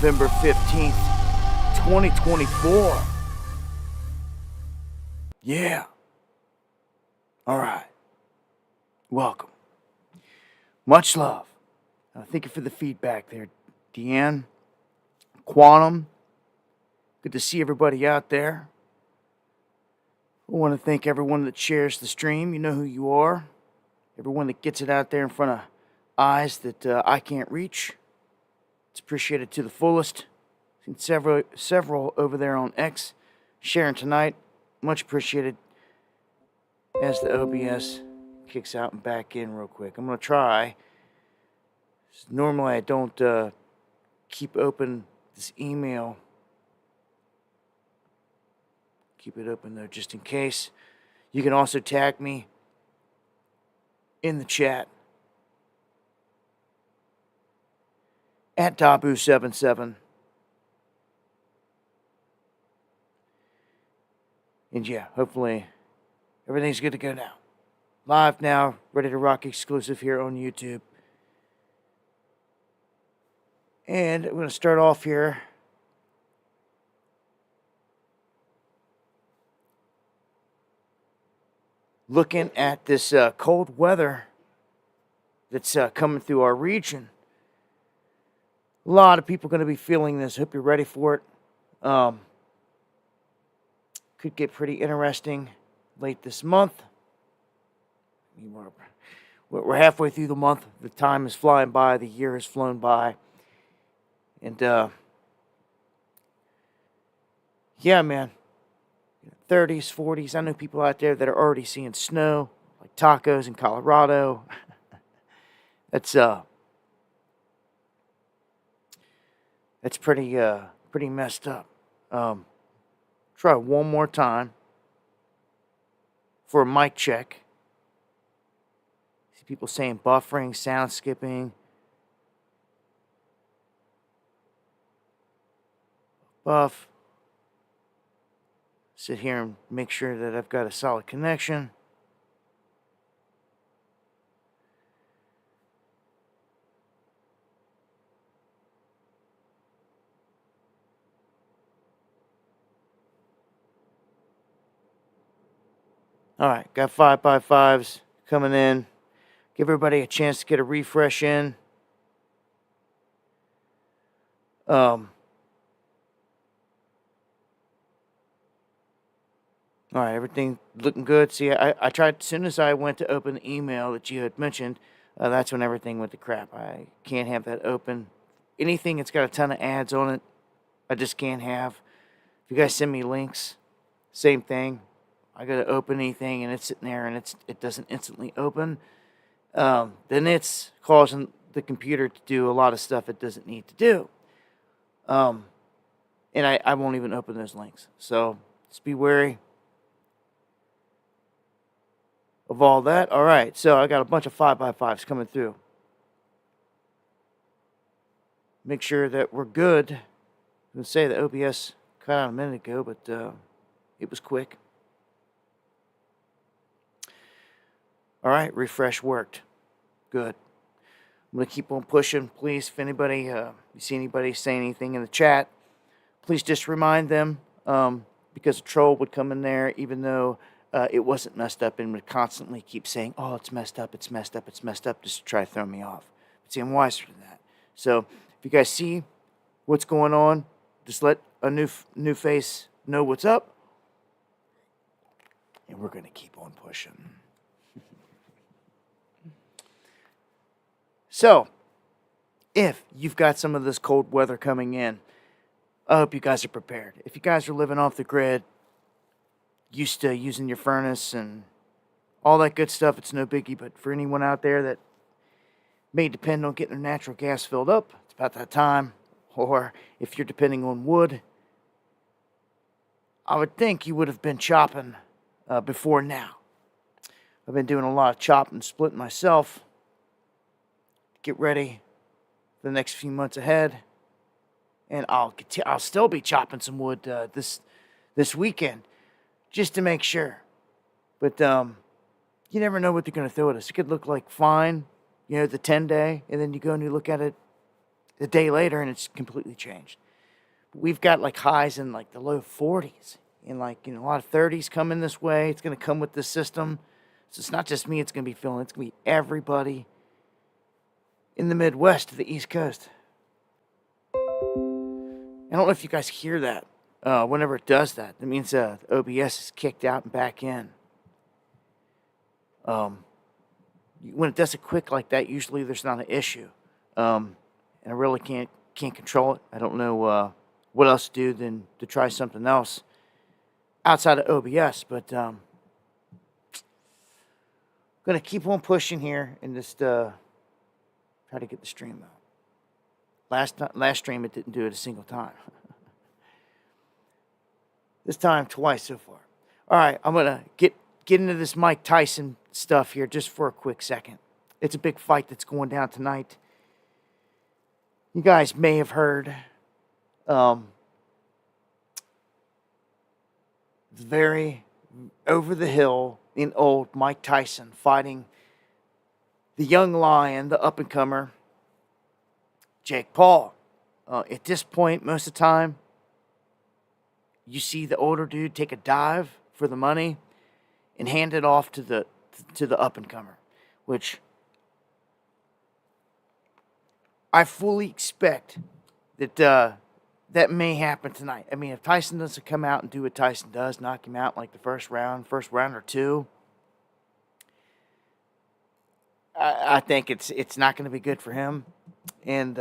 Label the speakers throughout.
Speaker 1: November 15th, 2024. Yeah. All right. Welcome. Much love. Thank you for the feedback there, Deanne. Quantum. Good to see everybody out there. I want to thank everyone that shares the stream. You know who you are. Everyone that gets it out there in front of eyes that I can't reach. It's appreciated to the fullest. Seen several over there on X sharing tonight. Much appreciated. As the OBS kicks out and back in real quick. I'm going to try. Normally I don't keep open this email. Keep it open though just in case. You can also tag me in the chat at Dabu77. And yeah, hopefully everything's good to go now. Live now, ready to rock, exclusive here on YouTube. And I'm going to start off here. Looking at this cold weather that's coming through our region. A lot of people are going to be feeling this. Hope you're ready for it. Could get pretty interesting late this month. I mean, we're halfway through the month. The time is flying by. The year has flown by. And, yeah, man. 30s, 40s. I know people out there that are already seeing snow, like tacos in Colorado. That's pretty messed up. Try one more time for a mic check. See people saying buffering, sound skipping. Buff. Sit here and make sure that I've got a solid connection. All right, got 5x5s coming in. Give everybody a chance to get a refresh in. All right, everything looking good. See, I tried, as soon as I went to open the email that you had mentioned, that's when everything went to crap. I can't have that open. Anything that's got a ton of ads on it, I just can't have. If you guys send me links, same thing. I got to open anything and it's sitting there and it doesn't instantly open. Then it's causing the computer to do a lot of stuff it doesn't need to do. And I won't even open those links. So just be wary of all that. All right, so I got a bunch of 5x5s coming through. Make sure that we're good. I was going to say the OBS cut out a minute ago, but it was quick. All right, refresh worked. Good. I'm going to keep on pushing. Please, if anybody, you see anybody say anything in the chat, please just remind them, because a troll would come in there even though it wasn't messed up and would constantly keep saying, oh, it's messed up, it's messed up, it's messed up, just to try to throw me off. But see, I'm wiser than that. So if you guys see what's going on, just let a new face know what's up. And we're going to keep on pushing. So, if you've got some of this cold weather coming in, I hope you guys are prepared. If you guys are living off the grid, used to using your furnace and all that good stuff, it's no biggie. But for anyone out there that may depend on getting their natural gas filled up, it's about that time. Or if you're depending on wood, I would think you would have been chopping before now. I've been doing a lot of chopping and splitting myself. Get ready for the next few months ahead. And I'll still be chopping some wood this weekend, just to make sure. But you never know what they're going to throw at us. It could look like fine, the 10-day, and then you go and you look at it, a day later and it's completely changed. But we've got like highs in like the low 40s and like, a lot of 30s coming this way. It's going to come with this system. So it's not just me it's going to be feeling. It's going to be everybody in the Midwest to the East Coast. I don't know if you guys hear that. Whenever it does that, that means the OBS is kicked out and back in. When it does it quick like that, usually there's not an issue. And I really can't control it. I don't know what else to do than to try something else outside of OBS. But I'm going to keep on pushing here and just try to get the stream out. Last stream, it didn't do it a single time. This time, twice so far. All right, I'm going to get into this Mike Tyson stuff here just for a quick second. It's a big fight that's going down tonight. You guys may have heard very over the hill in old Mike Tyson fighting the young lion, the up-and-comer, Jake Paul. At this point, most of the time, you see the older dude take a dive for the money and hand it off to the up-and-comer, which I fully expect that that may happen tonight. I mean, if Tyson doesn't come out and do what Tyson does, knock him out like the first round or two, I think it's not going to be good for him. And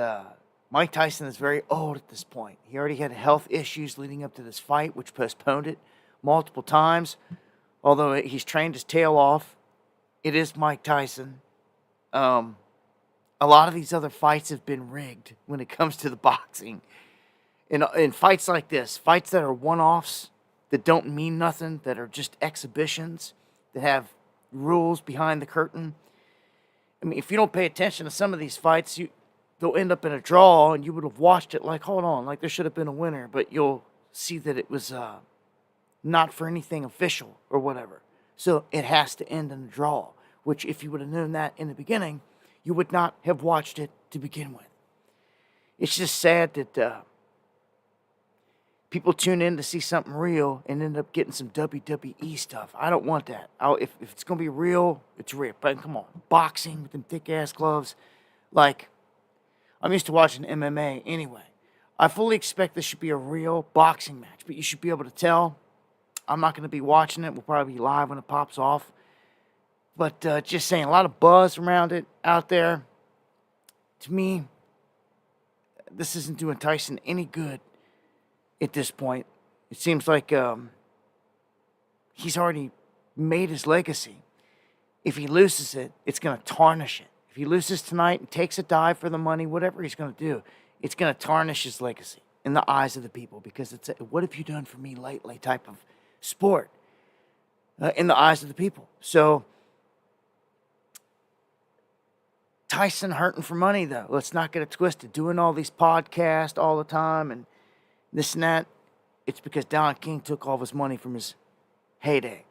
Speaker 1: Mike Tyson is very old at this point. He already had health issues leading up to this fight, which postponed it multiple times. Although he's trained his tail off, it is Mike Tyson. A lot of these other fights have been rigged when it comes to the boxing. In fights like this, fights that are one-offs, that don't mean nothing, that are just exhibitions, that have rules behind the curtain. I mean, if you don't pay attention to some of these fights, they'll end up in a draw, and you would have watched it like, hold on, like there should have been a winner, but you'll see that it was not for anything official or whatever. So it has to end in a draw, which if you would have known that in the beginning, you would not have watched it to begin with. It's just sad that people tune in to see something real and end up getting some WWE stuff. I don't want that. If it's going to be real, it's real. But come on, boxing with them thick-ass gloves, like, I'm used to watching MMA anyway. I fully expect this should be a real boxing match, but you should be able to tell. I'm not going to be watching it. We'll probably be live when it pops off. But just saying, a lot of buzz around it out there. To me, this isn't doing Tyson any good at this point. It seems like he's already made his legacy. If he loses it, it's going to tarnish it. If he loses tonight and takes a dive for the money, whatever he's going to do, it's going to tarnish his legacy in the eyes of the people, because it's a "what have you done for me lately" type of sport in the eyes of the people. So Tyson hurting for money, though. Let's not get it twisted. Doing all these podcasts all the time and this and that, it's because Don King took all of his money from his heyday.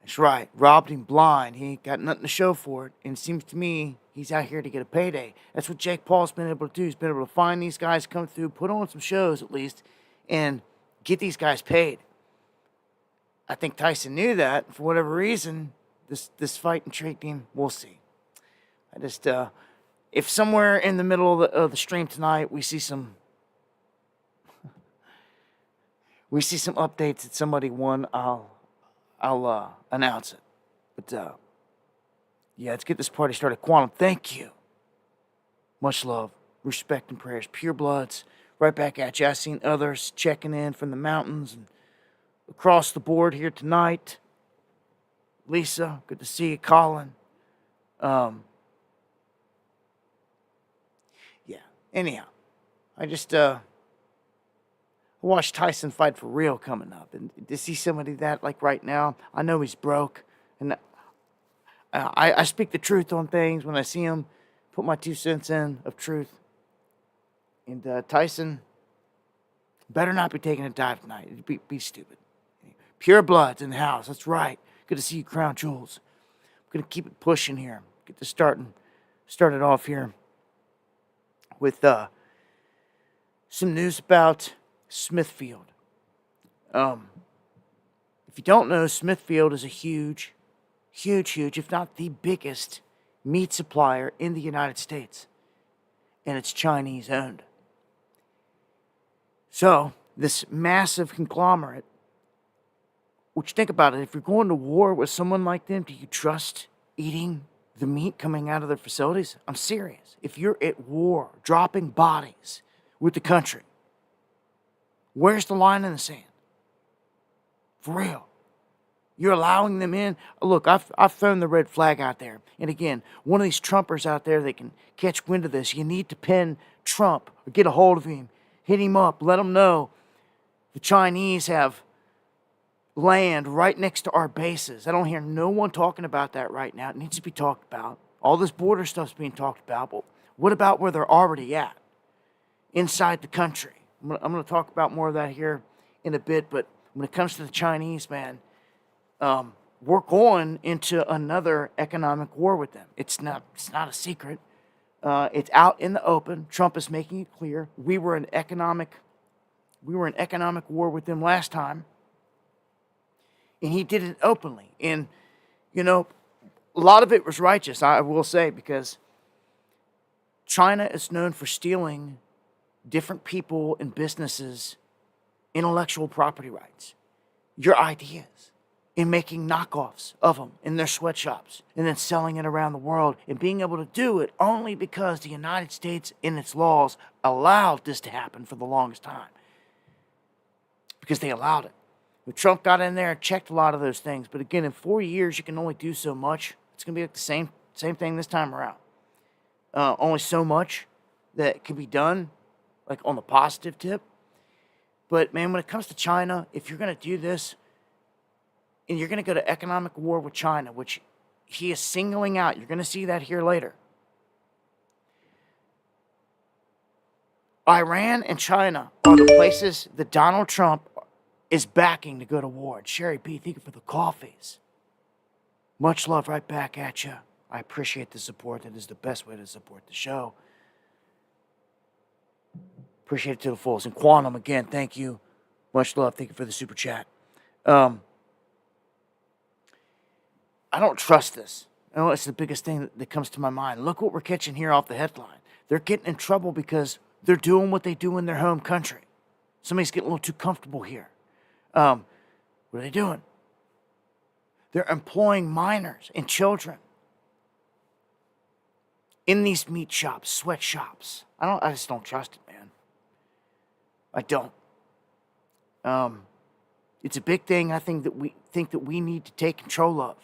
Speaker 1: That's right. Robbed him blind. He ain't got nothing to show for it. And it seems to me he's out here to get a payday. That's what Jake Paul's been able to do. He's been able to find these guys, come through, put on some shows at least, and get these guys paid. I think Tyson knew that. For whatever reason, this fight intrigued him. We'll see. I just, if somewhere in the middle of the stream tonight we see some updates that somebody won, I'll announce it. But yeah, let's get this party started. Quantum, thank you. Much love, respect, and prayers. Pure Bloods, right back at you. I've seen others checking in from the mountains and across the board here tonight. Lisa, good to see you. Colin. Yeah, anyhow, I just watch Tyson fight for real coming up. And to see somebody that, like right now, I know he's broke. And I speak the truth on things when I see him, put my 2 cents in of truth. And Tyson better not be taking a dive tonight. It'd be stupid. Pure Bloods in the house. That's right. Good to see you, Crown Jewels. I'm going to keep it pushing here. Get this started off here. with some news about Smithfield. If you don't know, Smithfield is a huge, if not the biggest meat supplier in the United States. And it's Chinese owned. So, this massive conglomerate, which think about it, if you're going to war with someone like them, do you trust eating the meat coming out of their facilities? I'm serious. If you're at war, dropping bodies with the country, where's the line in the sand? For real. You're allowing them in. Look, I've thrown the red flag out there. And again, one of these Trumpers out there that can catch wind of this, you need to pin Trump or get a hold of him, hit him up, let him know the Chinese have land right next to our bases. I don't hear no one talking about that right now. It needs to be talked about. All this border stuff's being talked about, but what about where they're already at? Inside the country. I'm going to talk about more of that here in a bit, but when it comes to the Chinese, man, we're going into another economic war with them. It's not a secret. It's out in the open. Trump is making it clear. We were in economic war with them last time. And he did it openly. And, you know, a lot of it was righteous, I will say, because China is known for stealing different people and businesses' intellectual property rights, your ideas, and making knockoffs of them in their sweatshops, and then selling it around the world, and being able to do it only because the United States, in its laws, allowed this to happen for the longest time. Because they allowed it. But Trump got in there and checked a lot of those things. But again, in 4 years, you can only do so much. It's going to be like the same thing this time around. Only so much that can be done, like on the positive tip. But man, when it comes to China, if you're going to do this, and you're going to go to economic war with China, which he is singling out, you're going to see that here later. Iran and China are the places that Donald Trump is backing to go to war. Sherry B, thank you for the coffees. Much love right back at you. I appreciate the support. That is the best way to support the show. Appreciate it to the fullest. And Quantum, again, thank you. Much love. Thank you for the super chat. I don't trust this. I know it's the biggest thing that comes to my mind. Look what we're catching here off the headline. They're getting in trouble because they're doing what they do in their home country. Somebody's getting a little too comfortable here. What are they doing? They're employing minors and children in these meat shops, sweatshops. I just don't trust it, man. I don't. It's a big thing. I think that we need to take control of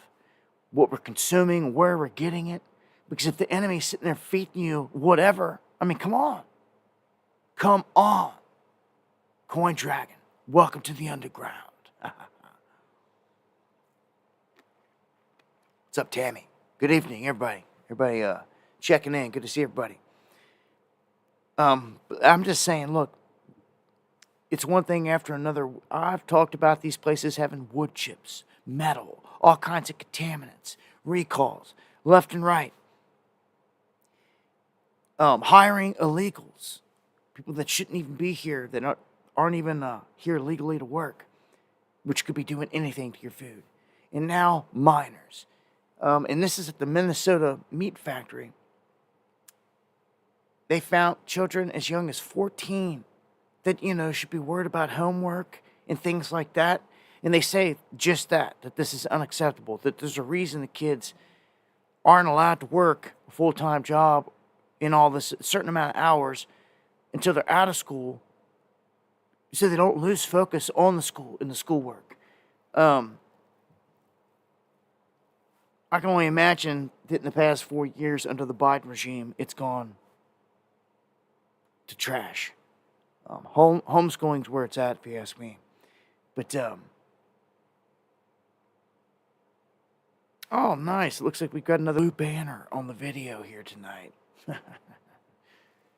Speaker 1: what we're consuming, where we're getting it. Because if the enemy's sitting there feeding you whatever, I mean, come on. Come on. Coin Dragon, welcome to the underground. What's up, Tammy? Good evening, everybody. Everybody checking in. Good to see everybody. I'm just saying, look, it's one thing after another. I've talked about these places having wood chips, metal, all kinds of contaminants, recalls, left and right. Hiring illegals, people that shouldn't even be here, that aren't even here legally to work, which could be doing anything to your food. And now minors. And this is at the Minnesota meat factory. They found children as young as 14 that, should be worried about homework and things like that. And they say just that this is unacceptable, that there's a reason the kids aren't allowed to work a full-time job in all this certain amount of hours until they're out of school, so they don't lose focus on the school and the schoolwork. I can only imagine that in the past 4 years under the Biden regime, it's gone to trash. Homeschooling's where it's at, if you ask me. But, oh, nice. It looks like we've got another blue banner on the video here tonight.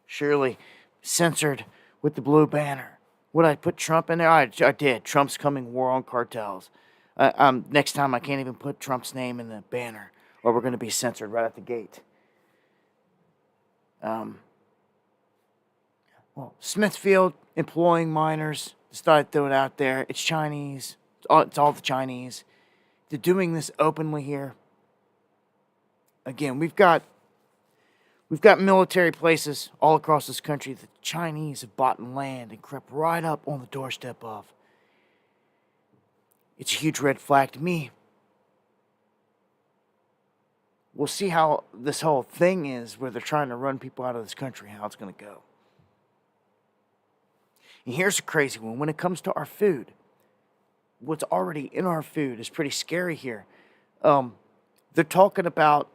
Speaker 1: Surely censored with the blue banner. Would I put Trump in there? I did. Trump's coming, war on cartels. Next time I can't even put Trump's name in the banner, or we're going to be censored right at the gate. Well, Smithfield employing minors. Started throwing it out there. It's Chinese. It's all the Chinese. They're doing this openly here. Again, we've got military places all across this country that the Chinese have bought in land and crept right up on the doorstep of. It's a huge red flag to me. We'll see how this whole thing is where they're trying to run people out of this country, how it's going to go. And here's a crazy one. When it comes to our food, what's already in our food is pretty scary here. They're talking about,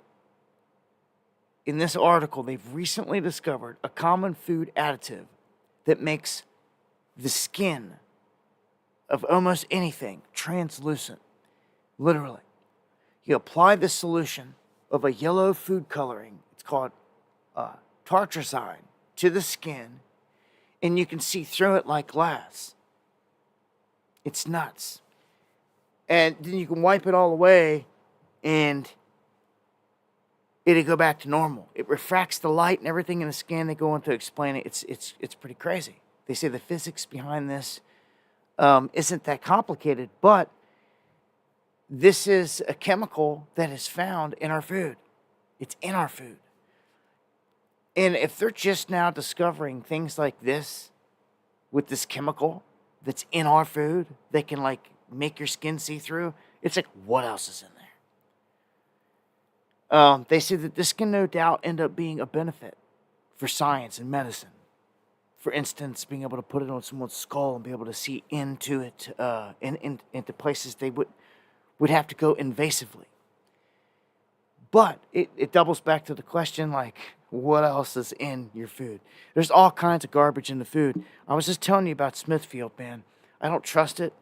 Speaker 1: in this article, they've recently discovered a common food additive that makes the skin of almost anything translucent. Literally. You apply this solution of a yellow food coloring, it's called tartrazine, to the skin, and you can see through it like glass. It's nuts. And then you can wipe it all away, and it'll go back to normal. It refracts the light and everything in the skin. They go on to explain it. It's pretty crazy. They say the physics behind this isn't that complicated, but this is a chemical that is found in our food. It's in our food. And if they're just now discovering things like this with this chemical that's in our food that can like make your skin see-through, it's like, what else is in there? They say that this can no doubt end up being a benefit for science and medicine. For instance, being able to put it on someone's skull and be able to see into it, into places they would have to go invasively. But it doubles back to the question, like, what else is in your food? There's all kinds of garbage in the food. I was just telling you about Smithfield, man. I don't trust it.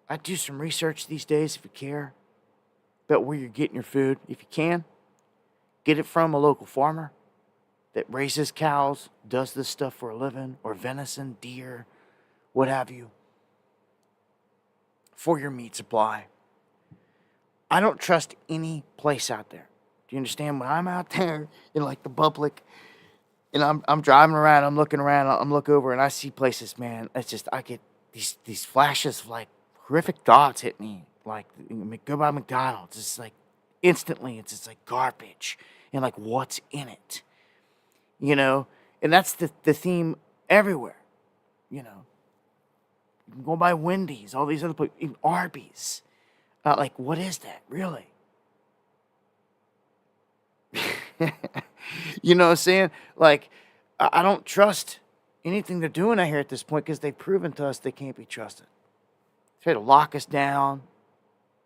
Speaker 1: I do some research these days, if you care, about where you're getting your food. If you can, get it from a local farmer that raises cows, does this stuff for a living, or venison, deer, what have you, for your meat supply. I don't trust any place out there. Do you understand? When I'm out there in like the public and I'm driving around, I'm looking around, I'm looking over and I see places, man, it's just, I get these flashes of like horrific thoughts hit me. Like, go by McDonald's, it's like instantly, it's just like garbage and like what's in it, you know? And that's the theme everywhere, you know? You can go by Wendy's, all these other places, even Arby's. Like, what is that, really? You know what I'm saying? Like, I don't trust anything they're doing out here at this point because they've proven to us they can't be trusted. They try to lock us down,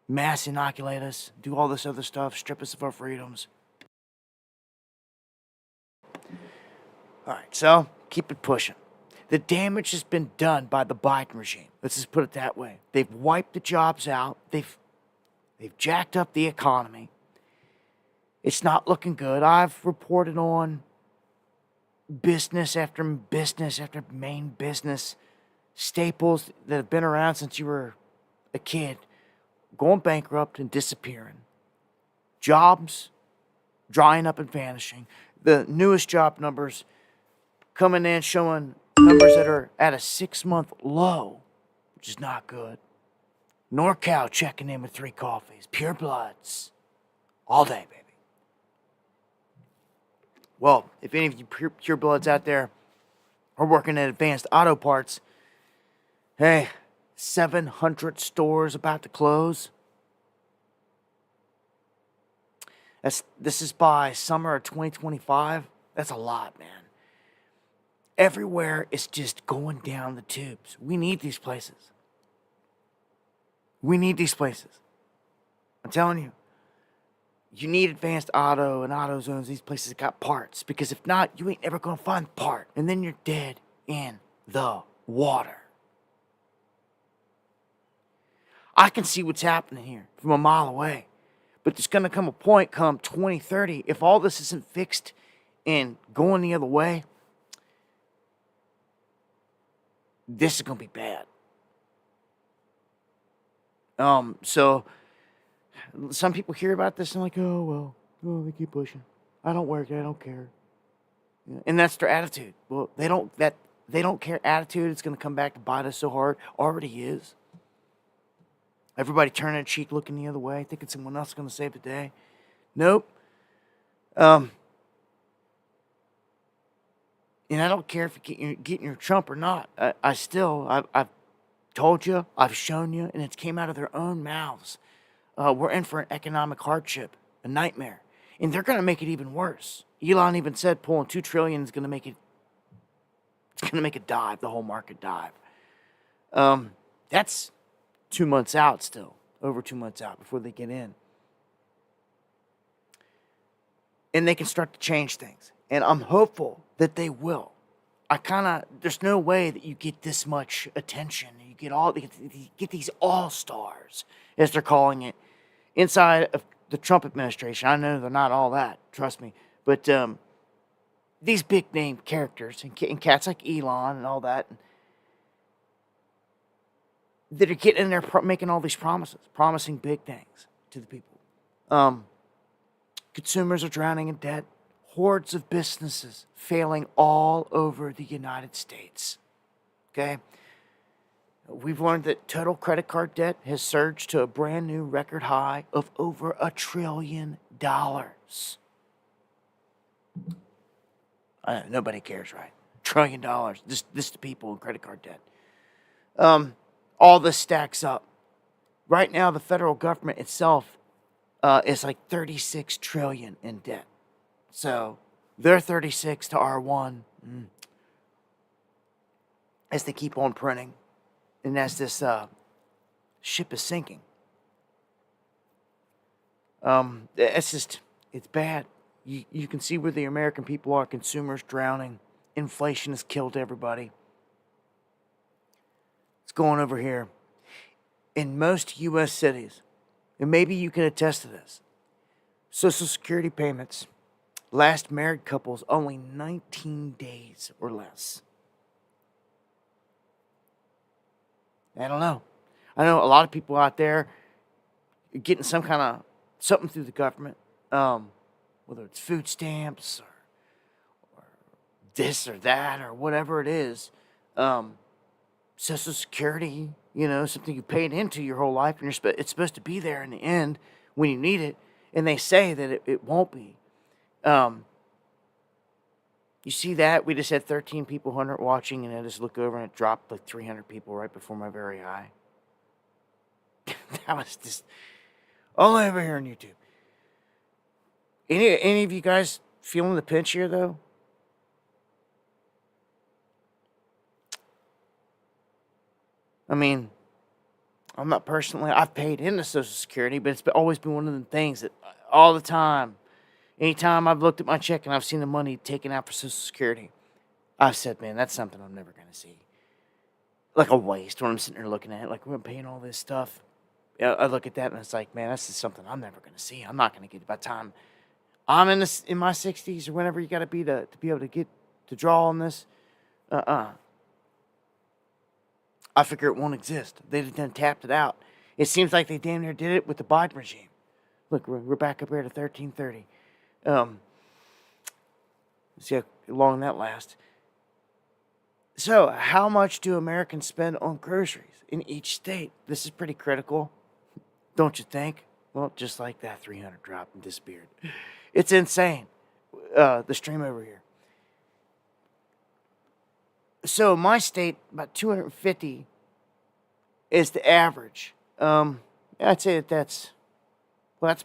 Speaker 1: mass inoculate us, do all this other stuff, strip us of our freedoms. All right, so keep it pushing. The damage has been done by the Biden regime. Let's just put it that way. They've wiped the jobs out. They've jacked up the economy. It's not looking good. I've reported on business after main business, staples that have been around since you were a kid, going bankrupt and disappearing. Jobs drying up and vanishing. The newest job numbers coming in showing numbers that are at a 6-month low, which is not good. NorCal checking in with 3 coffees. Pure bloods. All day, baby. Well, if any of you pure bloods out there are working at Advanced Auto Parts, hey, 700 stores about to close. This is by summer of 2025. That's a lot, man. Everywhere is just going down the tubes. We need these places. We need these places. I'm telling you. You need Advanced Auto and AutoZones. These places got parts. Because if not, you ain't ever going to find the part. And then you're dead in the water. I can see what's happening here from a mile away. But there's going to come a point come 2030, if all this isn't fixed and going the other way, this is going to be bad. So some people hear about this and like, oh, they keep pushing. I don't work, I don't care. And that's their attitude. Well, they don't, they don't care attitude, it's going to come back to bite us so hard. Already is. Everybody turning a cheek, looking the other way, thinking someone else is going to save the day. Nope. And I don't care if you're getting your Trump or not. I've told you, I've shown you, and it came out of their own mouths. We're in for an economic hardship, a nightmare. And they're going to make it even worse. Elon even said pulling $2 trillion is going to make it, it's going to make it dive, the whole market dive. That's 2 months out still, over 2 months out before they get in. And they can start to change things. And I'm hopeful that they will. There's no way that you get this much attention. You get these all-stars, as they're calling it, inside of the Trump administration. I know they're not all that, trust me. But these big-name characters and cats like Elon and all that, that are getting in there making all these promises, promising big things to the people. Consumers are drowning in debt. Hordes of businesses failing all over the United States. Okay? We've learned that total credit card debt has surged to a brand new record high of over $1 trillion. Nobody cares, right? $1 trillion. This to people in credit card debt. All this stacks up. Right now, the federal government itself is like $36 trillion in debt. So they're 36 to our 1 as they keep on printing, and as this ship is sinking. It's bad. You can see where the American people are. Consumers drowning. Inflation has killed everybody. It's going over here. In most U.S. cities, and maybe you can attest to this, Social Security payments last married couples only 19 days or less. I don't know. I know a lot of people out there are getting something through the government, whether it's food stamps or this or that or whatever it is. Social Security, something you paid into your whole life, and it's supposed to be there in the end when you need it, and they say that it won't be. You see that? We just had 13 people, 100 watching, and I just look over and it dropped like 300 people right before my very eye. That was just all over here on YouTube. Any of you guys feeling the pinch here, though? I mean, I'm not personally, I've paid into Social Security, but it's always been one of the things that all the time, anytime I've looked at my check and I've seen the money taken out for Social Security, I've said, man, that's something I'm never going to see. Like a waste when I'm sitting there looking at it, like we're paying all this stuff. I look at that and it's like, man, that's just something I'm never going to see. I'm not going to get it by the time I'm in my 60s or whenever you got to be to be able to get to draw on this. I figure it won't exist. They done tapped it out. It seems like they damn near did it with the Biden regime. Look, we're back up here to 1330. See how long that lasts. So, how much do Americans spend on groceries in each state? This is pretty critical, don't you think? Well, just like that, 300 dropped and disappeared. It's insane, the stream over here. So, my state, about 250 is the average. I'd say that's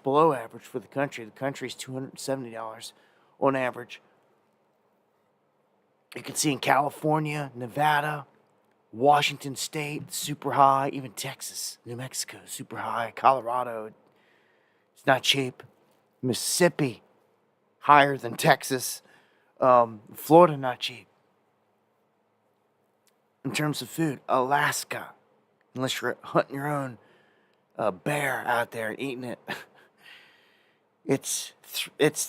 Speaker 1: below average for the country. The country's $270 on average. You can see in California, Nevada, Washington State, super high. Even Texas, New Mexico, super high. Colorado, it's not cheap. Mississippi, higher than Texas. Florida, not cheap. In terms of food, Alaska, unless you're hunting your own bear out there and eating it, it's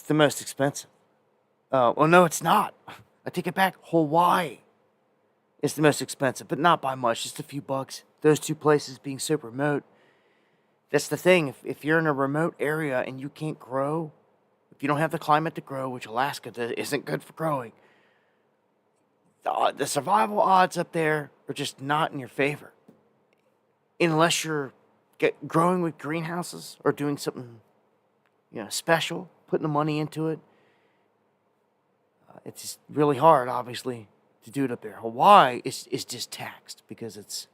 Speaker 1: the most expensive. Well, no, it's not. I take it back. Hawaii is the most expensive, but not by much, just a few bucks. Those two places being so remote. That's the thing. If you're in a remote area and you can't grow, if you don't have the climate to grow, which Alaska isn't good for growing, the survival odds up there are just not in your favor. Unless you're growing with greenhouses or doing something, special, putting the money into it. It's just really hard, obviously, to do it up there. Hawaii is just taxed because it's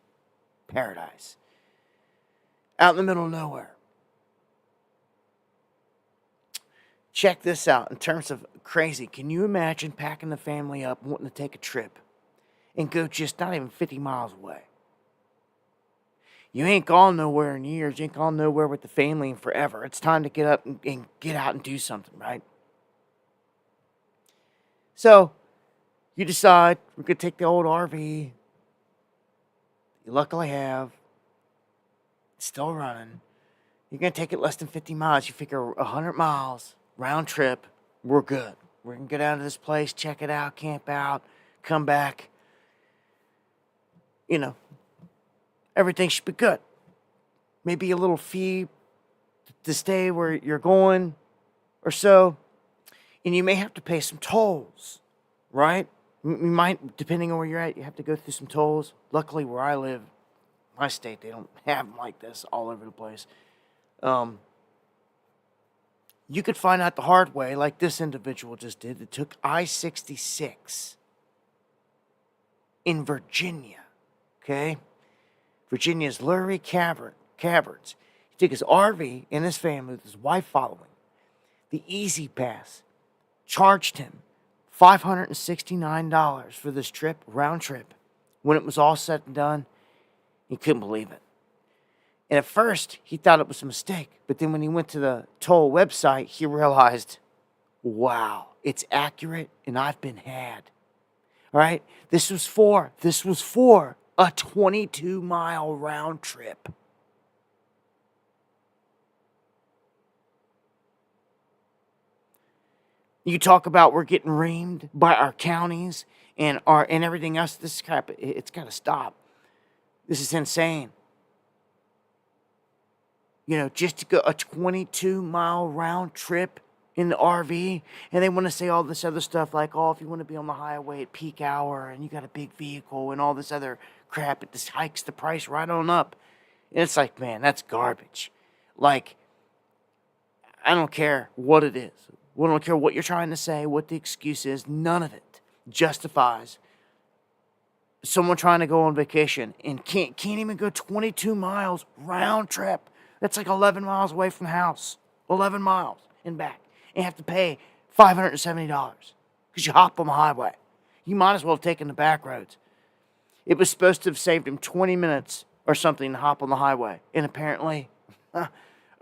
Speaker 1: paradise. Out in the middle of nowhere. Check this out in terms of crazy. Can you imagine packing the family up, wanting to take a trip, and go just not even 50 miles away? You ain't gone nowhere in years. You ain't gone nowhere with the family in forever. It's time to get up and get out and do something, right? So, you decide we're going to take the old RV you luckily have. It's still running. You're going to take it less than 50 miles. You figure 100 miles, round trip, we're good. We're going to get out of this place, check it out, camp out, come back. Everything should be good. Maybe a little fee to stay where you're going or so. And you may have to pay some tolls, right? You might, depending on where you're at, you have to go through some tolls. Luckily, where I live, my state, they don't have them like this all over the place. You could find out the hard way, like this individual just did. It took I-66 in Virginia, okay? Virginia's Lurie Caverns. He took his RV and his family with his wife following. The Easy Pass charged him $569 for this trip, round trip. When it was all said and done, he couldn't believe it. And at first, he thought it was a mistake. But then when he went to the toll website, he realized, wow, it's accurate and I've been had. All right? This was for a 22-mile round trip. You talk about we're getting reamed by our counties and everything else. This crap, it's got to stop. This is insane. Just to go a 22-mile round trip in the RV, and they want to say all this other stuff like, oh, if you want to be on the highway at peak hour and you got a big vehicle and all this other crap, it just hikes the price right on up. And it's like, man, that's garbage. Like, I don't care what it is. I don't care what you're trying to say, what the excuse is. None of it justifies someone trying to go on vacation and can't even go 22 miles round trip. That's like 11 miles away from the house. 11 miles and back. And you have to pay $570 because you hop on the highway. You might as well have taken the back roads. It was supposed to have saved him 20 minutes or something to hop on the highway. And apparently,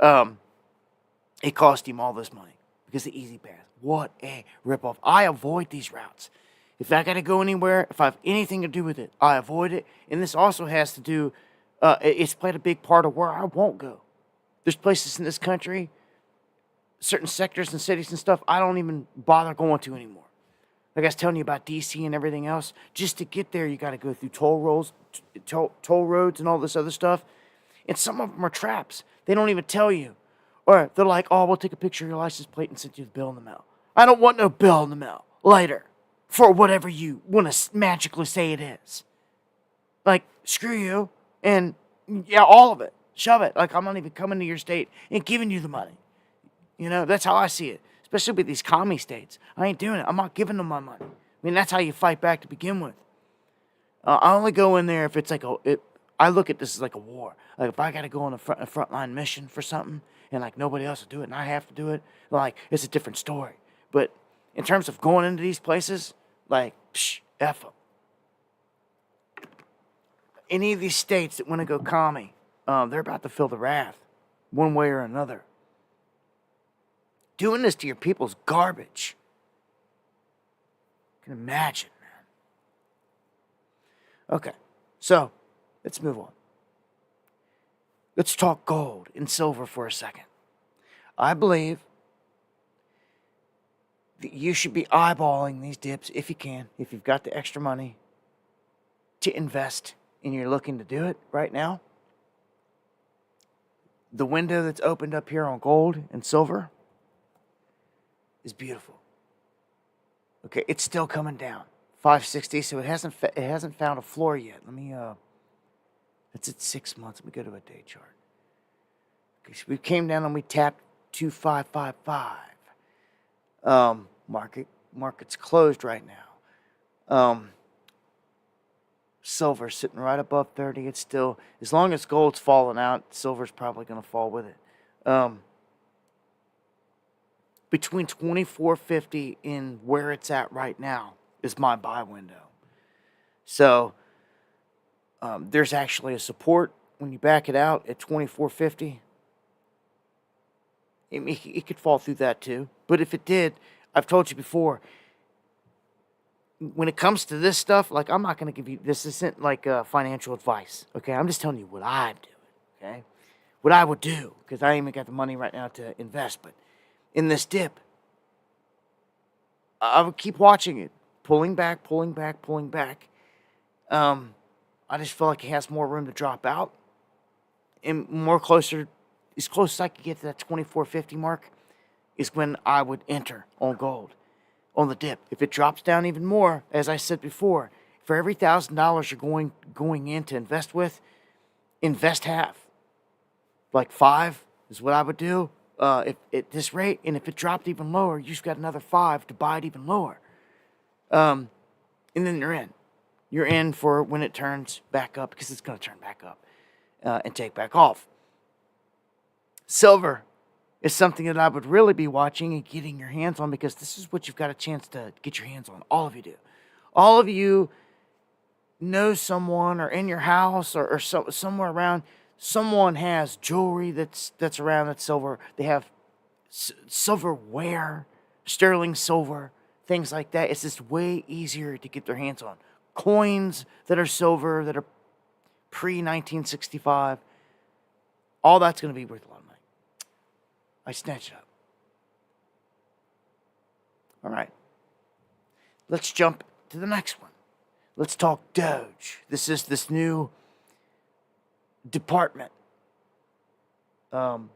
Speaker 1: it cost him all this money because the Easy Pass. What a ripoff. I avoid these routes. If I got to go anywhere, if I have anything to do with it, I avoid it. And this also has to do, it's played a big part of where I won't go. There's places in this country, certain sectors and cities and stuff, I don't even bother going to anymore. Like I was telling you about D.C. and everything else. Just to get there, you got to go through toll roads and all this other stuff. And some of them are traps. They don't even tell you. Or they're like, oh, we'll take a picture of your license plate and send you the bill in the mail. I don't want no bill in the mail later for whatever you want to magically say it is. Like, screw you. And, yeah, all of it. Shove it. Like, I'm not even coming to your state and giving you the money. That's how I see it. Especially with these commie states. I ain't doing it. I'm not giving them my money. I mean, that's how you fight back to begin with. I only go in there if it's like I look at this as like a war. Like, if I got to go on a frontline mission for something, and like nobody else will do it, and I have to do it, like, it's a different story. But in terms of going into these places, like, F them. Any of these states that want to go commie, they're about to feel the wrath, one way or another. Doing this to your people is garbage. You can imagine, man. Okay, so let's move on. Let's talk gold and silver for a second. I believe that you should be eyeballing these dips if you can, if you've got the extra money to invest and you're looking to do it right now. The window that's opened up here on gold and silver is beautiful. Okay, it's still coming down. 560. So it hasn't found a floor yet. Let me It's at 6 months. Let me go to a day chart. Okay, so we came down and we tapped 2555. Market's closed right now. Silver sitting right above 30. It's still, as long as gold's falling out, silver's probably going to fall with it. Between 2450 and where it's at right now is my buy window. So there's actually a support when you back it out at 2450. It could fall through that too. But if it did, I've told you before, when it comes to this stuff, like, I'm not going to give you, this isn't like financial advice, okay? I'm just telling you what I'm doing, okay? What I would do, because I ain't even got the money right now to invest, but in this dip, I would keep watching it, pulling back. I just feel like it has more room to drop out, and more closer, as close as I could get to that 2450 mark is when I would enter on gold. On the dip. If it drops down even more, as I said before, for every $1,000 you're going in to invest with, invest half. Like 5 is what I would do if at this rate. And if it dropped even lower, you just got another 5 to buy it even lower. And then you're in. You're in for when it turns back up, because it's going to turn back up and take back off. Silver is something that I would really be watching and getting your hands on, because this is what you've got a chance to get your hands on. All of you do. All of you know someone, or in your house, or somewhere around, someone has jewelry that's around that's silver. They have silverware, sterling silver, things like that. It's just way easier to get their hands on. Coins that are silver, that are pre-1965, all that's going to be worth a lot of money. I snatch it up. All right. Let's jump to the next one. Let's talk Doge. This is this new department. The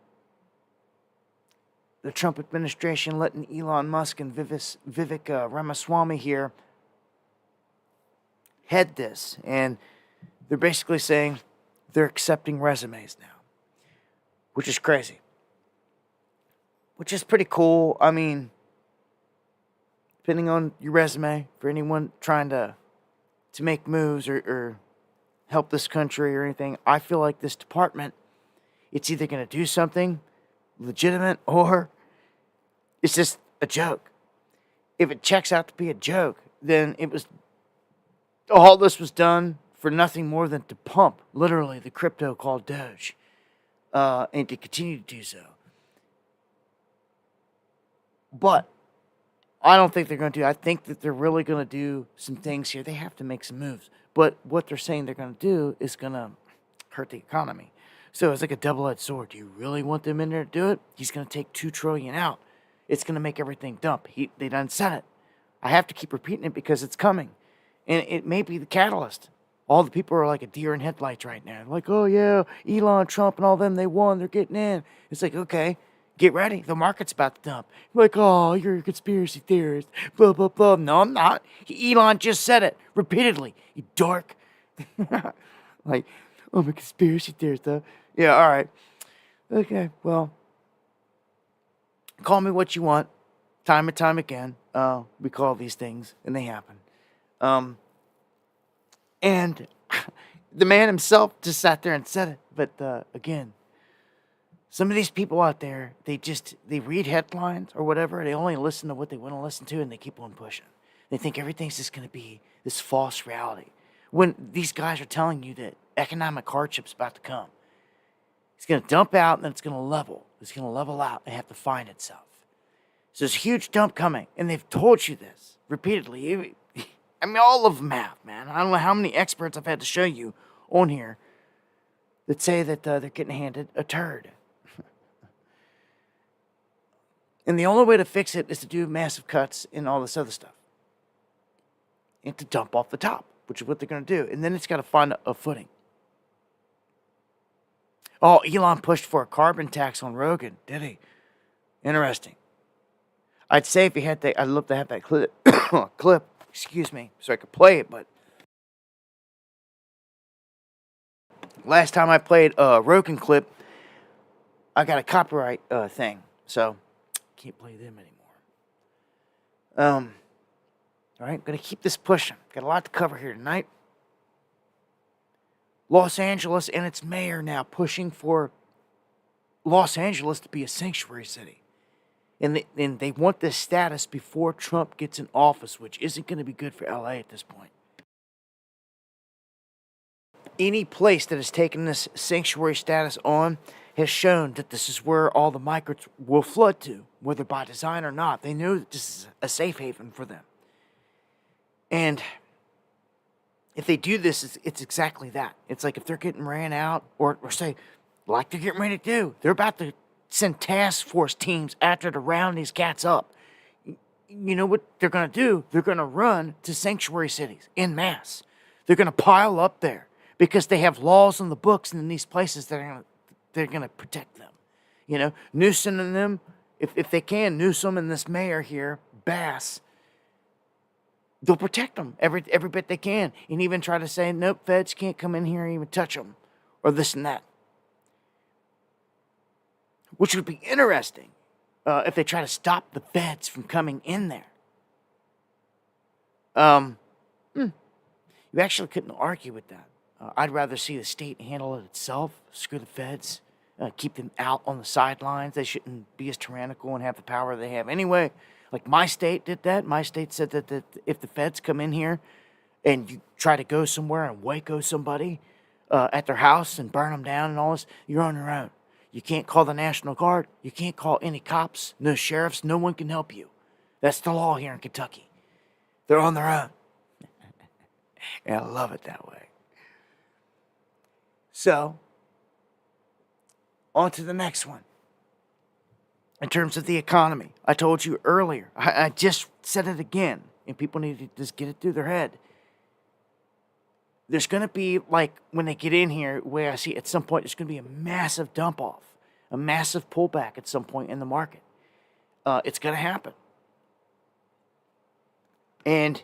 Speaker 1: Trump administration letting Elon Musk and Vivek Ramaswamy here head this. And they're basically saying they're accepting resumes now, which is crazy. Which is pretty cool. I mean, depending on your resume, for anyone trying to make moves or help this country or anything, I feel like this department, it's either going to do something legitimate or it's just a joke. If it checks out to be a joke, then all this was done for nothing more than to pump, literally, the crypto called Doge, and to continue to do so. But I don't think they're going to do. I think that they're really going to do some things here. They have to make some moves. But what they're saying they're going to do is going to hurt the economy. So it's like a double-edged sword. Do you really want them in there to do it? He's going to take $2 trillion out. It's going to make everything dump. They done said it. I have to keep repeating it because it's coming. And it may be the catalyst. All the people are like a deer in headlights right now. Like, oh yeah, Elon, Trump, and all them, they won. They're getting in. It's like, okay. Get ready. The market's about to dump. Like, oh, you're a conspiracy theorist. Blah, blah, blah. No, I'm not. Elon just said it repeatedly. You dork. Like, I'm a conspiracy theorist, though. Yeah, all right. Okay, well, call me what you want. Time and time again. We call these things, and they happen. And the man himself just sat there and said it. But, again, some of these people out there, they read headlines or whatever. They only listen to what they want to listen to, and they keep on pushing. They think everything's just going to be this false reality. When these guys are telling you that economic hardship's about to come. It's going to dump out, and then it's going to level. It's going to level out and have to find itself. So there's a huge dump coming, and they've told you this repeatedly. I mean, all of them have, man. I don't know how many experts I've had to show you on here that say that they're getting handed a turd. And the only way to fix it is to do massive cuts and all this other stuff. And to dump off the top, which is what they're going to do. And then it's got to find a footing. Oh, Elon pushed for a carbon tax on Rogan, did he? Interesting. I'd say if he had that, I'd love to have that clip excuse me, so I could play it, but last time I played a Roken clip, I got a copyright thing, so can't play them anymore. All right, gonna keep this pushing. Got a lot to cover here tonight. Los Angeles and its mayor now pushing for Los Angeles to be a sanctuary city. And they want this status before Trump gets in office, which isn't going to be good for LA at this point. Any place that has taken this sanctuary status on has shown that this is where all the migrants will flood to, whether by design or not. They know that this is a safe haven for them. And if they do this, it's exactly that. It's like if they're getting ran out, or say, like they're getting ready to do, they're about to send task force teams after to round these cats up. You know what they're going to do? They're going to run to sanctuary cities en masse. They're going to pile up there because they have laws on the books in these places that are they're going to protect them. You know, Newsom and them, if they can, Newsom and this mayor here, Bass, they'll protect them every bit they can, and even try to say, nope, feds can't come in here and even touch them, or this and that. Which would be interesting if they try to stop the feds from coming in there. You actually couldn't argue with that. I'd rather see the state handle it itself. Screw the feds. Keep them out on the sidelines. They shouldn't be as tyrannical and have the power they have anyway. Like my state did that. My state said that if the feds come in here and you try to go somewhere and Waco somebody at their house and burn them down and all this, you're on your own. You can't call the National Guard. You can't call any cops, no sheriffs. No one can help you. That's the law here in Kentucky. They're on their own. And I love it that way. So, on to the next one. In terms of the economy, I told you earlier. I just said it again. And people need to just get it through their head. There's going to be, like, when they get in here, the way I see it, at some point, there's going to be a massive dump-off, a massive pullback at some point in the market. It's going to happen. And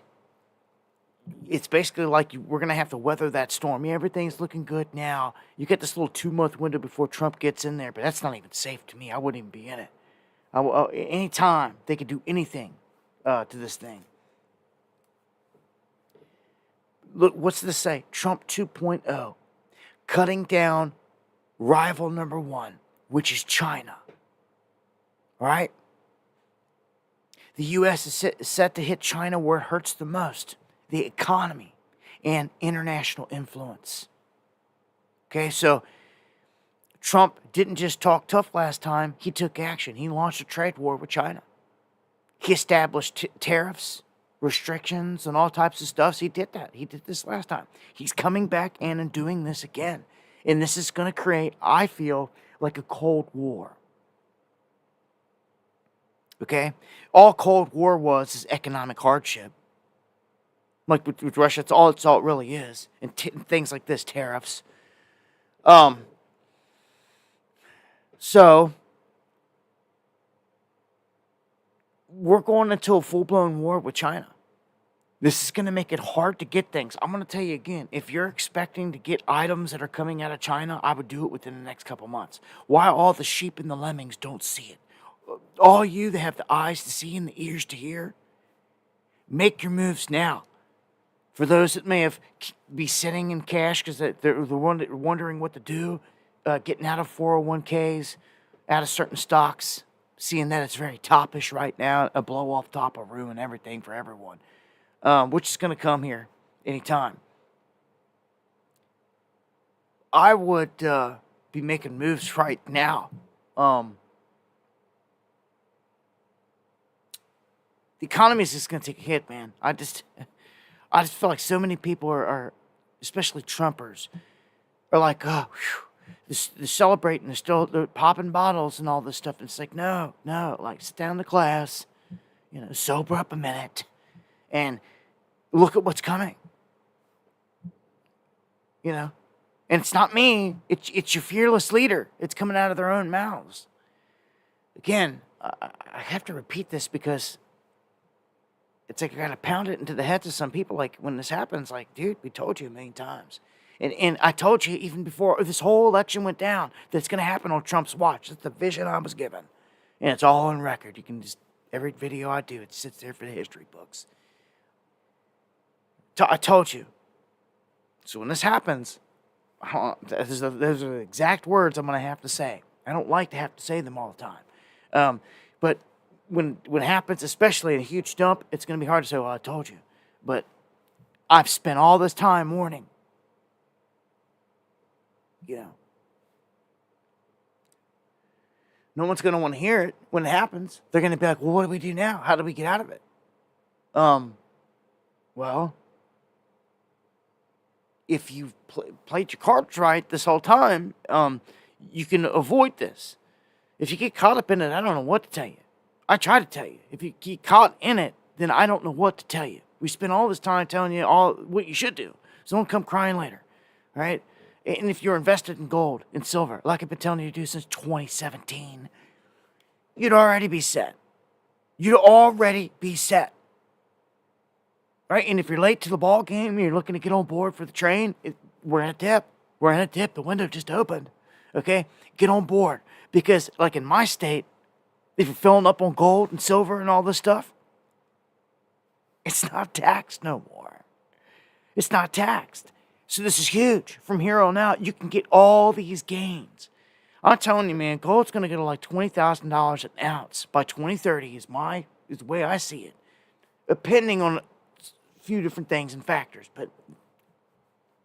Speaker 1: it's basically like we're going to have to weather that storm. Yeah, everything's looking good now. You get this little 2-month window before Trump gets in there, but that's not even safe to me. I wouldn't even be in it. Anytime they could do anything to this thing. Look, what's this say? Trump 2.0. Cutting down rival number one, which is China. All right? The U.S. is set to hit China where it hurts the most. The economy and international influence. Okay, so Trump didn't just talk tough last time. He took action. He launched a trade war with China. He established tariffs, restrictions, and all types of stuff. So he did that. He did this last time. He's coming back in and doing this again. And this is going to create, I feel, like a Cold War. Okay? All Cold War was is economic hardship. Like with Russia, it's all it really is. And things like this, tariffs. So, we're going into a full-blown war with China. This is going to make it hard to get things. I'm going to tell you again, if you're expecting to get items that are coming out of China, I would do it within the next couple months. Why all the sheep and the lemmings don't see it? All you that have the eyes to see and the ears to hear, make your moves now. For those that may have be sitting in cash because they're wondering what to do, getting out of 401ks, out of certain stocks, seeing that it's very topish right now, a blow off top will ruin everything for everyone, which is going to come here anytime. I would be making moves right now. The economy is just going to take a hit, man. I just feel like so many people are especially Trumpers, are like, oh, they're celebrating, they're popping bottles and all this stuff. And it's like, no, like sit down to class, sober up a minute, and look at what's coming. And it's not me. It's your fearless leader. It's coming out of their own mouths. Again, I have to repeat this because it's like I got to pound it into the heads of some people. Like, when this happens, like, dude, we told you a million times. And I told you even before this whole election went down that it's going to happen on Trump's watch. That's the vision I was given. And it's all on record. You can just, every video I do, it sits there for the history books. I told you. So when this happens, those are the exact words I'm going to have to say. I don't like to have to say them all the time. But when it happens, especially in a huge dump, it's going to be hard to say, well, I told you. But I've spent all this time warning. You know. No one's going to want to hear it when it happens. They're going to be like, well, what do we do now? How do we get out of it? Well, if you've played your cards right this whole time, you can avoid this. If you get caught up in it, I don't know what to tell you. I try to tell you. If you get caught in it, then I don't know what to tell you. We spend all this time telling you all what you should do. So don't come crying later, all right? And if you're invested in gold and silver, like I've been telling you to do since 2017, you'd already be set. You'd already be set. Right? And if you're late to the ball game and you're looking to get on board for the train, we're in a dip. We're in a dip. The window just opened. Okay? Get on board. Because, like in my state, if you're filling up on gold and silver and all this stuff, it's not taxed no more. It's not taxed. So this is huge. From here on out, you can get all these gains. I'm telling you, man, gold's going to get to like $20,000 an ounce by 2030 is the way I see it. Depending on a few different things and factors. But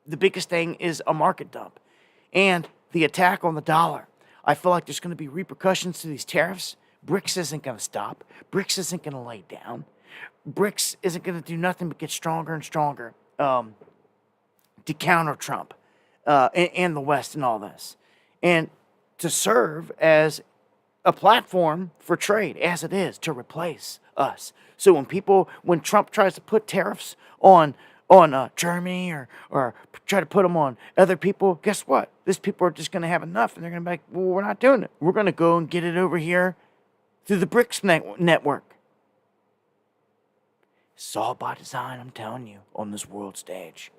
Speaker 1: the biggest thing is a market dump. And the attack on the dollar. I feel like there's going to be repercussions to these tariffs. BRICS isn't going to stop. BRICS isn't going to lay down. BRICS isn't going to do nothing but get stronger and stronger to counter Trump and the West and all this. And to serve as a platform for trade, as it is, to replace us. So when Trump tries to put tariffs on Germany or try to put them on other people, guess what? These people are just going to have enough, and they're going to be like, well, we're not doing it. We're going to go and get it over here through the BRICS network. It's all by design, I'm telling you, on this world stage.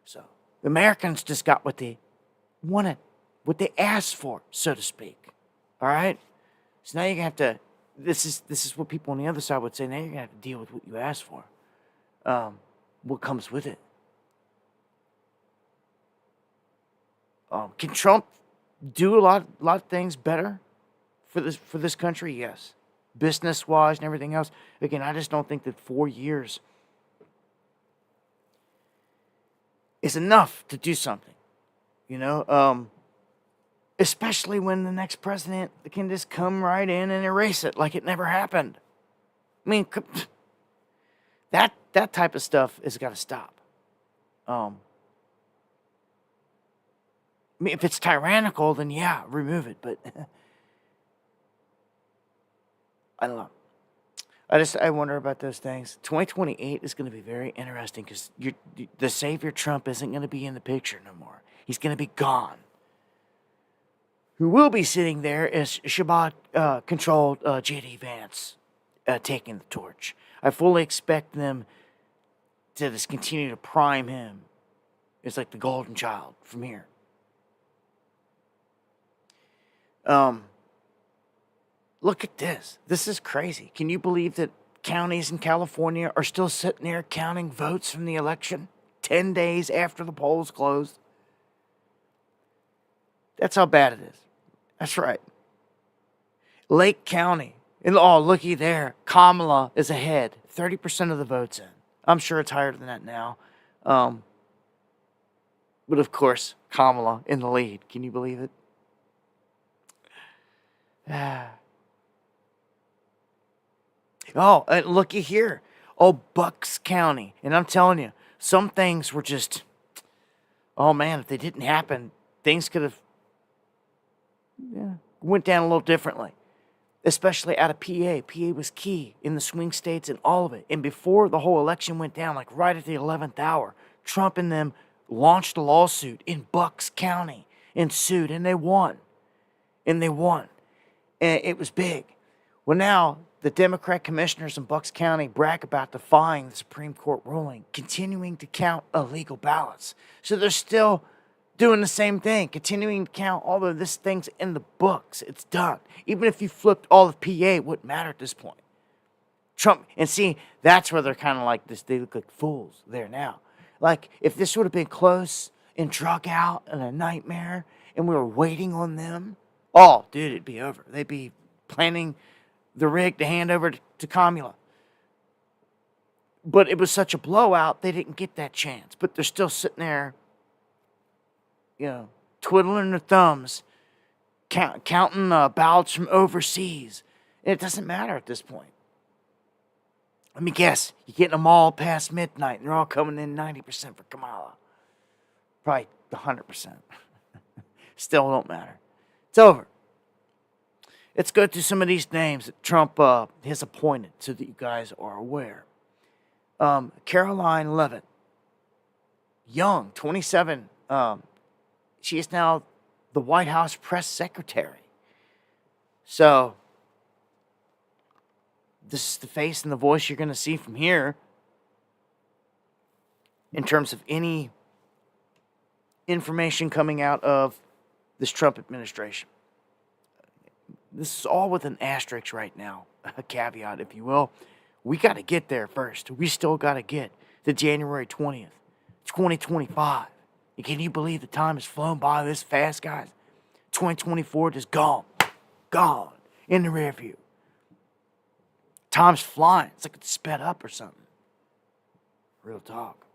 Speaker 1: So the Americans just got what they wanted, what they asked for, so to speak. All right? So now you're going to have to, this is what people on the other side would say, now you're going to have to deal with what you asked for. What comes with it? Can Trump do a lot of things better for this country? Yes. Business-wise and everything else. Again, I just don't think that 4 years is enough to do something. You know? Especially when the next president can just come right in and erase it like it never happened. I mean, that type of stuff has got to stop. I mean, if it's tyrannical, then yeah, remove it. But I don't know. I wonder about those things. 2028 is going to be very interesting because the savior Trump isn't going to be in the picture no more. He's going to be gone. Who will be sitting there is Shabbat-controlled J.D. Vance taking the torch. I fully expect them to just continue to prime him. It's like the golden child from here. Look at this. This is crazy. Can you believe that counties in California are still sitting there counting votes from the election 10 days after the polls closed? That's how bad it is. That's right. Lake County. And looky there. Kamala is ahead. 30% of the votes in. I'm sure it's higher than that now. But of course, Kamala in the lead. Can you believe it? And looky here. Bucks County. And I'm telling you, some things were just, oh man, if they didn't happen, things could have went down a little differently. Especially out of PA. PA was key in the swing states and all of it. And before the whole election went down, like right at the 11th hour, Trump and them launched a lawsuit in Bucks County and sued, and they won. And it was big. Well, now the Democrat commissioners in Bucks County brag about defying the Supreme Court ruling, continuing to count illegal ballots. So they're still doing the same thing, continuing to count all of this things in the books. It's done. Even if you flipped all of PA, it wouldn't matter at this point. Trump, and see, that's where they're kind of like this, they look like fools there now. Like, if this would have been close and drug out and a nightmare, and we were waiting on them, oh, dude, it'd be over. They'd be planning the rig to hand over to Kamala. But it was such a blowout, they didn't get that chance. But they're still sitting there, twiddling their thumbs, counting ballots from overseas. And it doesn't matter at this point. Let me guess, you're getting them all past midnight, and they're all coming in 90% for Kamala. Probably 100%. Still don't matter. It's over. Let's go through some of these names that Trump has appointed so that you guys are aware. Caroline Leavitt. Young, 27. She is now the White House press secretary. So, this is the face and the voice you're going to see from here in terms of any information coming out of this Trump administration. This is all with an asterisk right now, a caveat, if you will. We got to get there first. We still got to get to January 20th, 2025. And can you believe the time has flown by this fast, guys? 2024 just gone, in the rear view. Time's flying. It's like it's sped up or something. Real talk.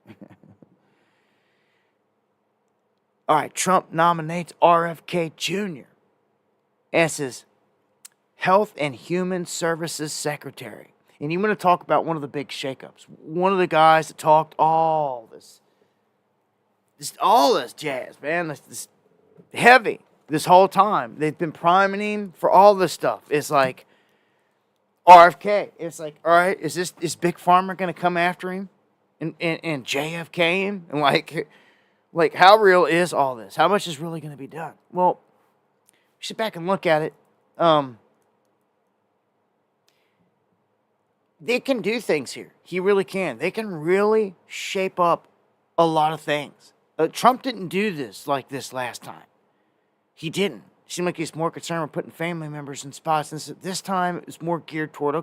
Speaker 1: All right, Trump nominates RFK Jr. as his Health and Human Services Secretary. And you want to talk about one of the big shakeups. One of the guys that talked all this jazz, man. This heavy this whole time. They've been priming him for all this stuff. It's like RFK. It's like, all right, is Big Pharma going to come after him and JFK him? And like how real is all this? How much is really going to be done? Well, sit back and look at it. They can do things here. He really can. They can really shape up a lot of things. Trump didn't do this like this last time. He didn't. It seemed like he's more concerned with putting family members in spots. And this time, it was more geared toward,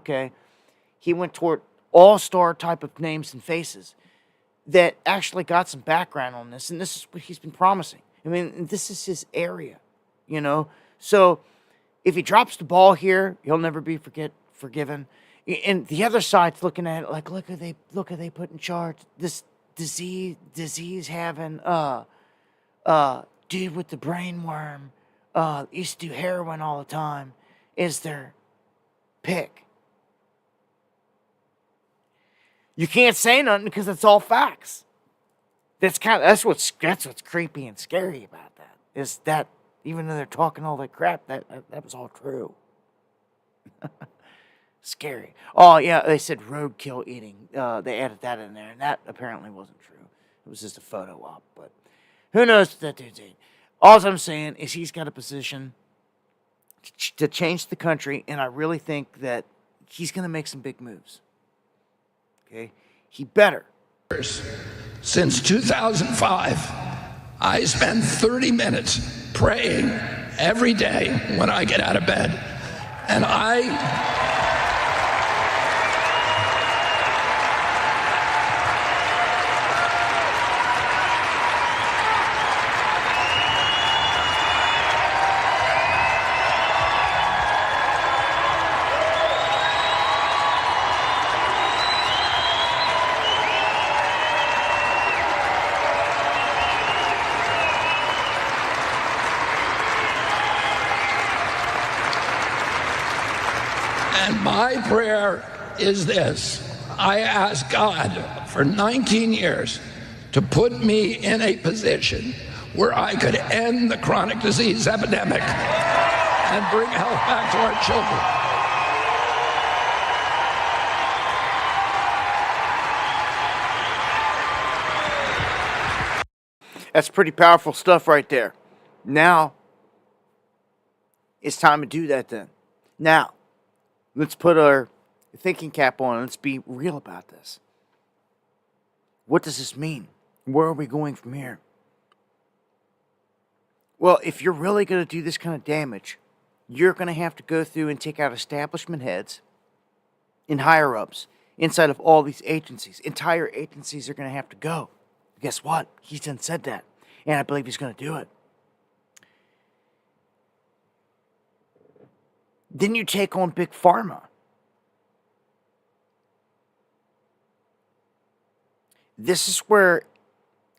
Speaker 1: he went toward all-star type of names and faces that actually got some background on this. And this is what he's been promising. I mean, this is his area, So if he drops the ball here, he'll never be forgiven. And the other side's looking at it like, look who they put in charge. This disease having dude with the brain worm, used to do heroin all the time, is their pick. You can't say nothing because it's all facts. That's what's creepy and scary about that. Is that even though they're talking all that crap, that was all true. Scary. Oh, yeah, they said roadkill eating. They added that in there, and that apparently wasn't true. It was just a photo op, but who knows what that dude's eating. All I'm saying is he's got a position to change the country, and I really think that he's going to make some big moves. Okay? He better.
Speaker 2: Since 2005, I spend 30 minutes praying every day when I get out of bed, and my prayer is this. I ask God for 19 years to put me in a position where I could end the chronic disease epidemic and bring health back to our children.
Speaker 1: That's pretty powerful stuff right there. Now, it's time to do that then. Now, let's put our thinking cap on and let's be real about this. What does this mean? Where are we going from here? Well, if you're really going to do this kind of damage, you're going to have to go through and take out establishment heads and higher-ups inside of all these agencies. Entire agencies are going to have to go. Guess what? He's done said that, and I believe he's going to do it. Then you take on Big Pharma. This is where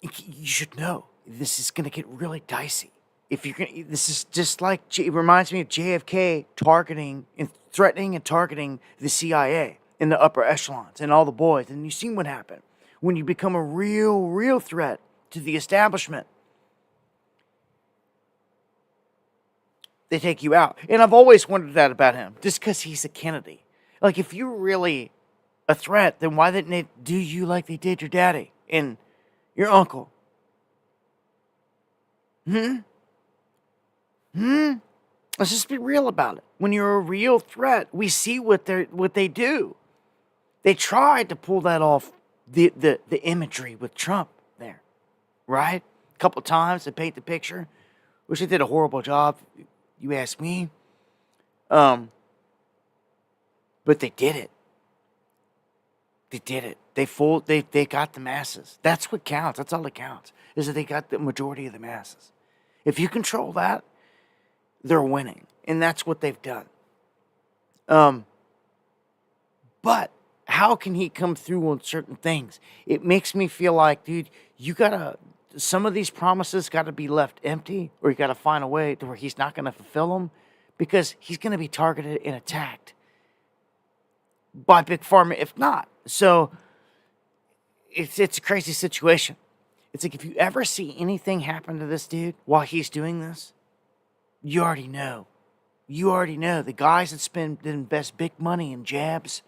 Speaker 1: you should know this is going to get really dicey. If you're going, this is just like it reminds me of JFK targeting and threatening and targeting the CIA in the upper echelons and all the boys. And you've seen what happened when you become a real threat to the establishment. They take you out. And I've always wondered that about him, just because he's a Kennedy. Like, if you're really a threat, then why didn't they do you like they did your daddy and your uncle? Let's just be real about it. When you're a real threat, we see what they do. They tried to pull that off, the imagery with Trump there, right? A couple times to paint the picture, which they did a horrible job, you ask me. But they did it. They did it. They got the masses. That's what counts. That's all that counts, is that they got the majority of the masses. If you control that, they're winning. And that's what they've done. But how can he come through on certain things? It makes me feel like, dude, some of these promises got to be left empty, or you got to find a way to where he's not going to fulfill them, because he's going to be targeted and attacked by Big Pharma if not. So it's a crazy situation. It's like, if you ever see anything happen to this dude while he's doing this, you already know. You already know. The guys that invest big money in jabs,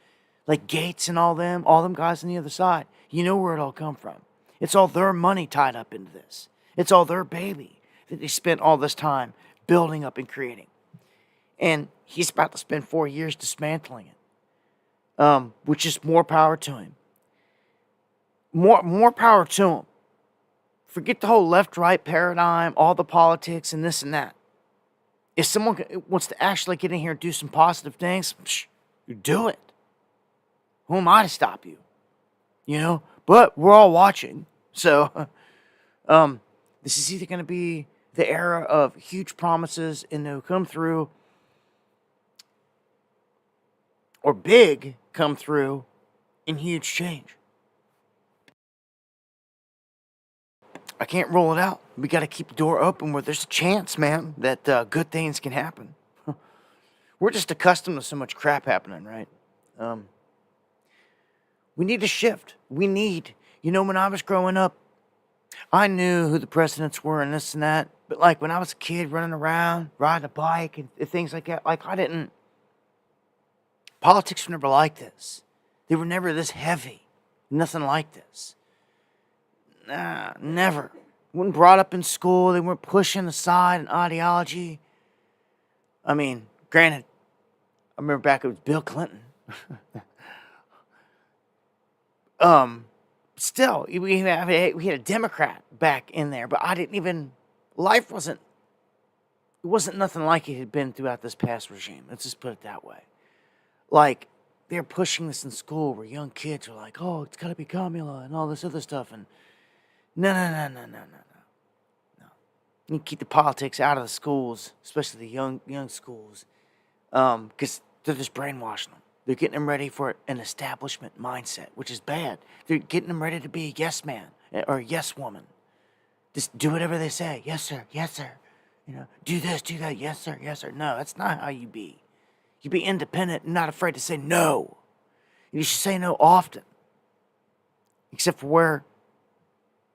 Speaker 1: like Gates and all them guys on the other side, you know where it all come from. It's all their money tied up into this. It's all their baby that they spent all this time building up and creating. And he's about to spend 4 years dismantling it, which is more power to him. More power to him. Forget the whole left-right paradigm, all the politics and this and that. If someone wants to actually get in here and do some positive things, you do it. Who am I to stop you? You know? But we're all watching. So, this is either going to be the era of huge promises and they'll come through, or big come through in huge change. I can't rule it out. We got to keep the door open where there's a chance, man, that good things can happen. We're just accustomed to so much crap happening, right? We need to shift. When I was growing up, I knew who the presidents were and this and that. But like when I was a kid running around, riding a bike and things like that, politics were never like this. They were never this heavy. Nothing like this. Nah, never. Weren't brought up in school. They weren't pushing aside an ideology. I mean, granted, I remember back it was Bill Clinton. Still, we had a Democrat back in there, but life wasn't nothing like it had been throughout this past regime. Let's just put it that way. Like, they're pushing this in school where young kids are like, oh, it's got to be Kamala and all this other stuff. And no. You keep the politics out of the schools, especially the young schools, because they're just brainwashing them. They're getting them ready for an establishment mindset, which is bad. They're getting them ready to be a yes man or a yes woman. Just do whatever they say. Yes, sir. Yes, sir. Do this, do that. Yes, sir. Yes, sir. No, that's not how you be. You be independent and not afraid to say no. You should say no often. Except for where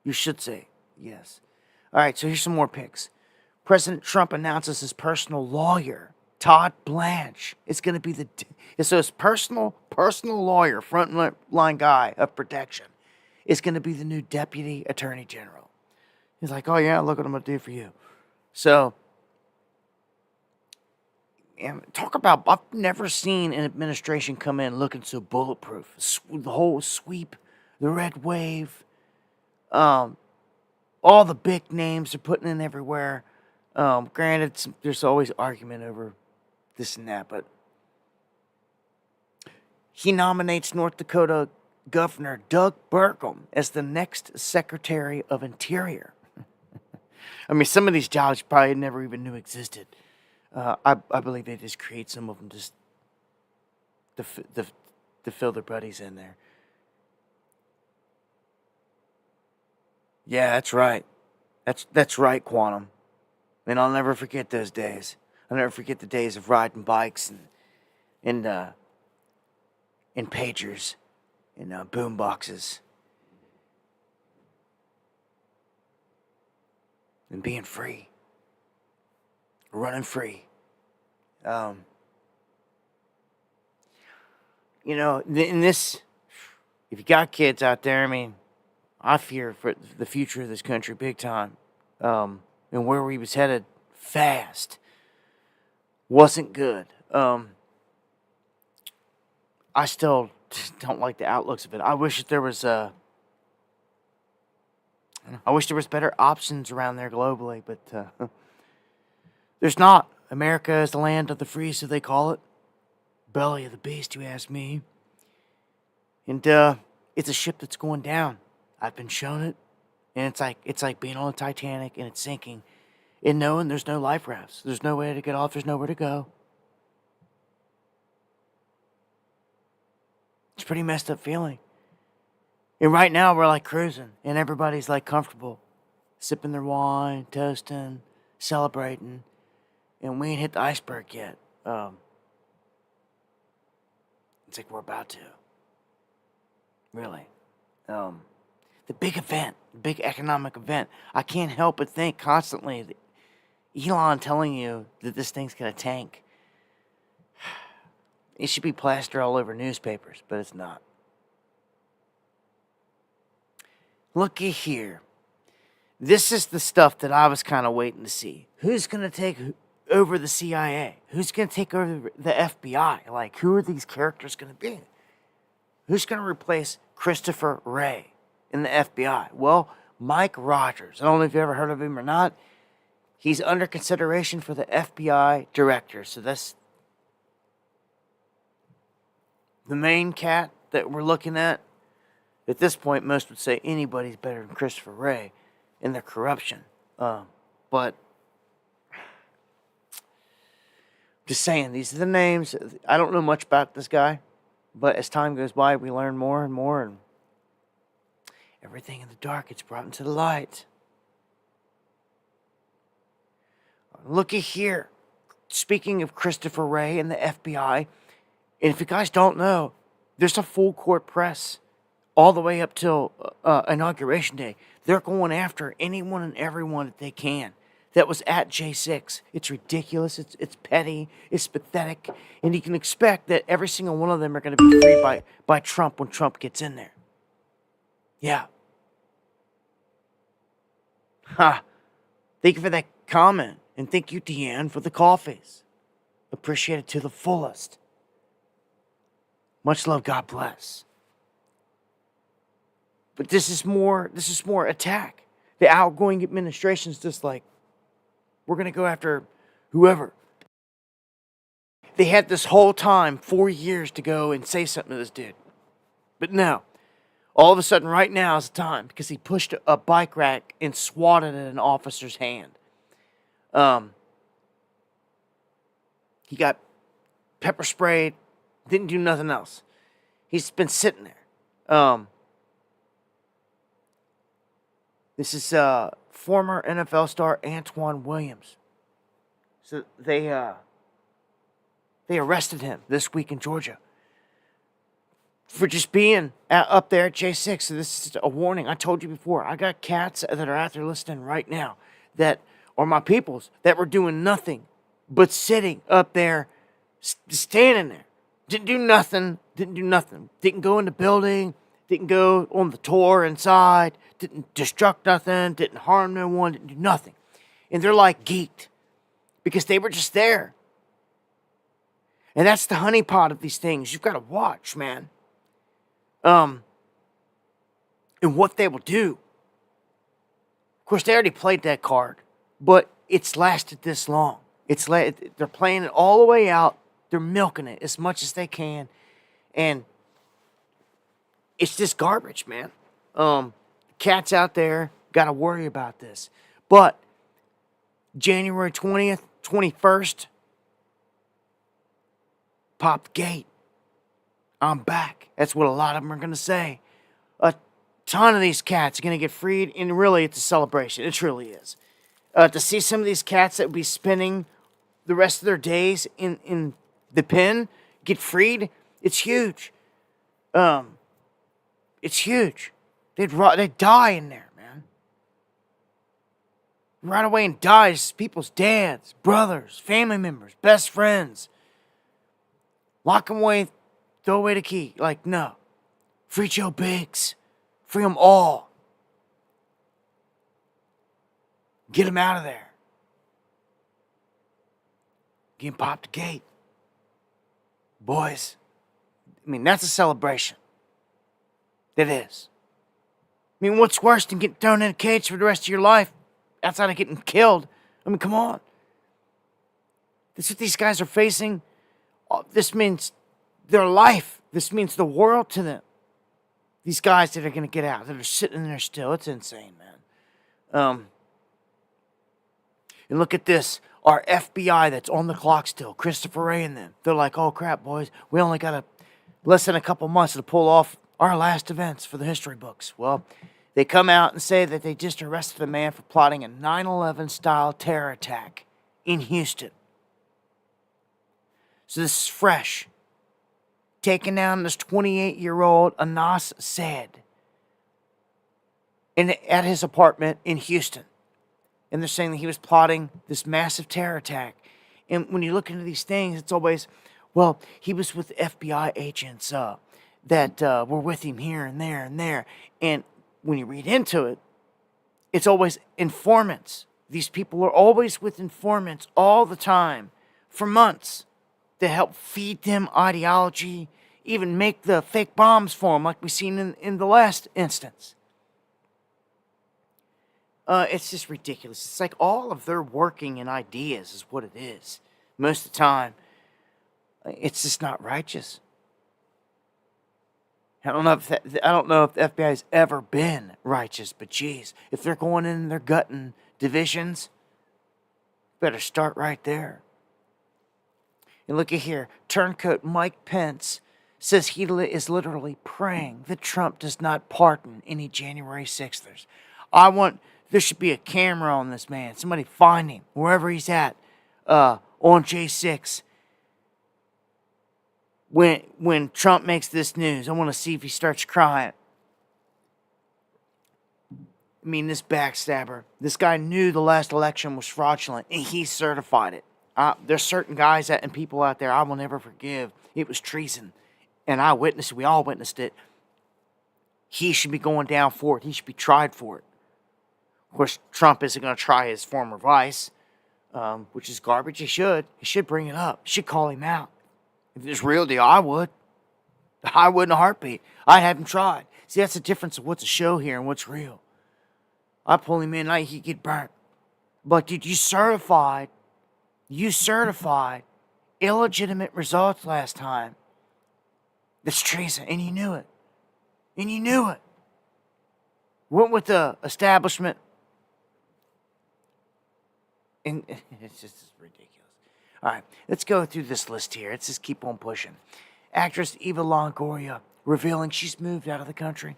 Speaker 1: you should say yes. All right, so here's some more picks. President Trump announces his personal lawyer, Todd Blanche. It's going to be his personal lawyer, front line guy of protection. Is going to be the new deputy attorney general. He's like, oh yeah, look what I'm going to do for you. So, talk about, I've never seen an administration come in looking so bulletproof. The whole sweep, the red wave, all the big names they're putting in everywhere. Granted, there's always argument over this and that, but he nominates North Dakota Governor Doug Burgum as the next Secretary of Interior. I mean, some of these jobs you probably never even knew existed. I believe they just create some of them just to fill their buddies in there. Yeah, that's right. That's right, Quantum. And I'll never forget those days. I'll never forget the days of riding bikes and pagers and boom boxes and being free, running free. In this, if you got kids out there, I mean, I fear for the future of this country big time. And where we was headed fast wasn't good. I still don't like the outlooks of it. I wish there was better options around there globally, but there's not. America is the land of the free, so they call it. Belly of the beast, you ask me. And it's a ship that's going down. I've been shown it, and it's like being on the Titanic and it's sinking, and knowing there's no life rafts, there's no way to get off, there's nowhere to go. It's a pretty messed up feeling. And right now we're like cruising, and everybody's like comfortable, sipping their wine, toasting, celebrating, and we ain't hit the iceberg yet. It's like we're about to. Really. The big event, the big economic event. I can't help but think constantly that Elon telling you that this thing's going to tank. It should be plastered all over newspapers, but it's not. Looky here. This is the stuff that I was kind of waiting to see. Who's going to take over the CIA? Who's going to take over the FBI? Like, who are these characters going to be? Who's going to replace Christopher Wray in the FBI? Well, Mike Rogers. I don't know if you ever heard of him or not. He's under consideration for the FBI director. So that's the main cat that we're looking at. At this point, most would say anybody's better than Christopher Wray in their corruption. But just saying, these are the names. I don't know much about this guy, but as time goes by, we learn more and more, and everything in the dark gets brought into the light. Looky here. Speaking of Christopher Wray and the FBI, and if you guys don't know, there's a full court press all the way up till Inauguration Day. They're going after anyone and everyone that they can that was at J6. It's ridiculous. It's petty. It's pathetic. And you can expect that every single one of them are going to be freed by Trump when Trump gets in there. Yeah. Ha. Thank you for that comment. And thank you, Deanne, for the coffees. Appreciate it to the fullest. Much love. God bless. But this is more attack. The outgoing administration's just like, we're going to go after whoever. They had this whole time, 4 years, to go and say something to this dude. But no. All of a sudden, right now is the time, because he pushed a bike rack and swatted at an officer's hand. He got pepper sprayed, didn't do nothing else. He's been sitting there. This is former NFL star Antoine Williams. So they arrested him this week in Georgia for just being up there at J6. So this is a warning. I told you before, I got cats that are out there listening right now that are my peoples that were doing nothing but sitting up there, standing there. Didn't do nothing. Didn't go in the building. Didn't go on the tour inside. Didn't destruct nothing. Didn't harm no one. Didn't do nothing. And they're like geeked because they were just there. And that's the honeypot of these things. You've got to watch, man. And what they will do. Of course, they already played that card, but it's lasted this long. They're playing it all the way out. They're milking it as much as they can, and it's just garbage, man. Cats out there got to worry about this. But January 20th, 21st, pop the gate. I'm back. That's what a lot of them are going to say. A ton of these cats are going to get freed, and really, it's a celebration. It truly is. To see some of these cats that will be spending the rest of their days in the pen get freed, it's huge. It's huge. They'd die in there, man. Right away and die. It's people's dads, brothers, family members, best friends. Lock them away, throw away the key. Like, no. Free Joe Biggs. Free them all. Get them out of there. Get them pop the gate. Boys, I mean, that's a celebration. It is. I mean, what's worse than getting thrown in a cage for the rest of your life outside of getting killed? I mean, come on. This is what these guys are facing. This means their life. This means the world to them. These guys that are going to get out, that are sitting there still. It's insane, man. And look at this. Our FBI that's on the clock still. Christopher Wray and them. They're like, oh, crap, boys. We only got less than a couple months to pull off our last events for the history books. Well, they come out and say that they just arrested a man for plotting a 9/11 style terror attack in Houston. So this is fresh. Taking down this 28-year-old Anas Said at his apartment in Houston. And they're saying that he was plotting this massive terror attack. And when you look into these things, it's always, well, he was with FBI agents that were with him here and there and there. And when you read into it, it's always informants. These people are always with informants all the time for months to help feed them ideology, even make the fake bombs for them like we've seen in the last instance. It's just ridiculous. It's like all of their working and ideas is what it is. Most of the time, it's just not righteous. I don't know if the FBI has ever been righteous, but geez, if they're going in and they're gutting divisions, better start right there. And look at here, turncoat Mike Pence says he is literally praying that Trump does not pardon any January 6thers. There should be a camera on this man. Somebody find him wherever he's at on J6. When Trump makes this news, I want to see if he starts crying. I mean, this backstabber. This guy knew the last election was fraudulent, and he certified it. There's certain guys and people out there I will never forgive. It was treason. And I witnessed it. We all witnessed it. He should be going down for it. He should be tried for it. Of course, Trump isn't going to try his former vice, which is garbage. He should. He should bring it up. He should call him out. If it's real deal, I would. I would in a heartbeat. I'd have him tried. See, that's the difference of what's a show here and what's real. I pull him in like he'd get burnt. But dude, you certified illegitimate results last time. That's treason, and you knew it. Went with the establishment. And it's just ridiculous. All right, let's go through this list here. Let's just keep on pushing. Actress Eva Longoria revealing she's moved out of the country,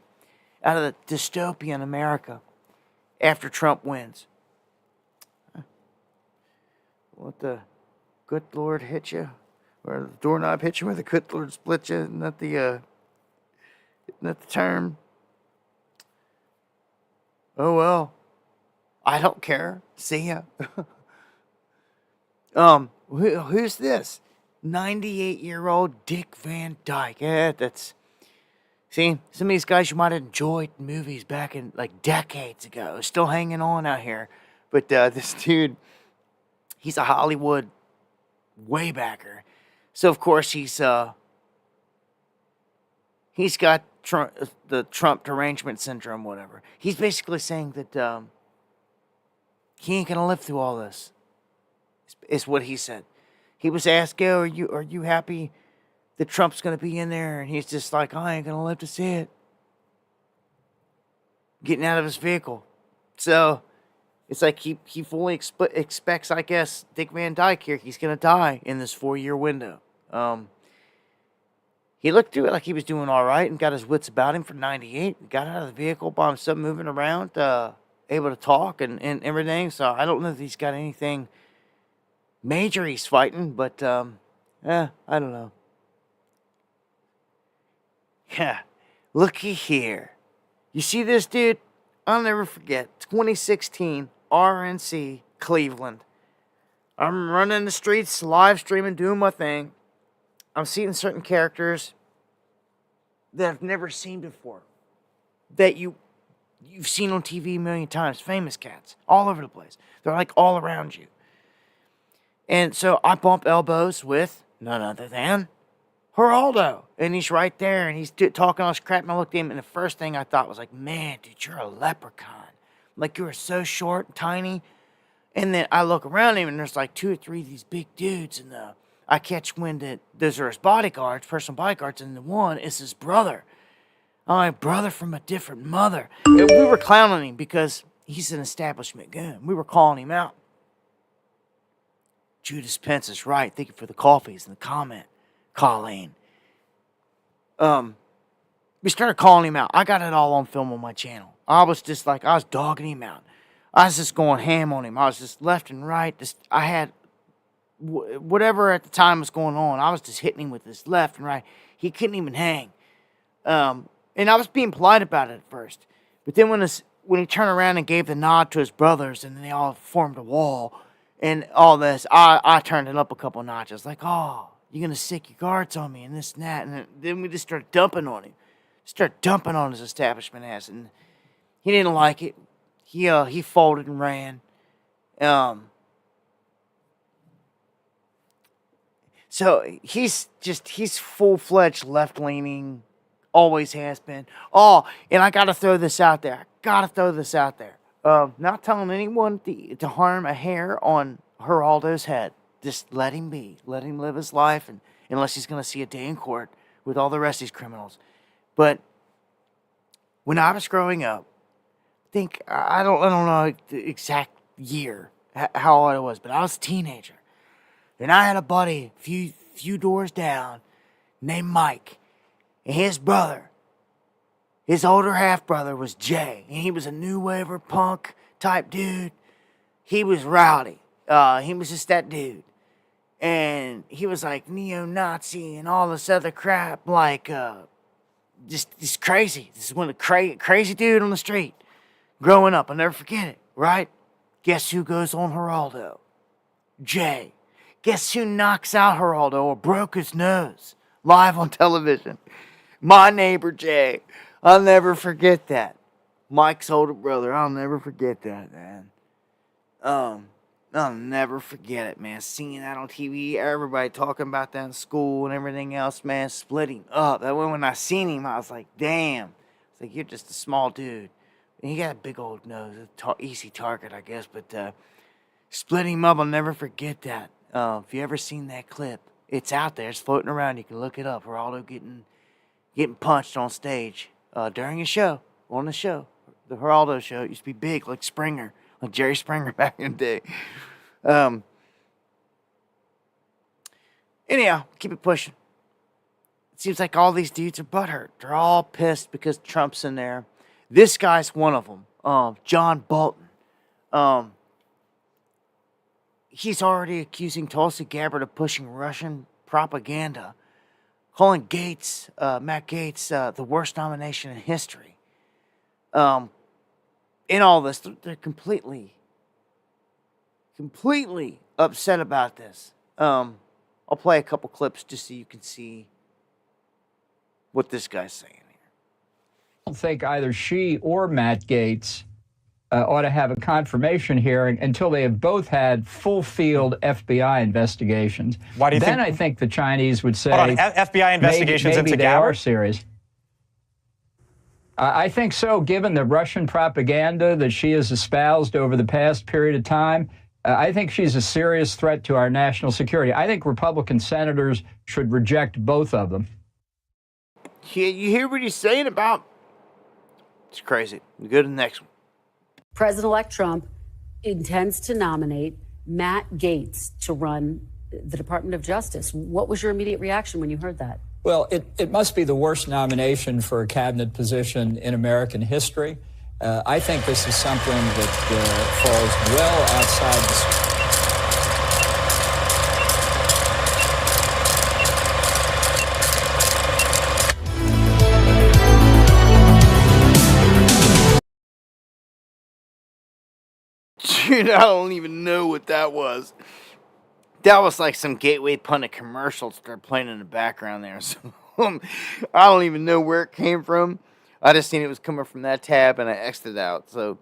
Speaker 1: out of the dystopian America, after Trump wins. Let the good Lord hit you, or the doorknob hit you, or the good Lord split you. Not the term. Oh well, I don't care. See ya. Who's this? 98-year-old Dick Van Dyke. Yeah, see, some of these guys you might have enjoyed movies back in like decades ago, still hanging on out here. But this dude, he's a Hollywood waybacker. So of course he's got the Trump derangement syndrome, whatever. He's basically saying that he ain't gonna live through all this. Is what he said. He was asked, "Go, are you happy that Trump's gonna be in there?" And he's just like, "I ain't gonna live to see it." Getting out of his vehicle. So it's like he fully expects, I guess, Dick Van Dyke here. He's gonna die in this 4-year window. He looked through it like he was doing all right and got his wits about him for 98. Got out of the vehicle by himself, moving around, able to talk and everything. So I don't know if he's got anything major he's fighting, but I don't know. Yeah, looky here. You see this dude? I'll never forget. 2016, RNC, Cleveland. I'm running the streets, live streaming, doing my thing. I'm seeing certain characters that I've never seen before. That you've seen on TV a million times. Famous cats. All over the place. They're like all around you. And so I bump elbows with none other than Geraldo. And he's right there, and he's talking all this crap, and I looked at him, and the first thing I thought was like, man, dude, you're a leprechaun. Like, you are so short and tiny. And then I look around him, and there's like 2 or 3 of these big dudes, and I catch wind that those are his bodyguards, personal bodyguards, and the one is his brother. I'm like, brother from a different mother. And we were clowning him because he's an establishment goon. We were calling him out. Judas Pence is right. Thank you for the coffees and the comment, Colleen. We started calling him out. I got it all on film on my channel. I was dogging him out. I was just going ham on him. I was just left and right. I had whatever at the time was going on. I was just hitting him with this left and right. He couldn't even hang. And I was being polite about it at first. But then when he turned around and gave the nod to his brothers, and they all formed a wall and all this, I turned it up a couple notches. Like, oh, you're going to stick your guards on me and this and that. And then we just started dumping on him. Started dumping on his establishment ass. And he didn't like it. He folded and ran. So he's full-fledged left-leaning, always has been. Oh, and I got to throw this out there. Not telling anyone to harm a hair on Geraldo's head. Just let him be. Let him live his life, and unless he's going to see a day in court with all the rest of these criminals. But when I was growing up, I don't know the exact year, how old I was, but I was a teenager. And I had a buddy few doors down named Mike. And his brother, his older half-brother, was Jay. And he was a new waver punk type dude. He was rowdy. He was just that dude. And he was like neo-Nazi and all this other crap. Like, just crazy. This is one of the crazy dude on the street. Growing up, I'll never forget it, right? Guess who goes on Geraldo? Jay. Guess who knocks out Geraldo or broke his nose live on television? My neighbor Jay. I'll never forget that. Mike's older brother. I'll never forget that, man. I'll never forget it, man. Seeing that on TV, everybody talking about that in school and everything else, man. Splitting up. That when I seen him, I was like, damn. It's like, you're just a small dude. And he got a big old nose. Easy target, I guess. But splitting him up, I'll never forget that. If you ever seen that clip, it's out there. It's floating around. You can look it up. Geraldo getting punched on stage during a show, on the show. The Geraldo show. It used to be big, like Springer, like Jerry Springer back in the day. Anyhow, keep it pushing. It seems like all these dudes are butthurt. They're all pissed because Trump's in there. This guy's one of them, John Bolton. He's already accusing Tulsi Gabbard of pushing Russian propaganda, calling Matt Gaetz, the worst nomination in history. In all this, they're completely upset about this. I'll play a couple clips just so you can see what this guy's saying here.
Speaker 3: I don't think either she or Matt Gaetz ought to have a confirmation hearing until they have both had full field FBI investigations.
Speaker 4: Why do you
Speaker 3: then
Speaker 4: think?
Speaker 3: I think the Chinese would say,
Speaker 4: Hold on, FBI investigations
Speaker 3: maybe
Speaker 4: into
Speaker 3: they are
Speaker 4: Gabbard?
Speaker 3: serious. I think so, given the Russian propaganda that she has espoused over the past period of time. I think she's a serious threat to our national security. I think Republican senators should reject both of them.
Speaker 1: Yeah, you hear what he's saying about? It's crazy. We go to the next one.
Speaker 5: President-elect Trump intends to nominate Matt Gaetz to run the Department of Justice. What was your immediate reaction when you heard that?
Speaker 3: Well, it must be the worst nomination for a cabinet position in American history. I think this is something that falls well outside
Speaker 1: Dude, I don't even know what that was. That was like some Gateway Pundit commercial started playing in the background there. So I don't even know where it came from. I just seen it was coming from that tab and I exited out. So,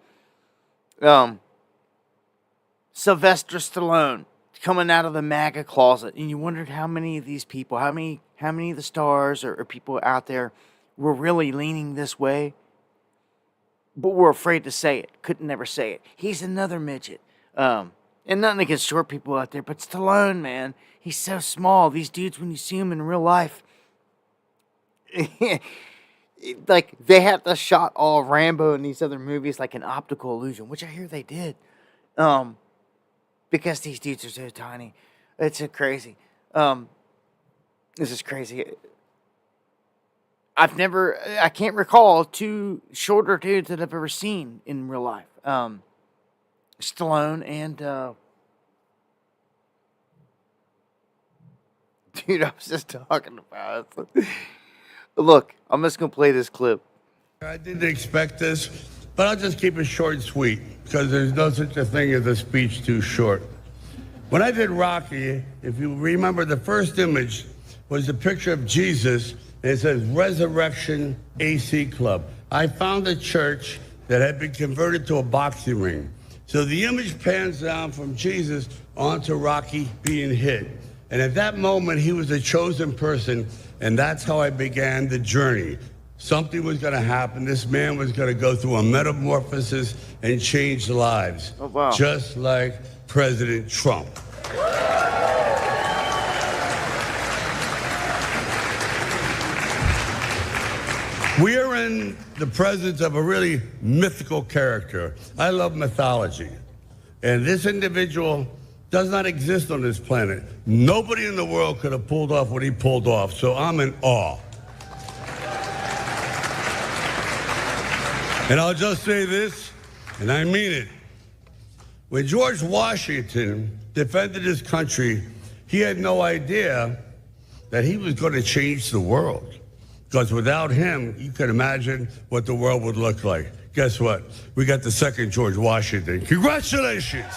Speaker 1: Sylvester Stallone coming out of the MAGA closet, and you wondered how many of these people, how many of the stars or people out there were really leaning this way, but were afraid to say it, couldn't never say it. He's another midget. And nothing against short people out there, but Stallone, man, he's so small. These dudes, when you see them in real life, like, they had to shot all of Rambo and these other movies like an optical illusion, which I hear they did. Because these dudes are so tiny. It's so crazy. This is crazy. I can't recall two shorter dudes that I've ever seen in real life. Stallone and, dude, I was just talking about it. Look, I'm just going to play this clip.
Speaker 6: I didn't expect this, but I'll just keep it short and sweet because there's no such a thing as a speech too short. When I did Rocky, if you remember, the first image was a picture of Jesus, and it says Resurrection AC Club. I found a church that had been converted to a boxing ring. So the image pans down from Jesus onto Rocky being hit. And at that moment, he was a chosen person, and that's how I began the journey. Something was going to happen. This man was going to go through a metamorphosis and change lives.
Speaker 1: Oh, wow.
Speaker 6: Just like President Trump. We are in the presence of a really mythical character. I love mythology. And this individual does not exist on this planet. Nobody in the world could have pulled off what he pulled off, so I'm in awe. And I'll just say this, and I mean it. When George Washington defended his country, he had no idea that he was going to change the world. Because without him, you can imagine what the world would look like. Guess what? We got the second George Washington. Congratulations!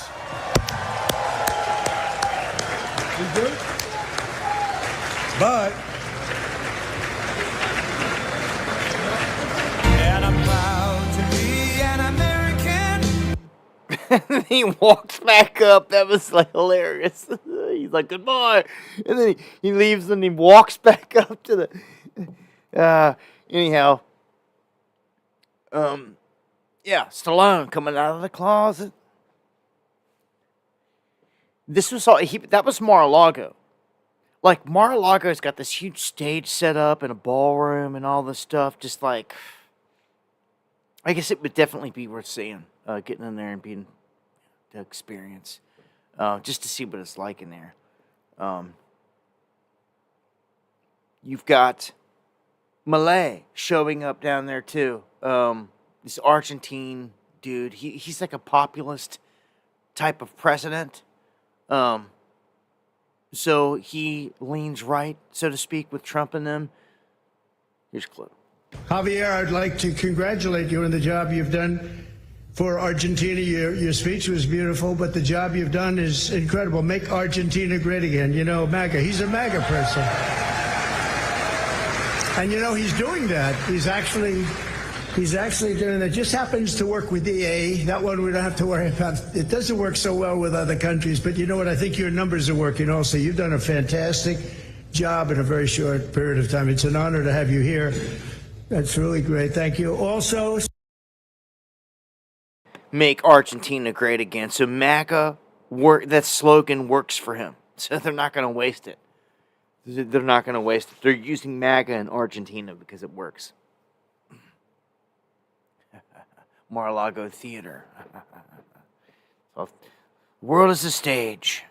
Speaker 6: But
Speaker 7: And I'm proud to be an American.
Speaker 1: He walks back up. That was like hilarious. He's like, goodbye. And then he leaves and he walks back up to the... anyhow. Yeah, Stallone coming out of the closet. This was all... that was Mar-a-Lago. Like, Mar-a-Lago's got this huge stage set up and a ballroom and all this stuff. Just like... I guess it would definitely be worth seeing. Getting in there and being... the experience. Just to see what it's like in there. You've got Malay showing up down there too. This Argentine dude. He's like a populist type of president. So he leans right, so to speak, with Trump and them. Here's a clip.
Speaker 8: Javier, I'd like to congratulate you on the job you've done for Argentina. Your speech was beautiful, but the job you've done is incredible. Make Argentina great again. You know, MAGA. He's a MAGA person. And, you know, he's doing that. He's actually He's actually doing that. Just happens to work with EA. That one we don't have to worry about. It doesn't work so well with other countries, but you know what? I think your numbers are working also. You've done a fantastic job in a very short period of time. It's an honor to have you here. That's really great. Thank you. Also,
Speaker 1: make Argentina great again. So MAGA, that slogan works for him. So they're not going to waste it. They're not going to waste it. They're using MAGA in Argentina because it works. Mar-a-Lago Theater. The world is a stage.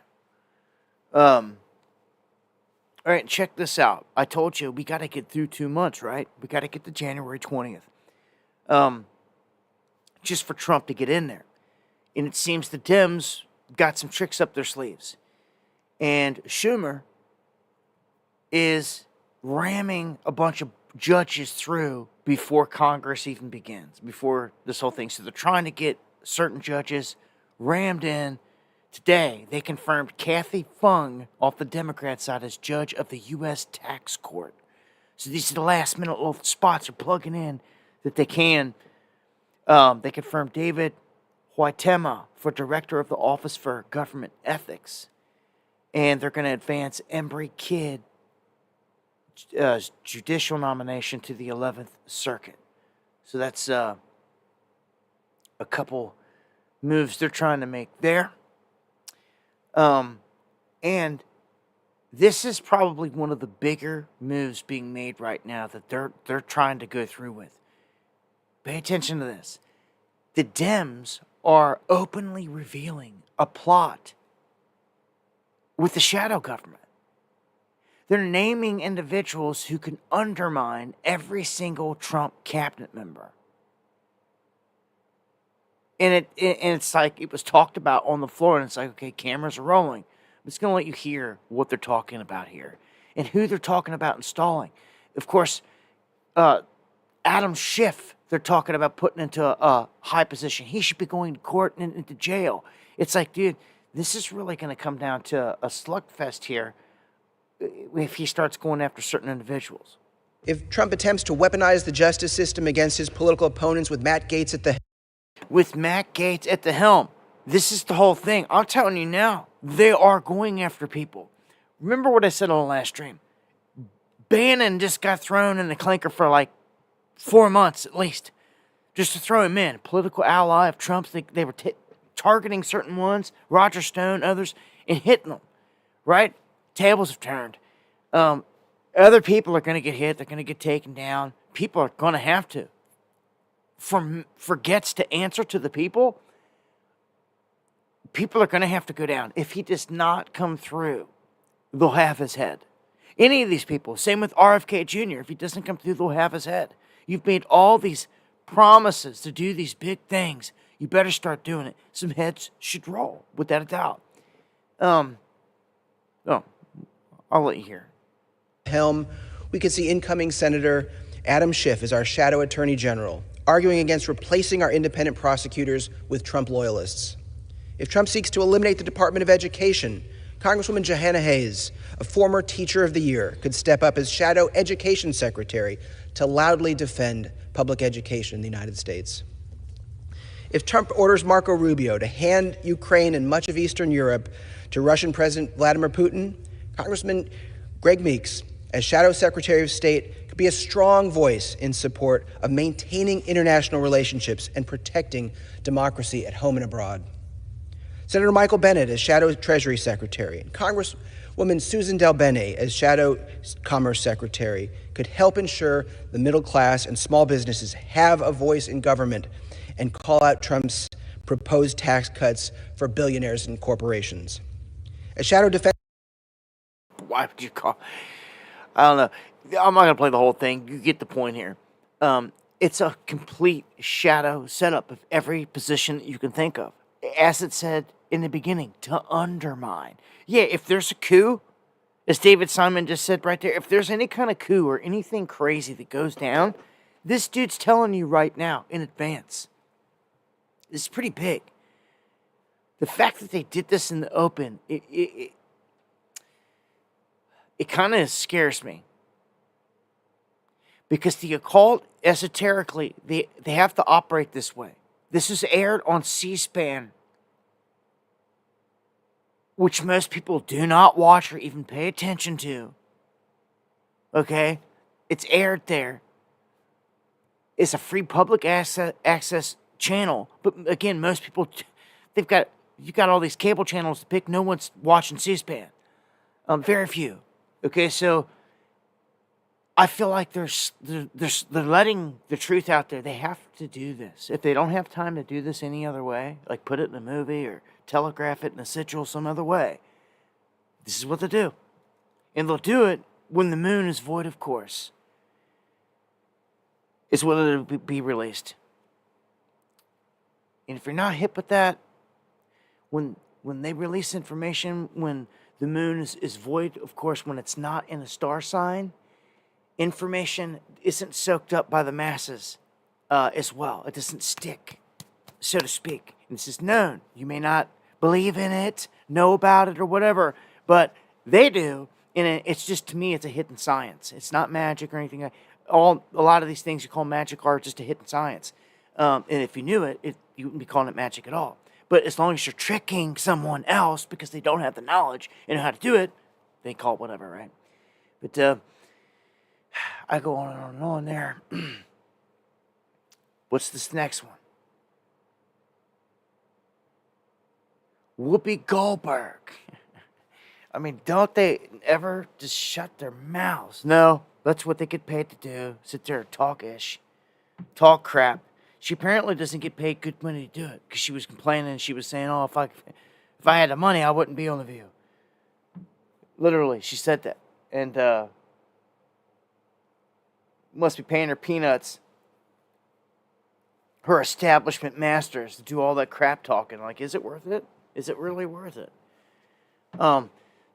Speaker 1: All right, check this out. I told you we got to get through 2 months, right? We got to get to January 20th. Just for Trump to get in there. And it seems the Dems got some tricks up their sleeves. And Schumer is ramming a bunch of judges through before Congress even begins, before this whole thing. So they're trying to get certain judges rammed in. Today, they confirmed Kathy Fung off the Democrat side as judge of the U.S. Tax Court. So these are the last minute little spots are plugging in that they can. They confirmed David Huitema for director of the Office for Government Ethics. And they're going to advance Embry Kidd judicial nomination to the 11th Circuit. So that's a couple moves they're trying to make there. And this is probably one of the bigger moves being made right now that they're trying to go through with. Pay attention to this. The Dems are openly revealing a plot with the shadow government. They're naming individuals who can undermine every single Trump cabinet member. And it's like it was talked about on the floor, and it's like, okay, cameras are rolling. I'm just going to let you hear what they're talking about here and who they're talking about installing. Of course, Adam Schiff, they're talking about putting into a high position. He should be going to court and into jail. It's like, dude, this is really going to come down to a slugfest here if he starts going after certain individuals.
Speaker 4: If Trump attempts to weaponize the justice system against his political opponents with Matt Gaetz at the helm, this is the whole thing. I'm telling you now, they are going after people. Remember what I said on the last stream? Bannon just got thrown in the clinker for like 4 months at least, just to throw him in. Political ally of Trump's. They were targeting certain ones, Roger Stone, others, and hitting them, right? Tables have turned. Other people are going to get hit. They're going to get taken down. People are going to have to. For Gaetz to answer to the people, people are going to have to go down. If he does not come through, they'll have his head. Any of these people, same with RFK Jr., if he doesn't come through, they'll have his head. You've made all these promises to do these big things. You better start doing it. Some heads should roll, without a doubt. I'll let you hear. Helm, we could see incoming Senator Adam Schiff as our shadow attorney general, arguing against replacing our independent prosecutors with Trump loyalists. If Trump seeks to eliminate the Department of Education, Congresswoman Johanna Hayes, a former Teacher of the Year, could step up as shadow education secretary to loudly defend public education in the United States. If Trump orders Marco Rubio to hand Ukraine and much of Eastern Europe to Russian President Vladimir Putin, Congressman Greg Meeks, as Shadow Secretary of State, could be a strong voice in support of maintaining international relationships and protecting democracy at home and abroad. Senator Michael Bennet as Shadow Treasury Secretary, and Congresswoman Susan DelBene as Shadow Commerce Secretary could help ensure the middle class and small businesses have a voice in government and call out Trump's proposed tax cuts for billionaires and corporations. As Shadow Defense...
Speaker 1: Why would you call... I don't know. I'm not going to play the whole thing. You get the point here. It's a complete shadow setup of every position that you can think of. As it said in the beginning, to undermine. Yeah, if there's a coup, as David Simon just said right there, if there's any kind of coup or anything crazy that goes down, this dude's telling you right now in advance. This is pretty big. The fact that they did this in the open, it kind of scares me. Because the occult, esoterically, they have to operate this way. This is aired on C-SPAN, which most people do not watch or even pay attention to. Okay? It's aired there. It's a free public access channel. But again, most people, you've got all these cable channels to pick. No one's watching C-SPAN. Very few. Okay, so I feel like they're letting the truth out there. They have to do this. If they don't have time to do this any other way, like put it in a movie or telegraph it in a sigil some other way, this is what they do. And they'll do it when the moon is void of course. Is when it'll be released. And if you're not hip with that, when they release information, when the moon is void, of course, when it's not in a star sign, information isn't soaked up by the masses as well. It doesn't stick, so to speak. And this is known. You may not believe in it, know about it, or whatever, but they do. And it's just, to me, it's a hidden science. It's not magic or anything. A lot of these things you call magic are just a hidden science. And if you knew it, you wouldn't be calling it magic at all. But as long as you're tricking someone else because they don't have the knowledge and know how to do it, they call it whatever, right? But I go on and on there. What's this next one? Whoopi Goldberg. I mean, don't they ever just shut their mouths? No, that's what they get paid to do. Sit there and talk crap. She apparently doesn't get paid good money to do it because she was complaining and she was saying, "Oh, if I had the money, I wouldn't be on The View." Literally, she said that, and must be paying her peanuts. Her establishment masters to do all that crap talking. Like, is it worth it? Is it really worth it?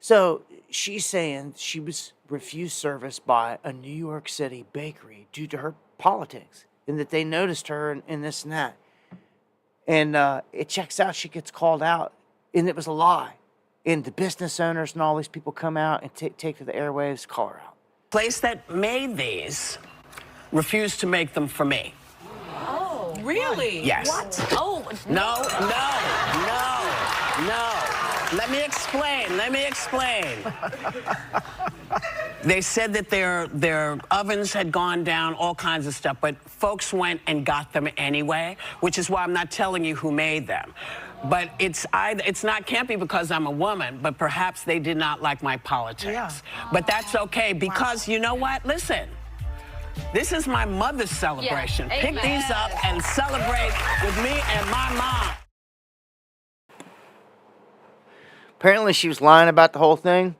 Speaker 1: So she's saying she was refused service by a New York City bakery due to her politics, and that they noticed her and this and that. And it checks out. She gets called out, and it was a lie. And the business owners and all these people come out and take to the airwaves, call her out.
Speaker 9: Place that made these refused to make them for me.
Speaker 10: Oh, really?
Speaker 9: Yes.
Speaker 10: What? Oh,
Speaker 9: No. Let me explain. They said that their ovens had gone down, all kinds of stuff, but folks went and got them anyway, which is why I'm not telling you who made them. But can't be because I'm a woman, but perhaps they did not like my politics.
Speaker 10: Yeah.
Speaker 9: But that's okay, because you know what? Listen, this is my mother's celebration.
Speaker 10: Yeah.
Speaker 9: Pick these up and celebrate with me and my mom.
Speaker 1: Apparently she was lying about the whole thing.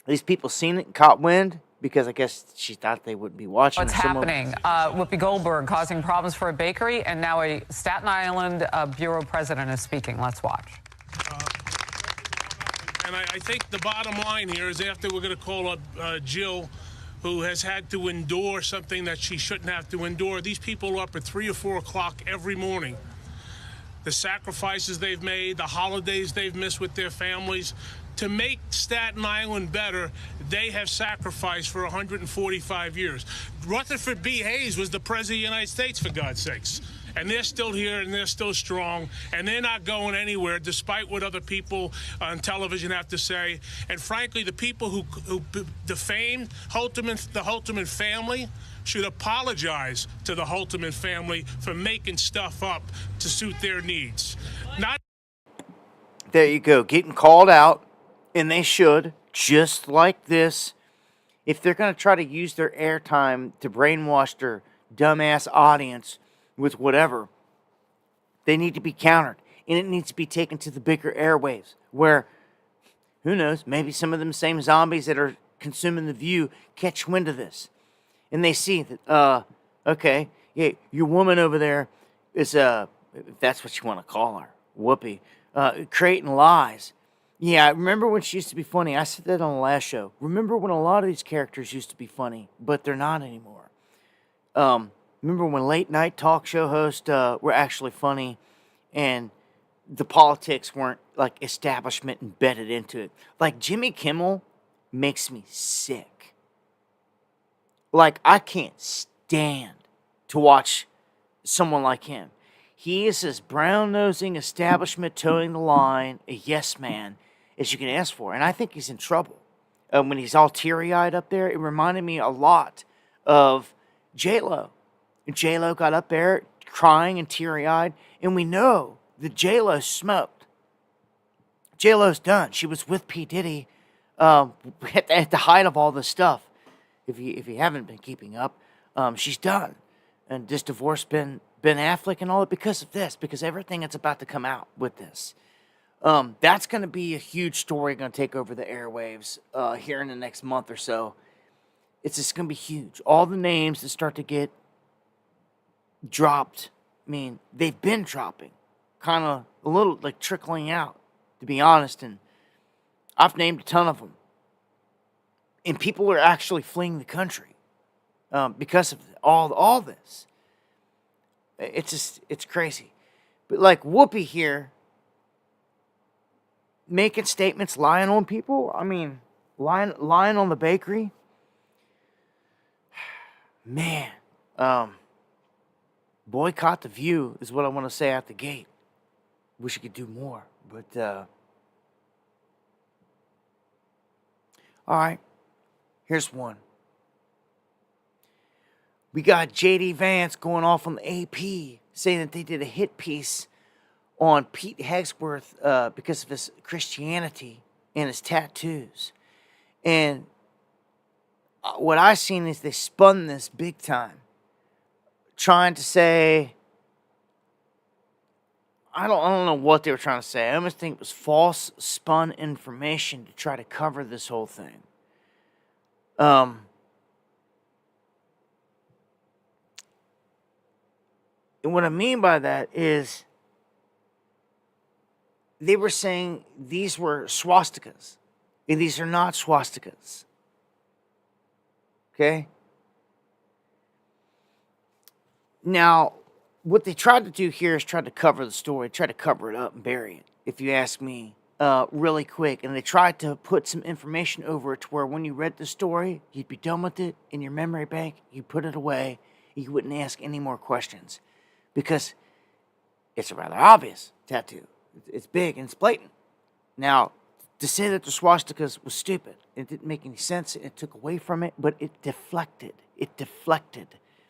Speaker 1: These people seen it and caught wind because I guess she thought they wouldn't be watching.
Speaker 11: What's happening? Whoopi Goldberg causing problems for a bakery, and now a Staten Island bureau president is speaking. Let's watch.
Speaker 12: And I think the bottom line here is, after we're going to call up Jill, who has had to endure something that she shouldn't have to endure. These people are up at 3 or 4 o'clock every morning. The sacrifices they've made, the holidays they've missed with their families. To make Staten Island better, they have sacrificed for 145 years. Rutherford B. Hayes was the President of the United States, for God's sakes. And they're still here, and they're still strong, and they're not going anywhere, despite what other people on television have to say. And frankly, the people who defamed the Holterman family should apologize to the Holterman family for making stuff up to suit their needs.
Speaker 1: There you go, getting called out, and they should, just like this. If they're going to try to use their airtime to brainwash their dumbass audience with whatever, they need to be countered. And it needs to be taken to the bigger airwaves where, who knows, maybe some of them same zombies that are consuming The View catch wind of this. And they see that, okay, yeah, your woman over there is, if that's what you want to call her, Whoopi, creating lies. Yeah, remember when she used to be funny? I said that on the last show. Remember when a lot of these characters used to be funny, but they're not anymore. Remember when late night talk show hosts were actually funny and the politics weren't like establishment embedded into it? Like Jimmy Kimmel makes me sick. Like, I can't stand to watch someone like him. He is as brown-nosing, establishment towing the line, a yes man, as you can ask for. And I think he's in trouble. When he's all teary-eyed up there, it reminded me a lot of J-Lo. J-Lo got up there crying and teary-eyed, and we know that J-Lo smoked. J-Lo's done. She was with P. Diddy at the height of all this stuff. If you haven't been keeping up, she's done. And just divorced Ben Affleck and all that because of this, because everything that's about to come out with this. That's going to be a huge story going to take over the airwaves here in the next month or so. It's just going to be huge. All the names that start to get dropped, I mean, they've been dropping. Kind of a little like trickling out, to be honest. And I've named a ton of them. And people are actually fleeing the country because of all this. It's crazy. But like Whoopi here, making statements, lying on people. I mean, lying on the bakery. Man, boycott The View is what I want to say out the gate. Wish you could do more, but all right. Here's one. We got J.D. Vance going off on the AP, saying that they did a hit piece on Pete Hegsworth because of his Christianity and his tattoos. And what I seen is they spun this big time, trying to say, I don't know what they were trying to say. I almost think it was false spun information to try to cover this whole thing. And what I mean by that is they were saying these were swastikas. And these are not swastikas. Okay? Now, what they tried to do here is try to cover the story, try to cover it up and bury it, if you ask me, really quick. And they tried to put some information over it to where when you read the story, you'd be done with it in your memory bank, you put it away, you wouldn't ask any more questions. Because it's a rather obvious tattoo. It's big and it's blatant. Now, to say that the swastikas was stupid, it didn't make any sense, it took away from it, but it deflected. It deflected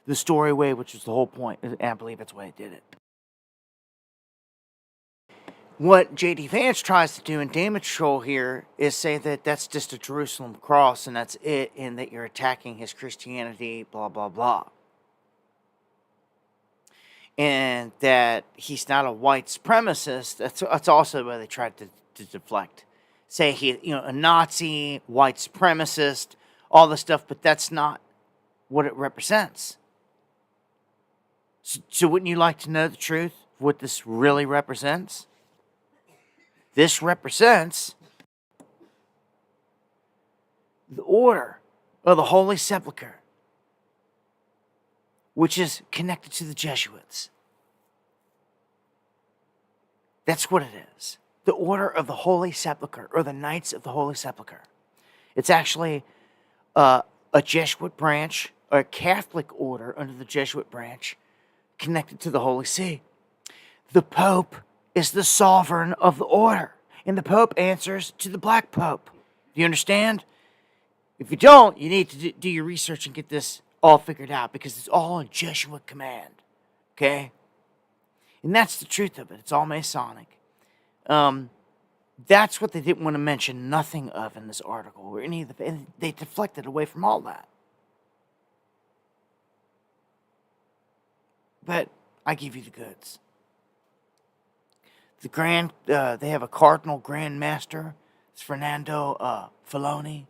Speaker 1: the story away, which was the whole point. And I believe that's why it did it. What J.D. Vance tries to do in Damage Control here is say that that's just a Jerusalem cross and that's it, and that you're attacking his Christianity, blah, blah, blah. And that he's not a white supremacist. That's also why they tried to deflect. Say he, a Nazi, white supremacist, all this stuff, but that's not what it represents. So wouldn't you like to know the truth? What this really represents? This represents the order of the Holy Sepulchre, which is connected to the Jesuits. That's what it is. The Order of the Holy Sepulchre, or the Knights of the Holy Sepulchre. It's actually a Jesuit branch, or a Catholic order under the Jesuit branch, connected to the Holy See. The Pope is the sovereign of the order, and the Pope answers to the Black Pope. Do you understand? If you don't, you need to do your research and get this all figured out, because it's all in Jesuit command. Okay? And that's the truth of it. It's all Masonic. That's what they didn't want to mention nothing of in this article, or any of the, and they deflected away from all that. But I give you the goods. They have a Cardinal Grand Master. It's Fernando Filoni.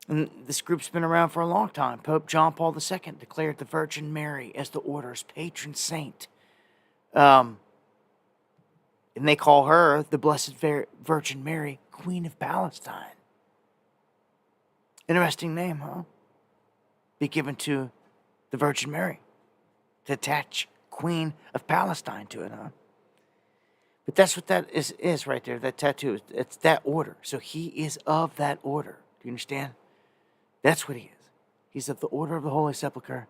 Speaker 1: And this group's been around for a long time. Pope John Paul II declared the Virgin Mary as the order's patron saint. And they call her the Blessed Virgin Mary, Queen of Palestine. Interesting name, huh? Be given to the Virgin Mary. To attach Queen of Palestine to it, huh? But that's what that is right there, that tattoo. It's that order. So he is of that order. Do you understand? That's what he is. He's of the Order of the Holy Sepulchre,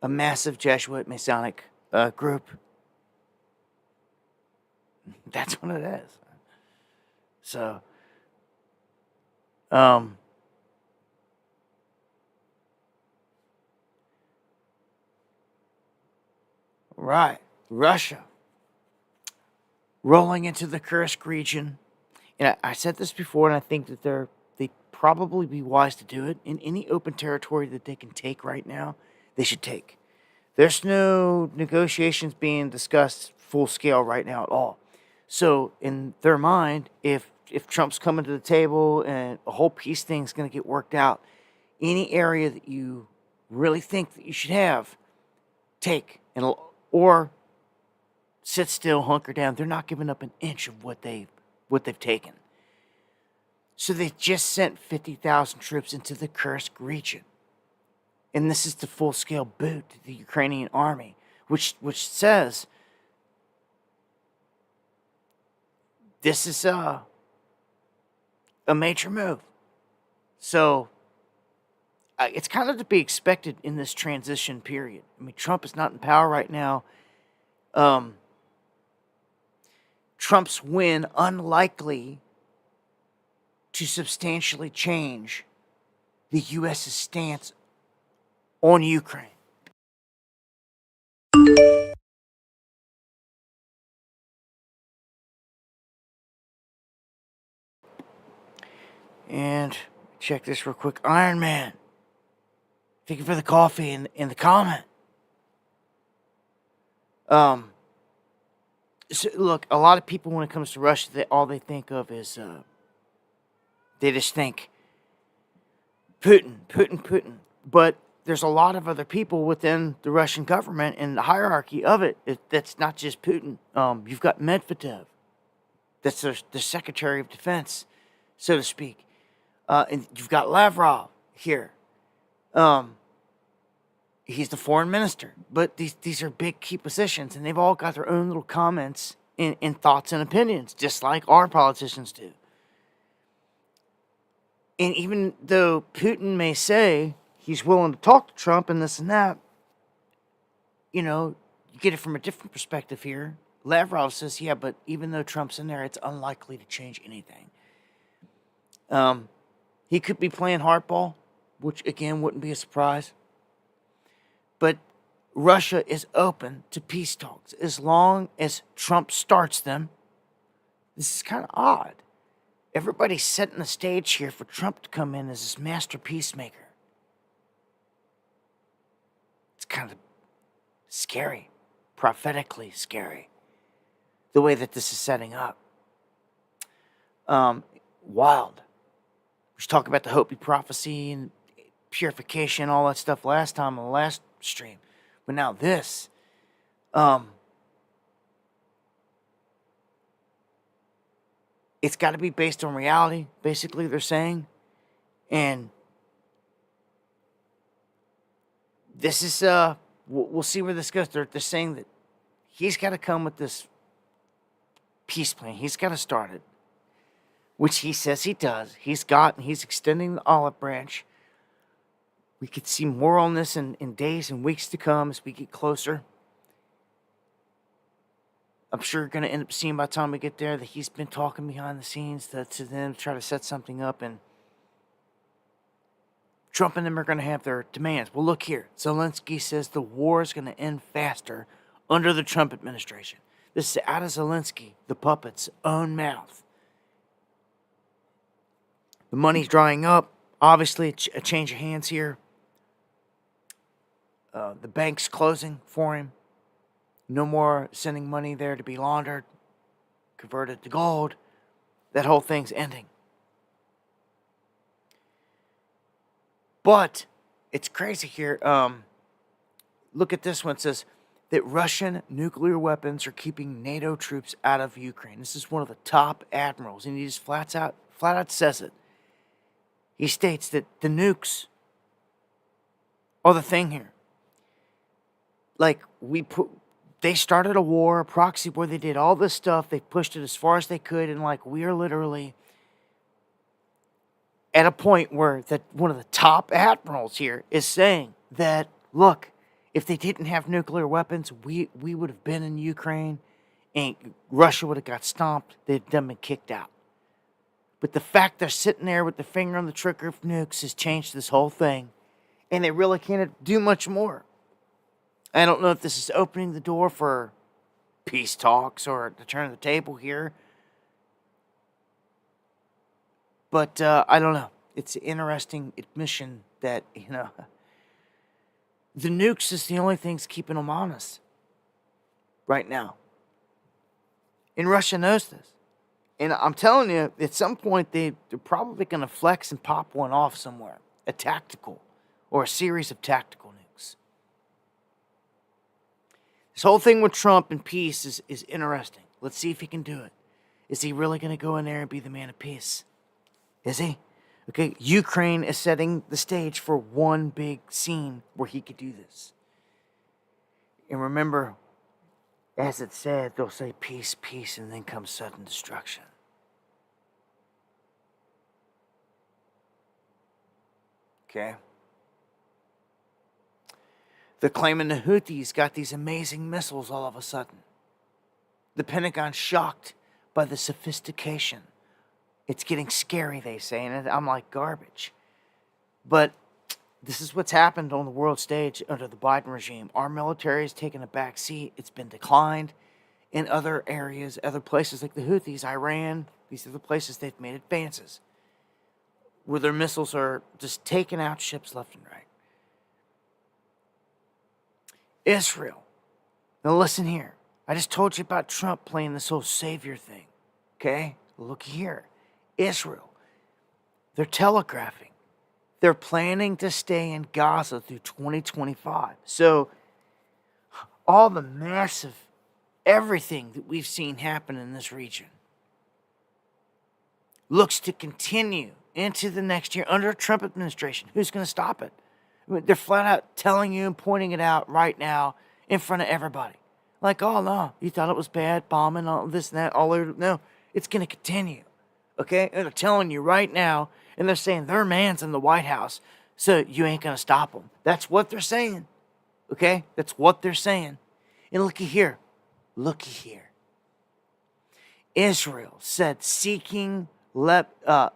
Speaker 1: a massive Jesuit Masonic group. That's what it is. So, right, Russia rolling into the Kursk region. And I said this before, and I think that they'd probably be wise to do it. In any open territory that they can take right now, they should take. There's no negotiations being discussed full scale right now at all. So in their mind, if Trump's coming to the table and a whole peace thing's going to get worked out, any area that you really think that you should have, take, or sit still, hunker down. They're not giving up an inch of what they've taken. So they just sent 50,000 troops into the Kursk region. And this is the full-scale boot to the Ukrainian army, which says this is a major move. So it's kind of to be expected in this transition period. I mean, Trump is not in power right now. Trump's win unlikely to substantially change the U.S.'s stance on Ukraine. And check this real quick. Iron Man, thank you for the coffee in the comment. So look, a lot of people when it comes to Russia, all they think of is they just think Putin. But there's a lot of other people within the Russian government and the hierarchy of it. That's not just Putin. You've got Medvedev. That's the Secretary of Defense, so to speak. And you've got Lavrov here. He's the foreign minister. But these are big key positions, and they've all got their own little comments and thoughts and opinions, just like our politicians do. And even though Putin may say he's willing to talk to Trump and this and that, you know, you get it from a different perspective here. Lavrov says, yeah, but even though Trump's in there, it's unlikely to change anything. He could be playing hardball, which, again, wouldn't be a surprise. But Russia is open to peace talks as long as Trump starts them. This is kind of odd. Everybody's setting the stage here for Trump to come in as this master peacemaker. It's kind of scary, prophetically scary, the way that this is setting up. Wild. We talked about the Hopi prophecy and purification, all that stuff last time on the last stream. But now this, it's got to be based on reality, basically, they're saying. And this is, we'll see where this goes. They're saying that he's got to come with this peace plan. He's got to start it, which he says he does. He's extending the olive branch. We could see more on this in days and weeks to come as we get closer. I'm sure you're going to end up seeing by the time we get there that he's been talking behind the scenes to them to try to set something up, and Trump and them are going to have their demands. Well, look here. Zelensky says the war is going to end faster under the Trump administration. This is out of Zelensky, the puppet's own mouth. The money's drying up. Obviously, a change of hands here. The bank's closing for him. No more sending money there to be laundered, converted to gold. That whole thing's ending. But it's crazy here. Look at this one. It says that Russian nuclear weapons are keeping NATO troops out of Ukraine. This is one of the top admirals, and he just flat out says it. He states that the nukes are the thing here. Like, they started a war, a proxy war. They did all this stuff. They pushed it as far as they could. And, like, we are literally at a point where that one of the top admirals here is saying that, look, if they didn't have nuclear weapons, we would have been in Ukraine, and Russia would have got stomped. They'd been kicked out. But the fact they're sitting there with the finger on the trigger of nukes has changed this whole thing, and they really can't do much more. I don't know if this is opening the door for peace talks or to turn the table here, but I don't know. It's an interesting admission that, the nukes is the only thing's keeping them honest right now. And Russia knows this. And I'm telling you, at some point, they're probably going to flex and pop one off somewhere. A tactical or a series of tactical nukes. This whole thing with Trump and peace is interesting. Let's see if he can do it. Is he really going to go in there and be the man of peace? Is he? Okay, Ukraine is setting the stage for one big scene where he could do this. And remember, as it said, they'll say peace, peace, and then comes sudden destruction. Okay? They're claiming the Houthis got these amazing missiles all of a sudden. The Pentagon's shocked by the sophistication. It's getting scary, they say, and I'm like garbage. But this is what's happened on the world stage under the Biden regime. Our military has taken a back seat. It's been declined in other areas, other places like the Houthis, Iran. These are the places they've made advances, where their missiles are just taking out ships left and right. Israel. Now listen here. I just told you about Trump playing this whole savior thing. Okay? Look here. Israel. They're telegraphing. They're planning to stay in Gaza through 2025. So all the massive everything that we've seen happen in this region looks to continue into the next year under a Trump administration. Who's going to stop it? I mean, they're flat out telling you and pointing it out right now in front of everybody. Like, oh, no, you thought it was bad, bombing, all this and that, all over. No, it's going to continue. Okay? And they're telling you right now, and they're saying their man's in the White House, so you ain't going to stop them. That's what they're saying. Okay? That's what they're saying. And looky here. Looky here. Israel said seeking a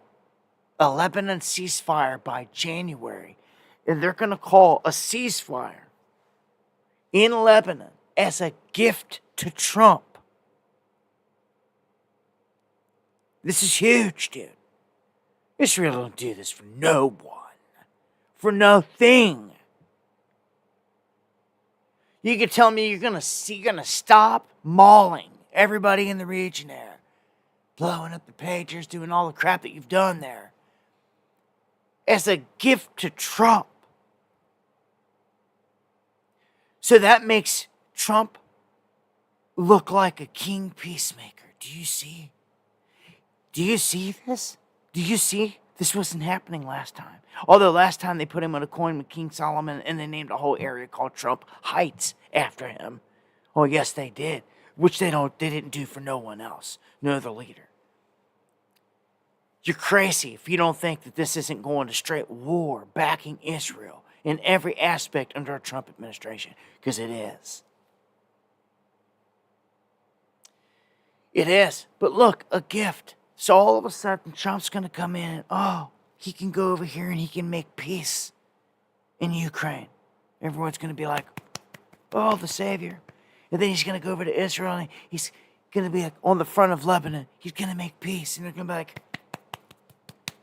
Speaker 1: Lebanon ceasefire by January. And they're going to call a ceasefire in Lebanon as a gift to Trump. This is huge, dude. Israel don't do this for no one. For nothing. You can tell me you're gonna stop mauling everybody in the region there, blowing up the pagers, doing all the crap that you've done there, as a gift to Trump. So that makes Trump look like a king peacemaker. Do you see? Do you see this? Do you see? This wasn't happening last time. Although last time they put him on a coin with King Solomon and they named a whole area called Trump Heights after him. Oh, yes, they did. Which they didn't do for no one else. No other leader. You're crazy if you don't think that this isn't going to straight war backing Israel in every aspect under a Trump administration. Because it is. It is. But look, a gift. So all of a sudden, Trump's going to come in and, he can go over here and he can make peace in Ukraine. Everyone's going to be like, oh, the savior. And then he's going to go over to Israel and he's going to be like on the front of Lebanon. He's going to make peace. And they're going to be like,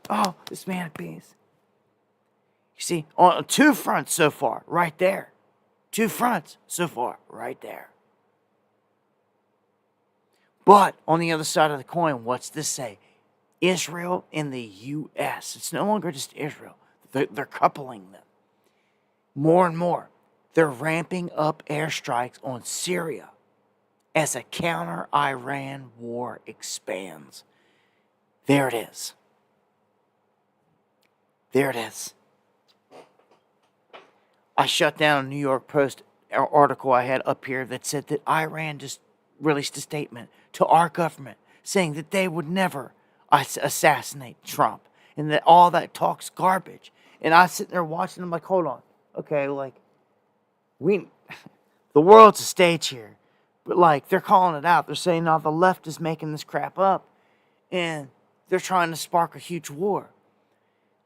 Speaker 1: oh, this man of peace. You see, on two fronts so far, right there. Two fronts so far, right there. But on the other side of the coin, what's this say? Israel and the U.S. It's no longer just Israel. They're coupling them. More and more. They're ramping up airstrikes on Syria as a counter-Iran war expands. There it is. There it is. I shut down a New York Post article I had up here that said that Iran just released a statement to our government saying that they would never assassinate Trump and that all that talk's garbage. And I was sitting there watching. I'm like, hold on, okay, like the world's a stage here, but like they're calling it out. They're saying, "No, the left is making this crap up, and they're trying to spark a huge war."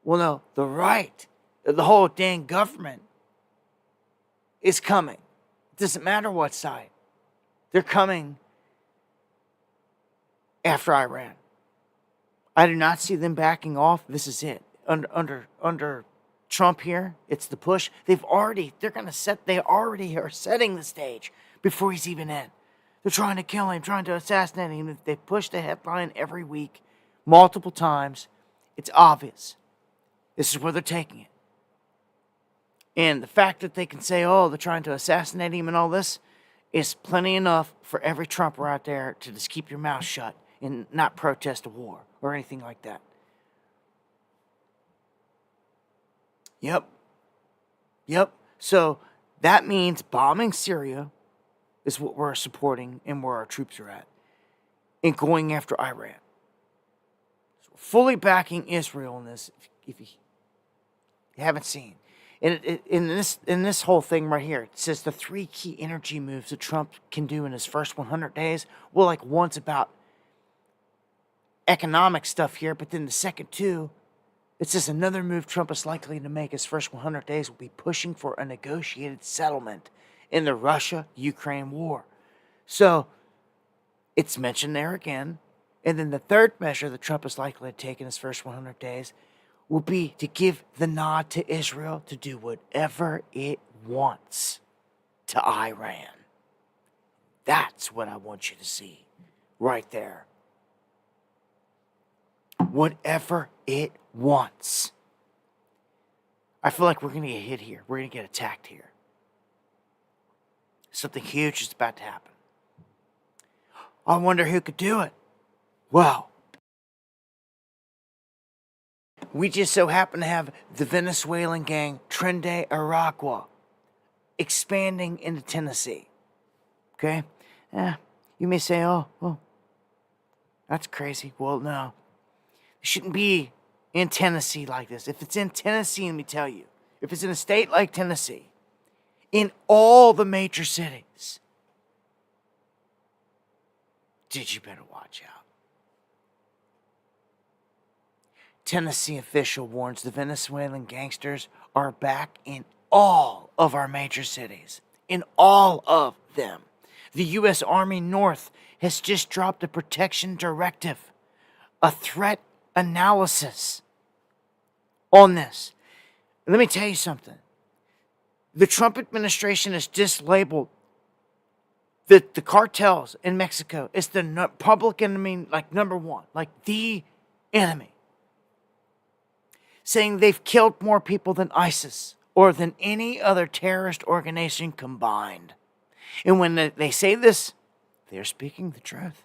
Speaker 1: Well, no, the right, the whole dang government is coming. It doesn't matter what side. They're coming after Iran. I do not see them backing off. This is it. Under Trump here, it's the push. They already are setting the stage before he's even in. They're trying to kill him, trying to assassinate him. They push the headline every week, multiple times. It's obvious. This is where they're taking it. And the fact that they can say, oh, they're trying to assassinate him and all this is plenty enough for every Trumper out there to just keep your mouth shut and not protest a war or anything like that. Yep. So that means bombing Syria is what we're supporting and where our troops are at. And going after Iran. So fully backing Israel in this, if you haven't seen. And in this whole thing right here, it says the 3 key energy moves that Trump can do in his first 100 days. Well, like one's about economic stuff here, but then the second 2, it says another move Trump is likely to make his first 100 days will be pushing for a negotiated settlement in the Russia-Ukraine war. So it's mentioned there again. And then the third measure that Trump is likely to take in his first 100 days will be to give the nod to Israel to do whatever it wants to Iran. That's what I want you to see right there. Whatever it wants. I feel like we're going to get hit here. We're going to get attacked here. Something huge is about to happen. I wonder who could do it. Well, we just so happen to have the Venezuelan gang Tren de Aragua expanding into Tennessee. Okay? You may say, oh, that's crazy. Well, no. It shouldn't be in Tennessee like this. If it's in Tennessee, let me tell you, if it's in a state like Tennessee, in all the major cities, dude, you better watch out. Tennessee official warns the Venezuelan gangsters are back in all of our major cities. In all of them. The U.S. Army North has just dropped a protection directive, a threat analysis on this. And let me tell you something. The Trump administration has just labeled the cartels in Mexico as the public enemy, like number 1, like the enemy. Saying they've killed more people than ISIS or than any other terrorist organization combined. And when they say this, they're speaking the truth.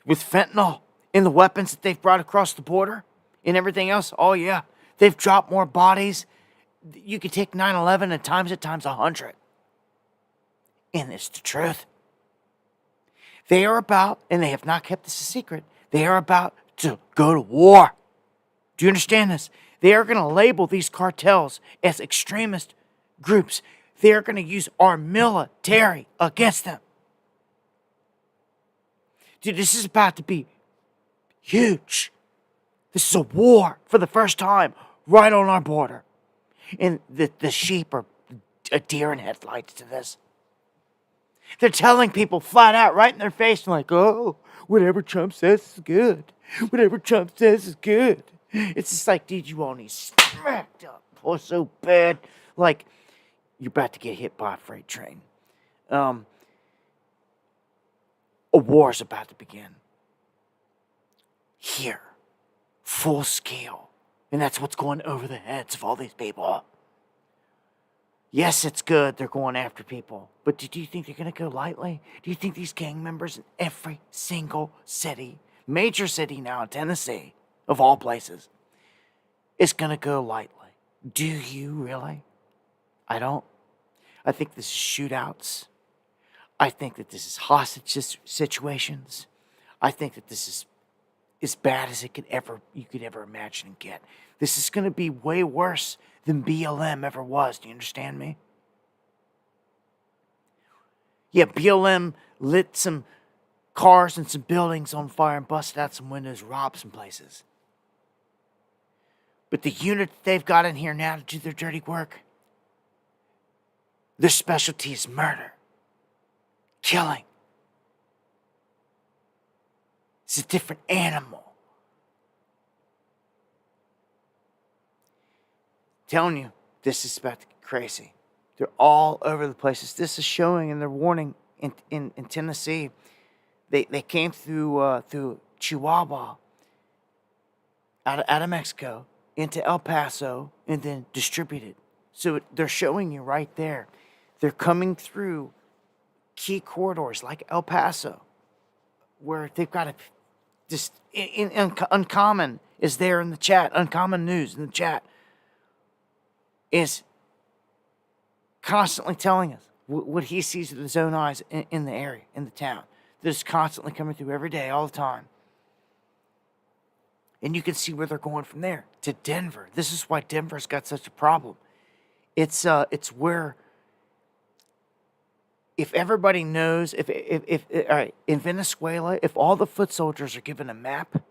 Speaker 1: With fentanyl and the weapons that they've brought across the border and everything else, oh yeah, they've dropped more bodies. You could take 9/11 and times it times 100. And it's the truth. They are about, and they have not kept this a secret, they are about to go to war. Do you understand this? They are going to label these cartels as extremist groups. They are going to use our military against them. Dude, this is about to be huge. This is a war for the first time right on our border. And the sheep are a deer in headlights to this. They're telling people flat out right in their face, like, oh, whatever Trump says is good. Whatever Trump says is good. It's just like, dude, you all need smacked up. Oh, so bad. Like, you're about to get hit by a freight train. A war's about to begin. Here. Full scale. And that's what's going over the heads of all these people. Yes, it's good they're going after people. But do you think they're going to go lightly? Do you think these gang members in every single city, major city now in Tennessee, of all places, is going to go lightly? Do you really? I don't. I think this is shootouts. I think that this is hostage situations. I think that this is as bad as you could ever imagine and get. This is going to be way worse than BLM ever was. Do you understand me? Yeah, BLM lit some cars and some buildings on fire and busted out some windows, robbed some places. But the unit that they've got in here now to do their dirty work, their specialty is murder, killing. It's a different animal. I'm telling you, this is about to get crazy. They're all over the places. This is showing in their warning in Tennessee. They came through Chihuahua, out of Mexico, into El Paso, and then distributed. So they're showing you right there. They're coming through key corridors like El Paso, where they've got just Uncommon is there in the chat. Uncommon News in the chat is constantly telling us what he sees with his own eyes in the area, in the town. This is constantly coming through every day, all the time. And you can see where they're going from there to Denver. This is why Denver's got such a problem. It's where, if everybody knows, if all right, in Venezuela, if all the foot soldiers are given a map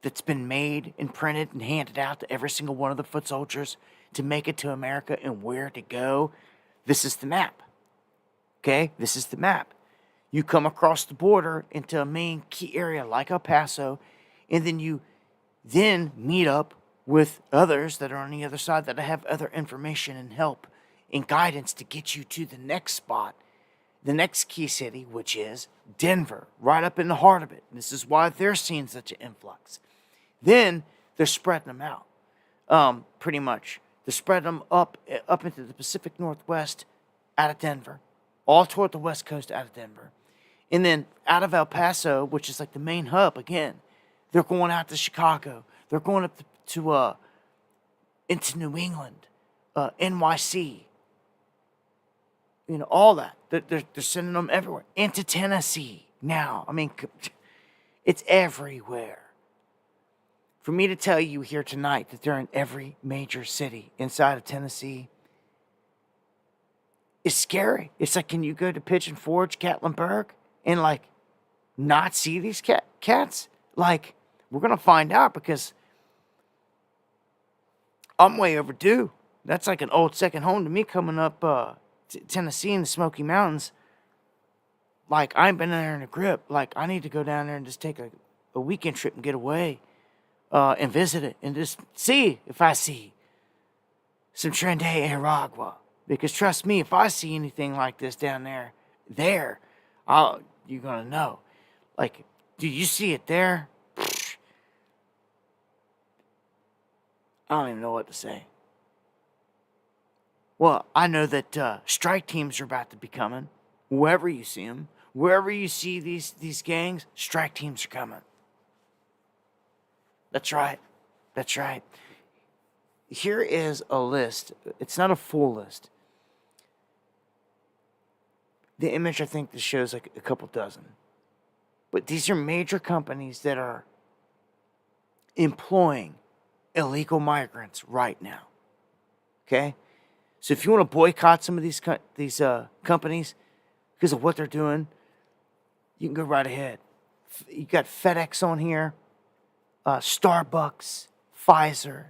Speaker 1: that's been made and printed and handed out to every single one of the foot soldiers to make it to America and where to go, this is the map. Okay? This is the map. You come across the border into a main key area like El Paso, and then you meet up with others that are on the other side that have other information and help and guidance to get you to the next spot, the next key city, which is Denver, right up in the heart of it. And this is why they're seeing such an influx. Then they're spreading them out, pretty much. They're spreading them up into the Pacific Northwest out of Denver, all toward the West Coast out of Denver. And then out of El Paso, which is like the main hub, again, they're going out to Chicago. They're going up to into New England, NYC. You know, all that. They're sending them everywhere. Into Tennessee now. I mean, it's everywhere. For me to tell you here tonight that they're in every major city inside of Tennessee is scary. It's like, can you go to Pigeon Forge, Gatlinburg, and like not see these cats? Like, we're going to find out because I'm way overdue. That's like an old second home to me coming up Tennessee in the Smoky Mountains. Like, I ain't been there in a grip. Like, I need to go down there and just take a weekend trip and get away and visit it and just see if I see some Trende Aragua. Because trust me, if I see anything like this down there, you're going to know. Like, do you see it there? I don't even know what to say. Well, I know that strike teams are about to be coming. Wherever you see them, wherever you see these gangs, strike teams are coming. That's right. That's right. Here is a list. It's not a full list. The image, I think, this shows like a couple dozen. But these are major companies that are employing illegal migrants right now. Okay? So if you want to boycott some of these companies because of what they're doing, you can go right ahead. You got FedEx on here, Starbucks, Pfizer,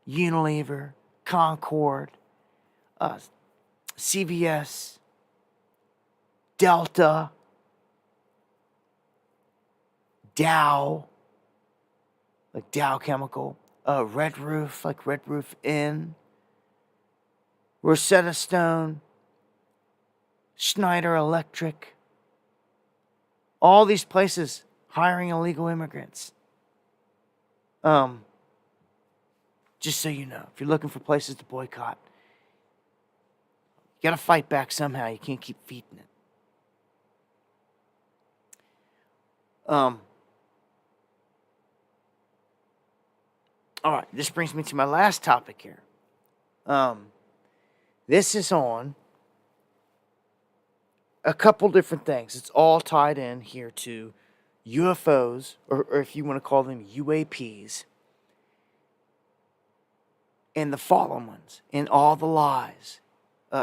Speaker 1: Unilever, Concord, CVS, Delta, Dow, like Dow Chemical, Red Roof, like Red Roof Inn, Rosetta Stone, Schneider Electric, all these places hiring illegal immigrants. Just so you know, if you're looking for places to boycott, you got to fight back somehow. You can't keep feeding it. All right, this brings me to my last topic here. This is on a couple different things. It's all tied in here to UFOs, or if you want to call them UAPs, and the fallen ones, and all the lies.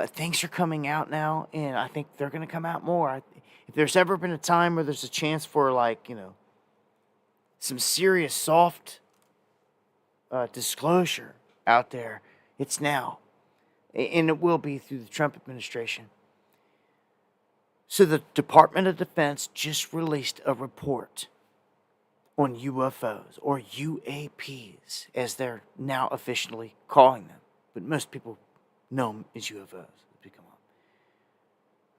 Speaker 1: Things are coming out now, and I think they're going to come out more. If there's ever been a time where there's a chance for, like, some serious soft disclosure out there, it's now. And it will be through the Trump administration. So the Department of Defense just released a report on UFOs, or UAPs, as they're now officially calling them. But most people know them as UFOs.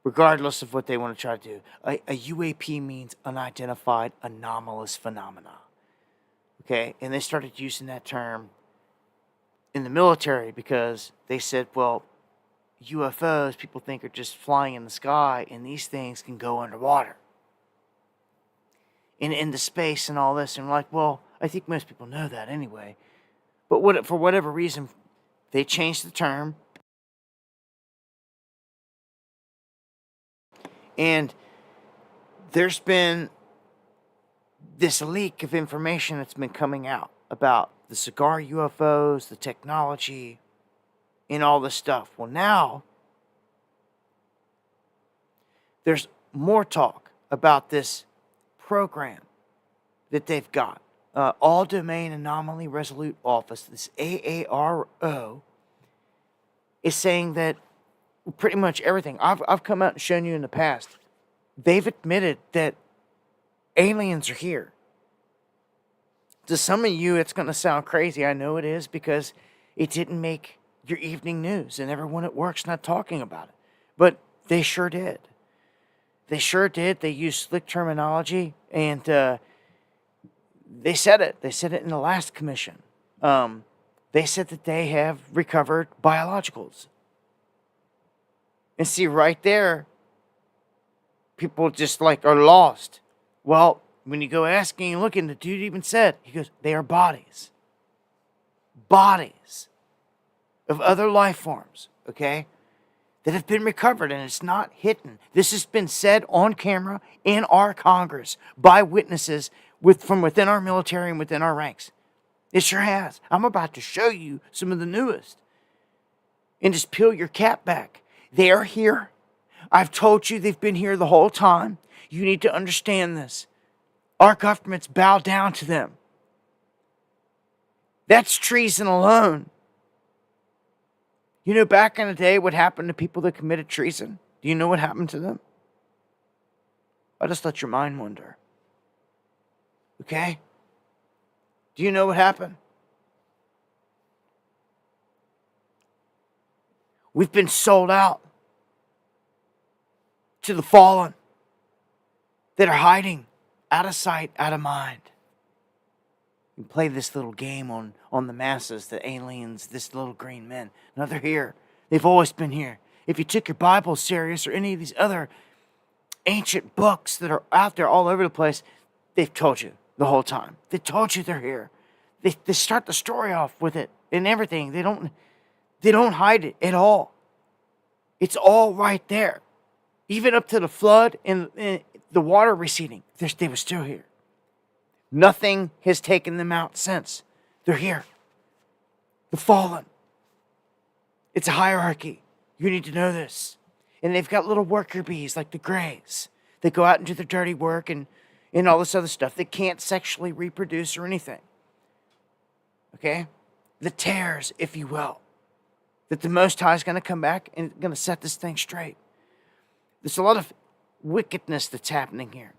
Speaker 1: Regardless of what they want to try to do. A UAP means unidentified anomalous phenomena. Okay? And they started using that term in the military because they said, well, UFOs, people think, are just flying in the sky, and these things can go underwater and into space and all this. And we're like, well, I think most people know that anyway. But for whatever reason, they changed the term. And there's been this leak of information that's been coming out about the cigar UFOs, the technology, and all this stuff. Well, now there's more talk about this program that they've got. All Domain Anomaly Resolute Office, this AARO, is saying that pretty much everything. I've come out and shown you in the past. They've admitted that aliens are here. To some of you, it's going to sound crazy. I know it is, because it didn't make your evening news, and everyone at work's not talking about it. But they sure did. They sure did. They used slick terminology, and they said it. They said it in the last commission. They said that they have recovered biologicals. And see, right there, people just are lost. Well, when you go asking and looking, the dude even said, he goes, they are bodies. Bodies of other life forms, okay, that have been recovered, and it's not hidden. This has been said on camera in our Congress by witnesses from within our military and within our ranks. It sure has. I'm about to show you some of the newest. And just peel your cap back. They are here. I've told you they've been here the whole time. You need to understand this. Our governments bow down to them. That's treason alone. You know, back in the day, what happened to people that committed treason? Do you know what happened to them? I'll just let your mind wander. Okay? Do you know what happened? We've been sold out to the fallen that are hiding out of sight, out of mind. You play this little game on the masses, the aliens, this little green men. No, they're here. They've always been here. If you took your Bible serious, or any of these other ancient books that are out there all over the place, they've told you the whole time. They told you they're here. They start the story off with it and everything. They don't hide it at all. It's all right there. Even up to the flood and the water receding, they were still here. Nothing has taken them out since. They're here. The fallen. It's a hierarchy. You need to know this. And they've got little worker bees like the Greys. They go out and do their dirty work and all this other stuff. They can't sexually reproduce or anything. Okay? The tares, if you will. That the Most High is going to come back and going to set this thing straight. There's a lot of wickedness that's happening here.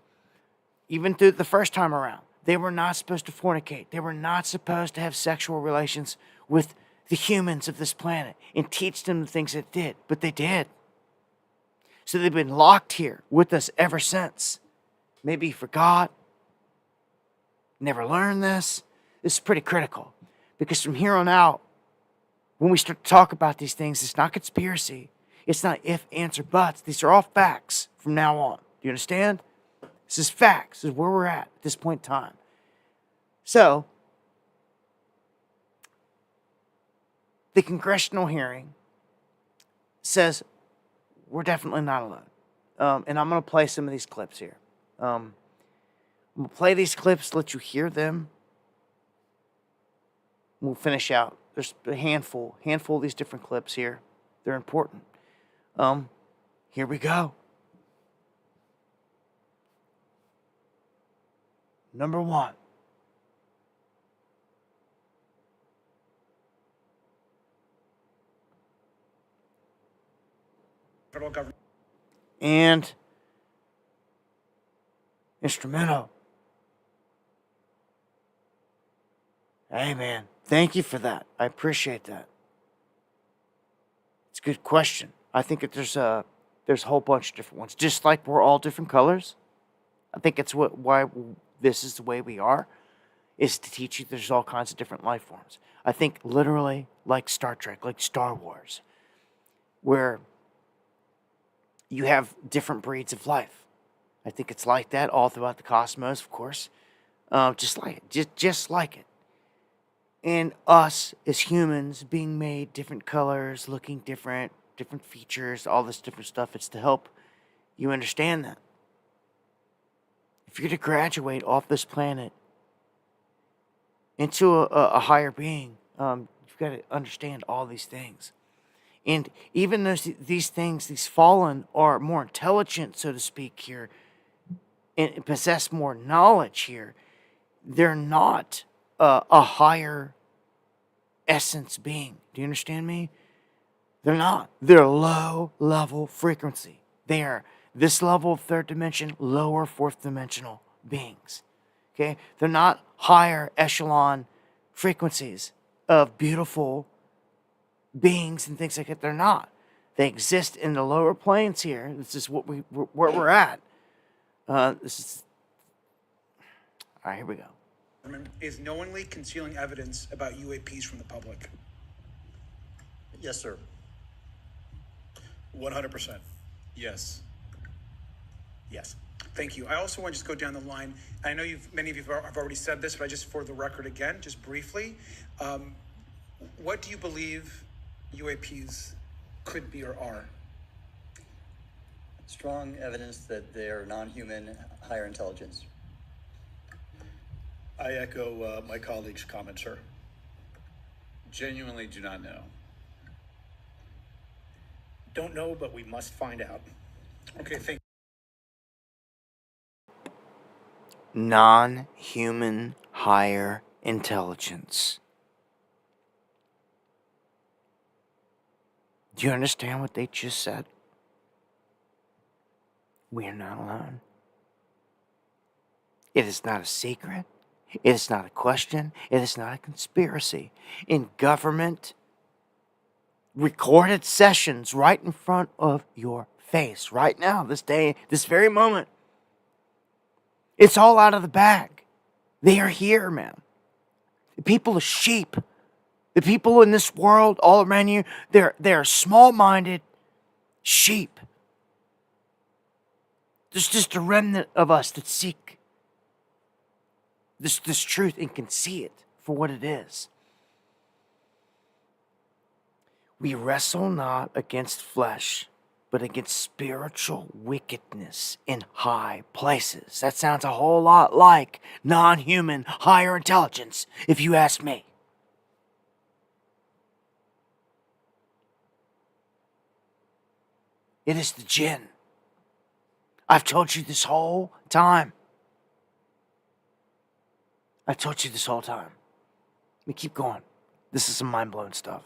Speaker 1: Even through the first time around. They were not supposed to fornicate. They were not supposed to have sexual relations with the humans of this planet and teach them the things it did. But they did. So they've been locked here with us ever since. Maybe you forgot. Never learned this. This is pretty critical. Because from here on out, when we start to talk about these things, it's not conspiracy. It's not if, ands, or buts. These are all facts from now on. Do you understand? This is facts. This is where we're at this point in time. So, the congressional hearing says we're definitely not alone. And I'm going to play some of these clips here. We'll play these clips, let you hear them. We'll finish out. There's a handful of these different clips here. They're important. Here we go. Number 1.
Speaker 13: Federal government.
Speaker 1: And instrumental. Hey, man, thank you for that. I appreciate that. It's a good question. I think that there's a whole bunch of different ones. Just like we're all different colors. I think it's why this is the way we are, is to teach you there's all kinds of different life forms. I think literally like Star Trek, like Star Wars, where you have different breeds of life. I think it's like that all throughout the cosmos, of course. Just like it. Just like it. And us as humans being made different colors, looking different features, all this different stuff. It's to help you understand that. If you're to graduate off this planet into a higher being, you've got to understand all these things. And even though these things, these fallen, are more intelligent, so to speak, here, and possess more knowledge here, they're not a higher essence being. Do you understand me? They're not. They're low-level frequency. They are this level of third dimension, lower fourth dimensional beings. Okay? They're not higher echelon frequencies of beautiful beings and things like that. They're not. They exist in the lower planes here. This is where we're at. This is... All right, here we go.
Speaker 13: Is knowingly concealing evidence about UAPs from the public?
Speaker 14: Yes, sir.
Speaker 13: 100%.
Speaker 14: Yes.
Speaker 13: Yes. Thank you. I also want to just go down the line. I know many of you have already said this, but just for the record again, just briefly, what do you believe UAPs could be or are?
Speaker 14: Strong evidence that they are non-human, higher intelligence.
Speaker 13: I echo my colleague's comment, sir.
Speaker 14: Genuinely do not know.
Speaker 13: Don't know, but we must find out. Okay, thank you.
Speaker 1: Non-human higher intelligence. Do you understand what they just said? We are not alone. It is not a secret. It is not a question. It is not a conspiracy. In government recorded sessions right in front of your face, right now, this day, this very moment. It's all out of the bag. They are here, man. The people are sheep. The people in this world all around you, they're small-minded sheep. There's just a remnant of us that seek this truth and can see it for what it is. We wrestle not against flesh, but against spiritual wickedness in high places. That sounds a whole lot like non-human higher intelligence, if you ask me. It is the jinn. I've told you this whole time. I've told you this whole time. Let me keep going. This is some mind-blowing stuff.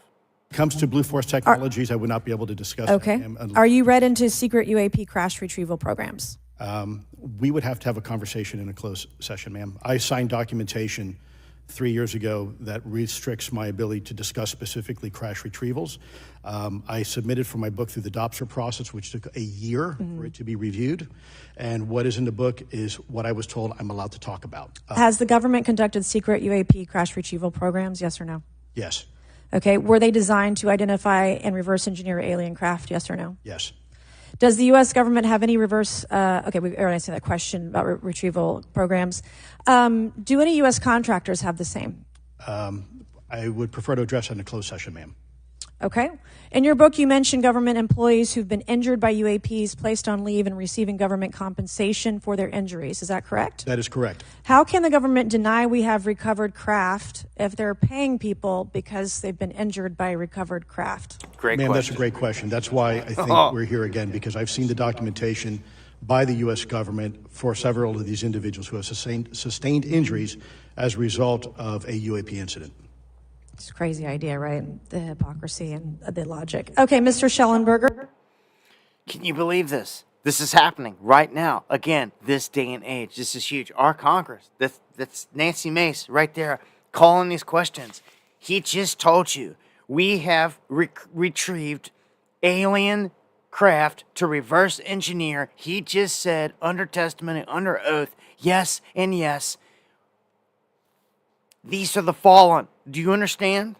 Speaker 15: When it comes to Blue Force Technologies, I would not be able to discuss
Speaker 16: Okay.
Speaker 15: that.
Speaker 16: Are you read into secret UAP crash retrieval programs?
Speaker 15: We would have to have a conversation in a closed session, ma'am. I signed documentation 3 years ago that restricts my ability to discuss specifically crash retrievals. I submitted for my book through the DOPSR process, which took a year for it to be reviewed. And what is in the book is what I was told I'm allowed to talk about.
Speaker 16: Has the government conducted secret UAP crash retrieval programs, yes or no?
Speaker 15: Yes.
Speaker 16: Okay. Were they designed to identify and reverse engineer alien craft, yes or no?
Speaker 15: Yes.
Speaker 16: Does the U.S. government have any reverse, okay, we already answered that question about retrieval programs. Do any U.S. contractors have the same?
Speaker 15: I would prefer to address that in a closed session, ma'am.
Speaker 16: Okay. In your book, you mentioned government employees who've been injured by UAPs placed on leave and receiving government compensation for their injuries. Is that correct?
Speaker 15: That is correct.
Speaker 16: How can the government deny we have recovered craft if they're paying people because they've been injured by recovered craft?
Speaker 1: Great
Speaker 15: Ma'am,
Speaker 1: question.
Speaker 15: that's a great question. That's why I think we're here again, because I've seen the documentation by the U.S. government for several of these individuals who have sustained injuries as a result of a UAP incident.
Speaker 16: It's a crazy idea, right? The hypocrisy and the logic. Okay, Mr. Schellenberger.
Speaker 1: Can you believe this? This is happening right now. Again, this day and age. This is huge. Our Congress, that's Nancy Mace right there calling these questions. He just told you we have retrieved alien craft to reverse engineer. He just said under testimony, under oath, yes and yes. These are the fallen. Do you understand?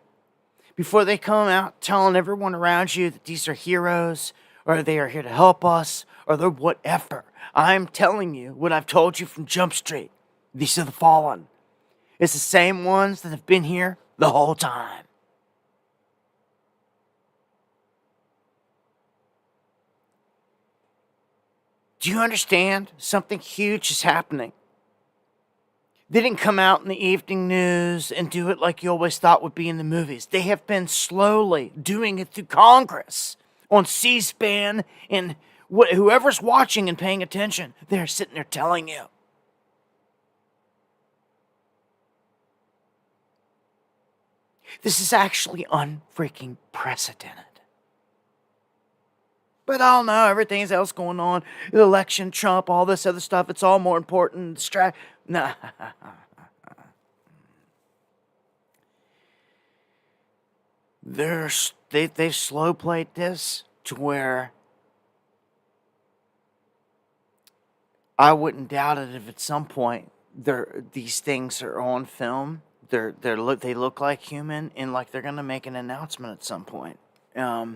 Speaker 1: Before they come out telling everyone around you that these are heroes, or they are here to help us, or they're whatever. I'm telling you what I've told you from Jump Street. These are the fallen. It's the same ones that have been here the whole time. Do you understand? Something huge is happening. They didn't come out in the evening news and do it like you always thought would be in the movies. They have been slowly doing it through Congress, on C-SPAN, and whoever's watching and paying attention, they're sitting there telling you. This is actually unfreaking precedented. But I don't know, everything else going on, the election, Trump, all this other stuff, it's all more important. Nah. They've slow played this to where I wouldn't doubt it if at some point these things are on film. They look like human, and like they're gonna make an announcement at some point. We're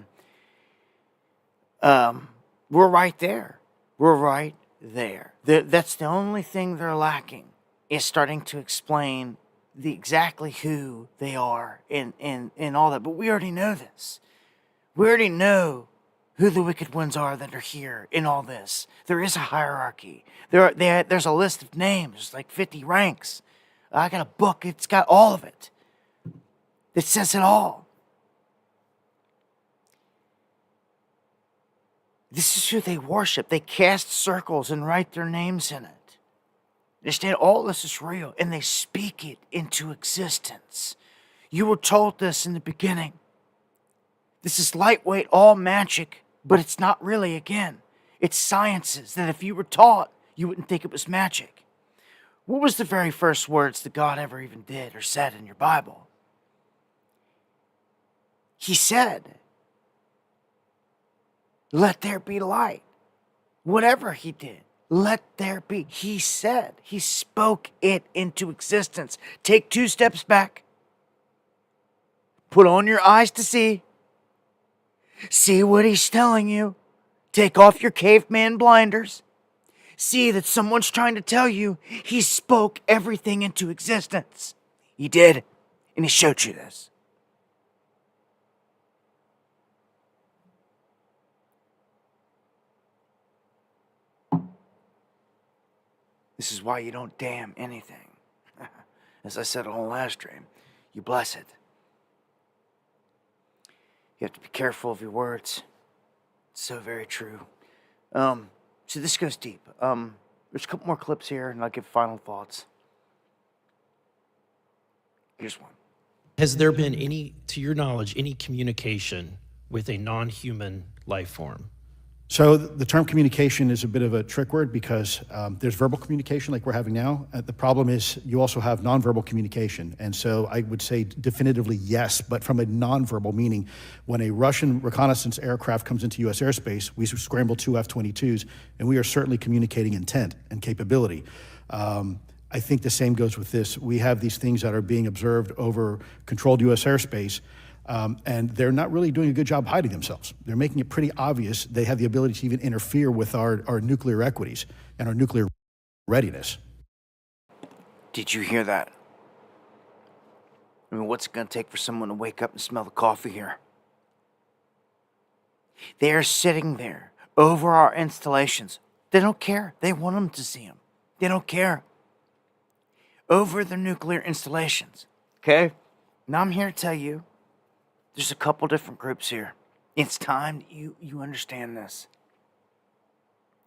Speaker 1: right there. We're right there. That's the only thing they're lacking, is starting to explain exactly who they are and all that. But we already know this. We already know who the wicked ones are that are here in all this. There is a hierarchy. There's a list of names, like 50 ranks. I got a book. It's got all of it. It says it all. This is who they worship. They cast circles and write their names in it. Understand, all this is real, and they speak it into existence. You were told this in the beginning. This is lightweight, all magic, but it's not really, again. It's sciences that if you were taught, you wouldn't think it was magic. What was the very first words that God ever even did or said in your Bible? He said, "Let there be light." Whatever he did, let there be. He said, he spoke it into existence. Take 2 steps back. Put on your eyes to see. See what he's telling you. Take off your caveman blinders. See that someone's trying to tell you he spoke everything into existence. He did, and he showed you this. This is why you don't damn anything. As I said on the last stream, you bless it. You have to be careful of your words. It's so very true. So this goes deep. There's a couple more clips here, and I'll give final thoughts. Here's one.
Speaker 17: Has there been any, to your knowledge, any communication with a non-human life form?
Speaker 15: So the term communication is a bit of a trick word because there's verbal communication like we're having now. The problem is you also have nonverbal communication. And so I would say definitively yes, but from a nonverbal meaning, when a Russian reconnaissance aircraft comes into U.S. airspace, we scramble 2 F-22s, and we are certainly communicating intent and capability. I think the same goes with this. We have these things that are being observed over controlled U.S. airspace, and they're not really doing a good job hiding themselves. They're making it pretty obvious they have the ability to even interfere with our nuclear equities and our nuclear readiness.
Speaker 1: Did you hear that? I mean, what's it going to take for someone to wake up and smell the coffee here? They are sitting there over our installations. They don't care. They want them to see them. They don't care. Over the nuclear installations. Okay? Now I'm here to tell you, there's a couple different groups here. It's time that you understand this.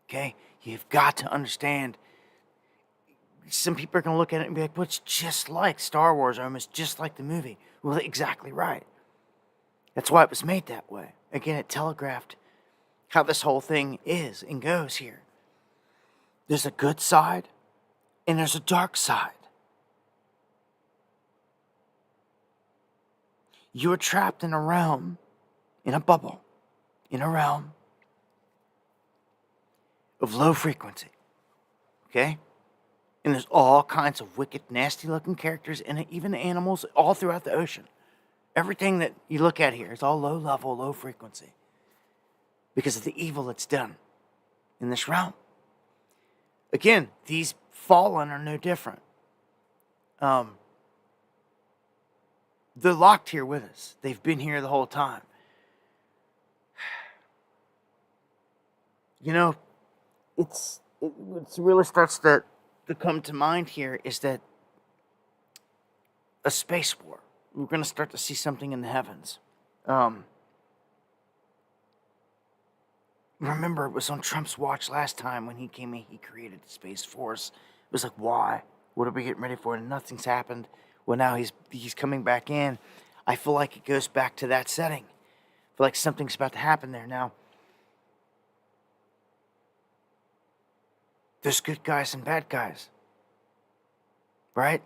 Speaker 1: Okay? You've got to understand. Some people are going to look at it and be like, well, it's just like Star Wars, almost just like the movie. Well, exactly right. That's why it was made that way. Again, it telegraphed how this whole thing is and goes here. There's a good side and there's a dark side. You are trapped in a realm, in a bubble, in a realm of low frequency. Okay? And there's all kinds of wicked, nasty-looking characters and even animals all throughout the ocean. Everything that you look at here is all low level, low frequency. Because of the evil that's done in this realm. Again, these fallen are no different. They're locked here with us. They've been here the whole time. You know, it really starts to come to mind here is that a space war. We're going to start to see something in the heavens. Remember, it was on Trump's watch last time when he came in, he created the Space Force. It was like, why? What are we getting ready for? And nothing's happened. Well, now he's coming back in. I feel like it goes back to that setting. I feel like something's about to happen there. Now, there's good guys and bad guys. Right?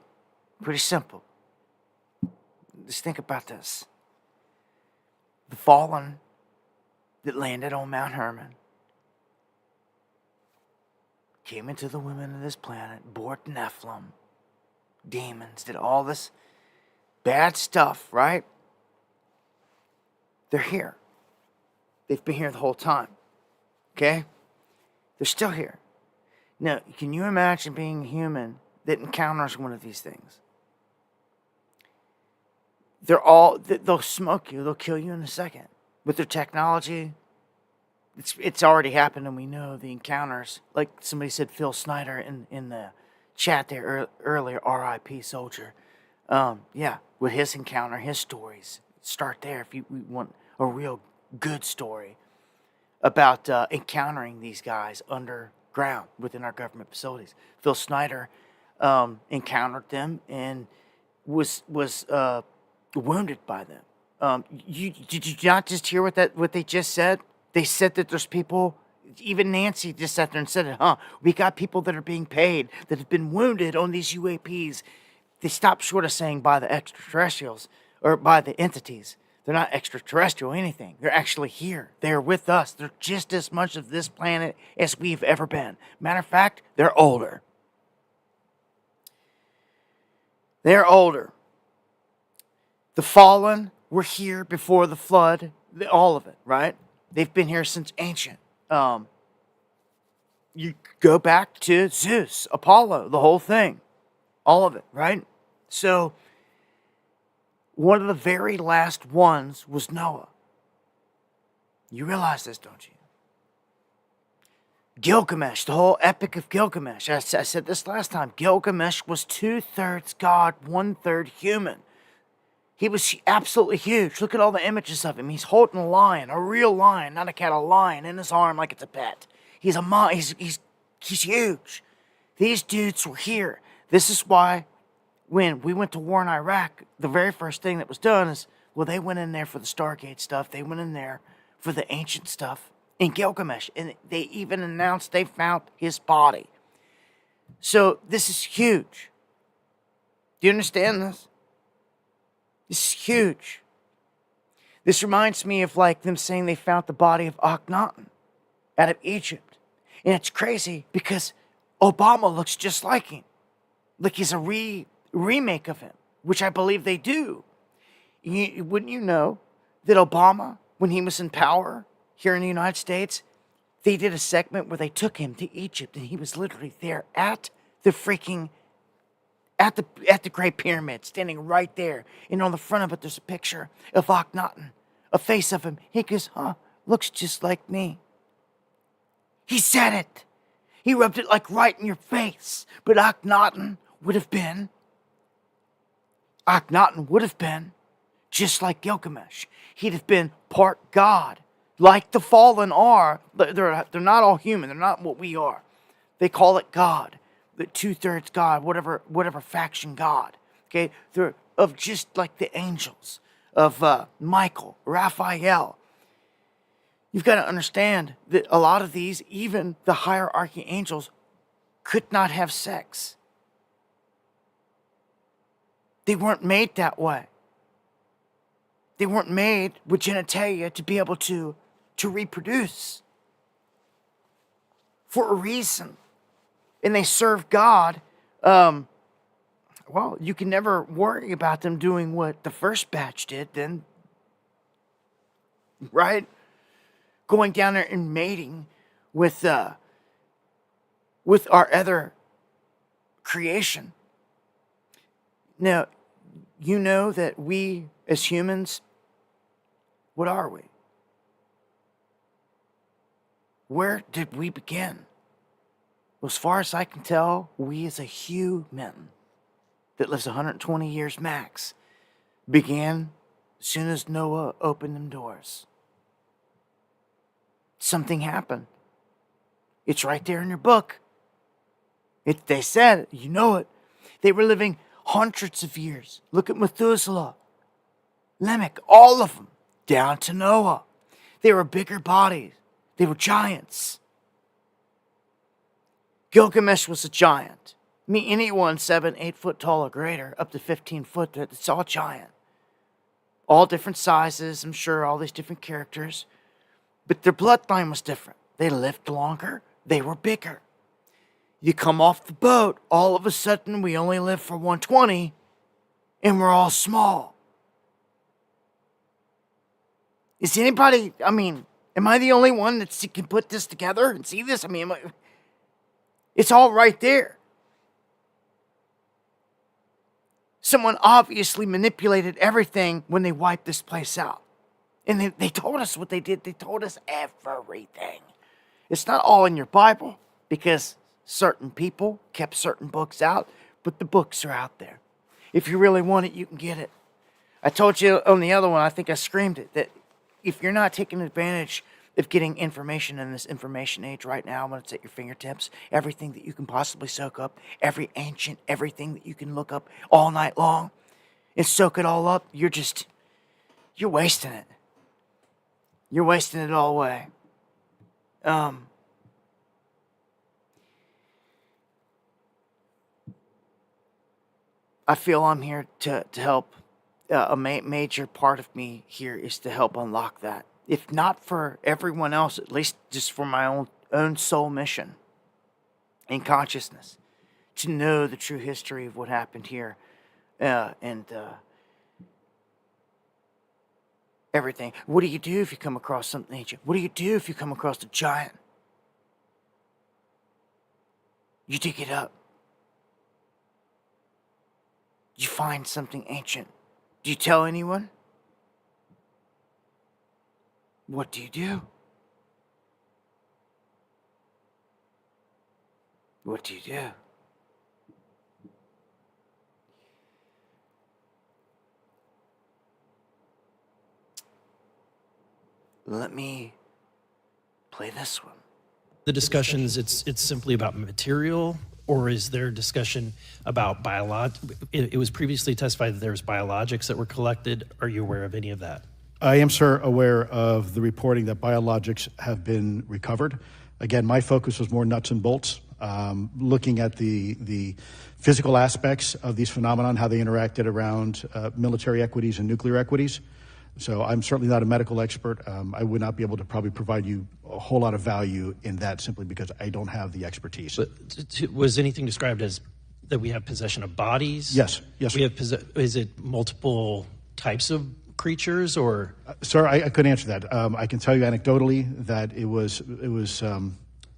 Speaker 1: Pretty simple. Just think about this. The fallen that landed on Mount Hermon came into the women of this planet, bore Nephilim, demons, did all this bad stuff, right? They're here. They've been here the whole time. Okay? They're still here. Now, can you imagine being a human that encounters one of these things? They'll smoke you, they'll kill you in a second. With their technology, it's already happened, and we know the encounters. Like somebody said, Phil Snyder in the chat there earlier, R.I.P. soldier. Yeah, with his encounter, his stories. Start there if you want a real good story about encountering these guys underground within our government facilities. Phil Snyder encountered them and was wounded by them. Did you not just hear what they just said? They said that there's people, even Nancy just sat there and said it, we got people that are being paid that have been wounded on these UAPs. They stopped short of saying by the extraterrestrials or by the entities. They're not extraterrestrial or anything. They're actually here. They're with us. They're just as much of this planet as we've ever been. Matter of fact, they're older. They're older. The fallen were here before the flood. All of it, right? They've been here since ancient. You go back to Zeus, Apollo, the whole thing. All of it, right? So, one of the very last ones was Noah. You realize this, don't you? Gilgamesh, the whole epic of Gilgamesh. I said this last time. Gilgamesh was 2/3 God, 1/3 human. He was absolutely huge. Look at all the images of him. He's holding a lion, a real lion, not a cat, a lion in his arm like it's a pet. He's huge. These dudes were here. This is why when we went to war in Iraq, the very first thing that was done is, well, they went in there for the Stargate stuff. They went in there for the ancient stuff in Gilgamesh. And they even announced they found his body. So this is huge. Do you understand this? This is huge. This reminds me of like them saying they found the body of Akhenaten out of Egypt. And it's crazy because Obama looks just like him. Like he's a remake of him, which I believe they do. Wouldn't you know that Obama, when he was in power here in the United States, they did a segment where they took him to Egypt and he was literally there at the Great Pyramid, standing right there. And on the front of it, there's a picture of Akhenaten, a face of him. He goes, looks just like me. He said it. He rubbed it like right in your face. But Akhenaten would have been just like Gilgamesh. He'd have been part God, like the fallen are. They're not all human. They're not what we are. They call it God, the 2/3 God, whatever faction God. Okay, they're of just like the angels of Michael, Raphael. You've got to understand that a lot of these, even the hierarchy angels, could not have sex. They weren't made that way. They weren't made with genitalia to be able to reproduce for a reason. And they serve God. Well, you can never worry about them doing what the first batch did then. Right? Going down there and mating with our other creation. Now, you know that we as humans, what are we? Where did we begin? Well, as far as I can tell, we as a human that lives 120 years max began as soon as Noah opened them doors. Something happened. It's right there in your book. They said, you know it. They were living hundreds of years. Look at Methuselah, Lamech, all of them, down to Noah. They were bigger bodies. They were giants. Gilgamesh was a giant. Anyone 7, 8 foot tall or greater, up to 15 foot, it's all giant. All different sizes, I'm sure, all these different characters. But their bloodline was different. They lived longer. They were bigger. You come off the boat, all of a sudden we only live for 120, and we're all small. Is anybody, am I the only one that can put this together and see this? It's all right there. Someone obviously manipulated everything when they wiped this place out. And they told us what they did. They told us everything. It's not all in your Bible because certain people kept certain books out, but the books are out there. If you really want it, you can get it. I told you on the other one, I think I screamed it, that if you're not taking advantage of getting information in this information age right now, when it's at your fingertips, everything that you can possibly soak up, everything that you can look up all night long and soak it all up, you're wasting it. You're wasting it all away. I feel I'm here to help. A major part of me here is to help unlock that. If not for everyone else, at least just for my own soul mission and consciousness, to know the true history of what happened here, and everything. What do you do if you come across something ancient? What do you do if you come across a giant? You dig it up. You find something ancient. Do you tell anyone? What do you do? What do you do? Let me play this one.
Speaker 17: The discussions, it's simply about material, or is there discussion about it was previously testified that there was biologics that were collected. Are you aware of any of that?
Speaker 15: I am, sir, aware of the reporting that biologics have been recovered. Again, my focus was more nuts and bolts, looking at the physical aspects of these phenomena, how they interacted around military equities and nuclear equities. So I'm certainly not a medical expert. I would not be able to probably provide you a whole lot of value in that simply because I don't have the expertise.
Speaker 17: But was anything described as that we have possession of bodies?
Speaker 15: Yes.
Speaker 17: We have is it multiple types of creatures, or?
Speaker 15: Sir, I couldn't answer that. I can tell you anecdotally that it was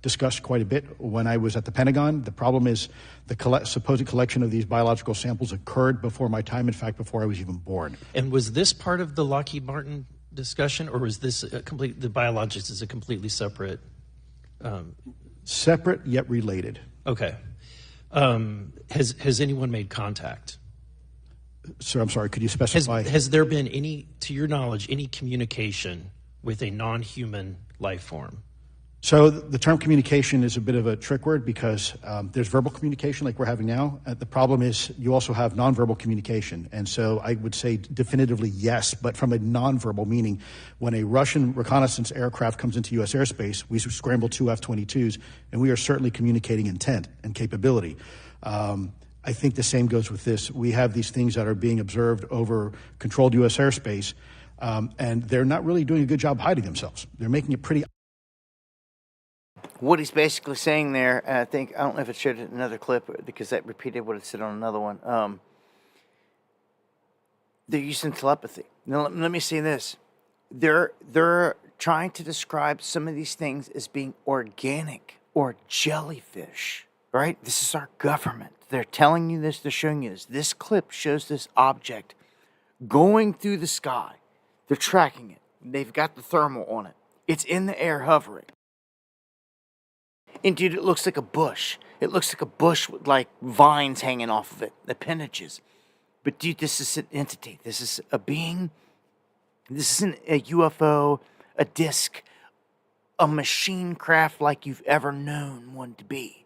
Speaker 15: discussed quite a bit when I was at the Pentagon. The problem is the supposed collection of these biological samples occurred before my time, in fact, before I was even born.
Speaker 17: And was this part of the Lockheed Martin discussion, or was this the biologics is a completely separate?
Speaker 15: Separate yet related.
Speaker 17: Okay. Has anyone made contact?
Speaker 15: Sir, I'm sorry, could you specify?
Speaker 17: Has there been any, to your knowledge, any communication with a non-human life form?
Speaker 15: So the term communication is a bit of a trick word because there's verbal communication like we're having now. The problem is you also have nonverbal communication. And so I would say definitively yes, but from a nonverbal meaning, when a Russian reconnaissance aircraft comes into U.S. airspace, we scramble 2 F-22s, and we are certainly communicating intent and capability. I think the same goes with this. We have these things that are being observed over controlled U.S. airspace, and they're not really doing a good job hiding themselves. They're making it pretty.
Speaker 1: What he's basically saying there, and I don't know if it showed it in another clip because that repeated what it said on another one. They're using telepathy. Now, let me say this. They're trying to describe some of these things as being organic or jellyfish, right? This is our government. They're telling you this. They're showing you this. This clip shows this object going through the sky. They're tracking it. They've got the thermal on it. It's in the air hovering. And dude, it looks like a bush. It looks like a bush with like vines hanging off of it, appendages. But dude, this is an entity. This is a being. This isn't a UFO, a disc, a machine craft like you've ever known one to be.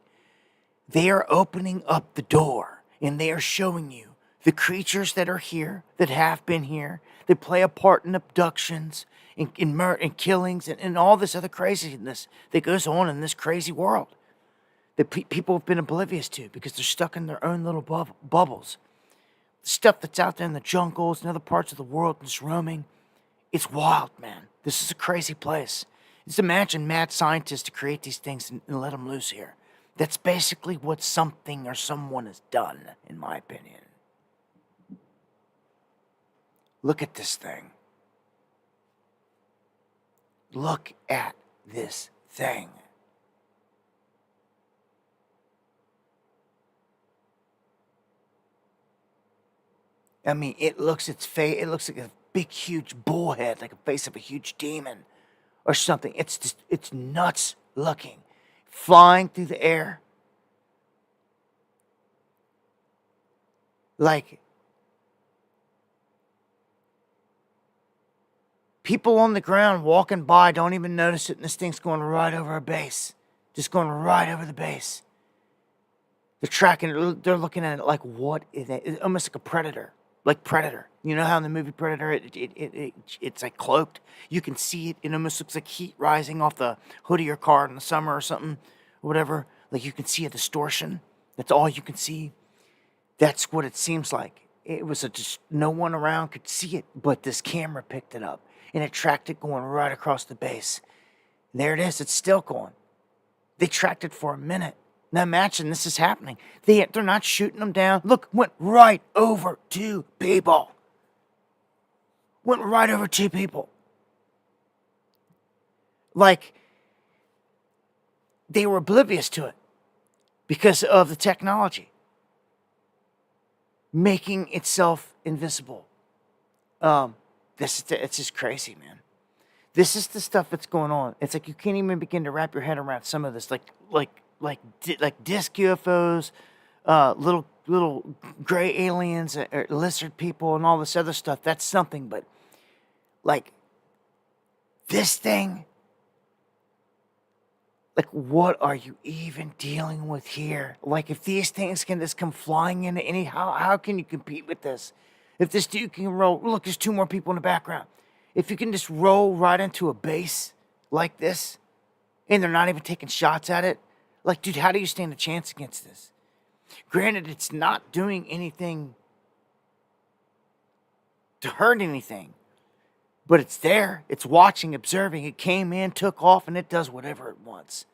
Speaker 1: They are opening up the door, and they are showing you the creatures that are here, that have been here, that play a part in abductions, in murder, and killings, and all this other craziness that goes on in this crazy world that people have been oblivious to because they're stuck in their own little bubbles. The stuff that's out there in the jungles and other parts of the world and just roaming, it's wild, man. This is a crazy place. Just imagine mad scientists to create these things and let them loose here. That's basically what something or someone has done, in my opinion. Look at this thing. Look at this thing. I mean, it looks like a big, huge bullhead, like a face of a huge demon or something. It's nuts looking. Flying through the air. Like people on the ground walking by don't even notice it, and this thing's going right over our base. Just going right over the base. They're tracking it. They're looking at it like, what is it? It's almost like a predator. Like Predator. You know how in the movie Predator, it's like cloaked? You can see it. It almost looks like heat rising off the hood of your car in the summer or something. Or whatever. Like you can see a distortion. That's all you can see. That's what it seems like. It was just no one around could see it, but this camera picked it up. And it tracked it going right across the base. And there it is. It's still going. They tracked it for a minute. Now imagine this is happening. They're not shooting them down. Look, went right over 2 people. Went right over 2 people. Like, they were oblivious to it because of the technology making itself invisible. It's just crazy, man. This is the stuff that's going on. It's like you can't even begin to wrap your head around some of this. Like disc UFOs, little gray aliens, or lizard people, and all this other stuff. That's something, but like this thing, like what are you even dealing with here? Like if these things can just come flying in how can you compete with this? If this dude can roll, look, there's 2 more people in the background. If you can just roll right into a base like this, and they're not even taking shots at it, like, dude, how do you stand a chance against this? Granted, it's not doing anything to hurt anything, but it's there. It's watching, observing. It came in, took off, and it does whatever it wants.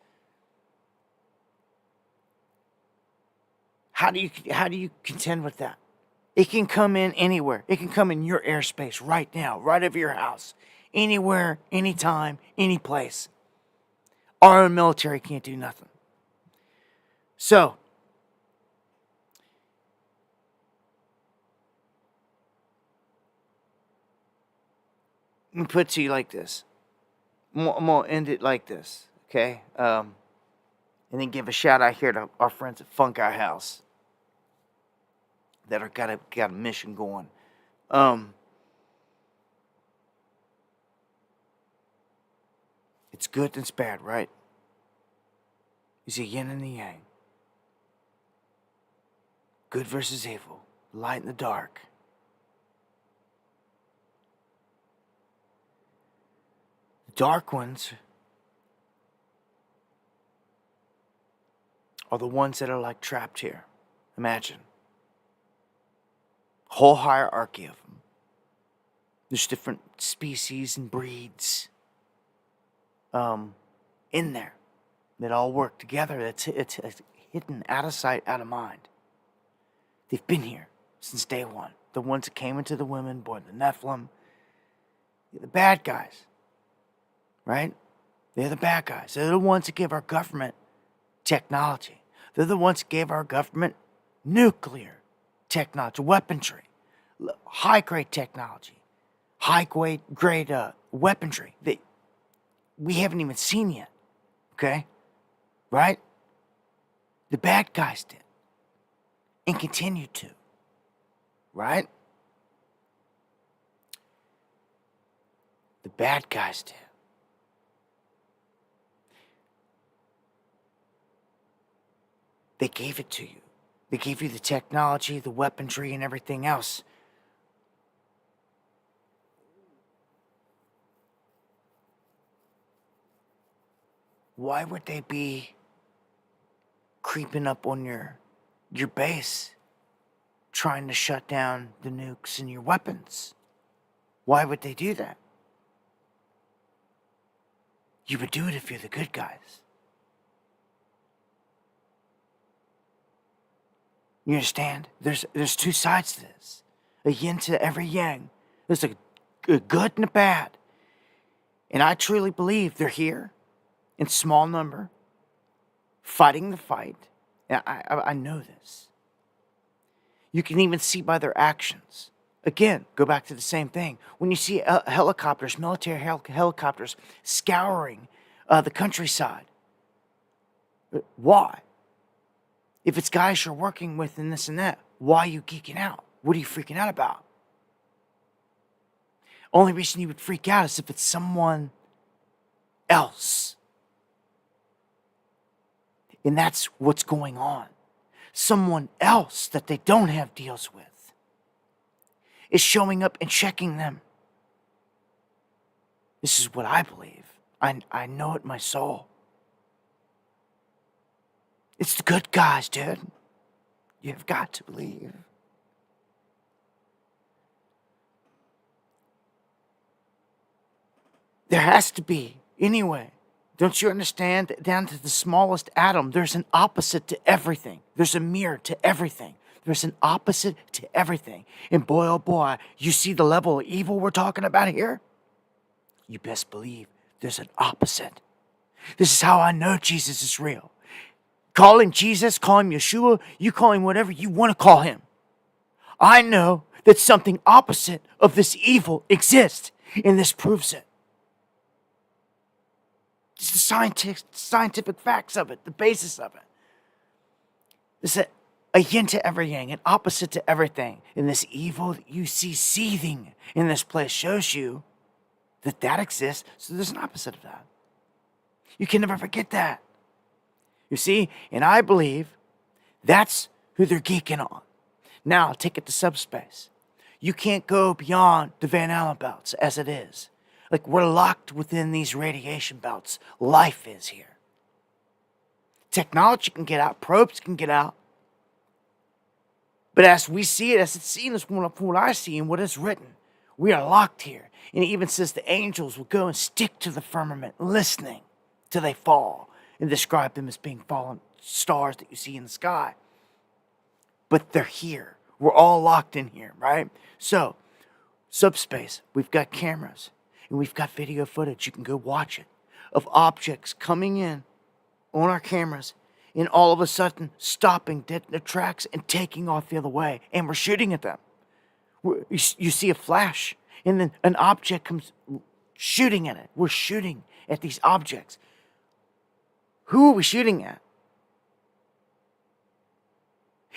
Speaker 1: How do you contend with that? It can come in anywhere. It can come in your airspace right now, right over your house, anywhere, anytime, any place. Our own military can't do nothing. So, me put it to you like this. I'm going to end it like this, okay? And then give a shout out here to our friends at Funk Our House that are got a mission going. It's good and it's bad, right? You see yin and the yang. Good versus evil. Light and the dark. The dark ones are the ones that are like trapped here. Imagine. Whole hierarchy of them. There's different species and breeds in there that all work together. It's hidden, out of sight, out of mind. They've been here since day one. The ones that came into the women, born the Nephilim, the bad guys, right? They're the bad guys. They're the ones that give our government technology. They're the ones that gave our government nuclear technology, weaponry, high-grade technology, high-grade weaponry that we haven't even seen yet, okay? Right? The bad guys did. And continue to. Right? The bad guys did. They gave it to you. They gave you the technology, the weaponry, and everything else. Why would they be creeping up on your base, trying to shut down the nukes and your weapons? Why would they do that? You would do it if you're the good guys. You understand? There's two sides to this. A yin to every yang. There's a good and a bad. And I truly believe they're here in small number, fighting the fight. And I know this. You can even see by their actions. Again, go back to the same thing. When you see helicopters, military helicopters scouring the countryside, why? If it's guys you're working with and this and that, why are you geeking out? What are you freaking out about? Only reason you would freak out is if it's someone else. And that's what's going on. Someone else that they don't have deals with is showing up and checking them. This is what I believe. I know it in my soul. It's the good guys, dude. You've got to believe. There has to be, anyway. Don't you understand that down to the smallest atom, there's an opposite to everything. There's a mirror to everything. There's an opposite to everything. And boy, oh boy, you see the level of evil we're talking about here? You best believe there's an opposite. This is how I know Jesus is real. Call him Jesus, call him Yeshua, you call him whatever you want to call him. I know that something opposite of this evil exists, and this proves it. It's the scientific facts of it, the basis of it. It's a yin to every yang, an opposite to everything. And this evil that you see seething in this place shows you that exists, so there's an opposite of that. You can never forget that. You see, and I believe that's who they're geeking on. Now, take it to subspace. You can't go beyond the Van Allen belts as it is. Like, we're locked within these radiation belts. Life is here. Technology can get out. Probes can get out. But as we see it, as it's seen, as from what I see and what is written, we are locked here. And it even says the angels will go and stick to the firmament, listening till they fall, and describe them as being fallen stars that you see in the sky. But they're here. We're all locked in here, right? So, subspace, we've got cameras. And we've got video footage, you can go watch it, of objects coming in on our cameras and all of a sudden stopping dead in their tracks and taking off the other way. And we're shooting at them. You see a flash And then an object comes shooting at it. We're shooting at these objects. Who are we shooting at?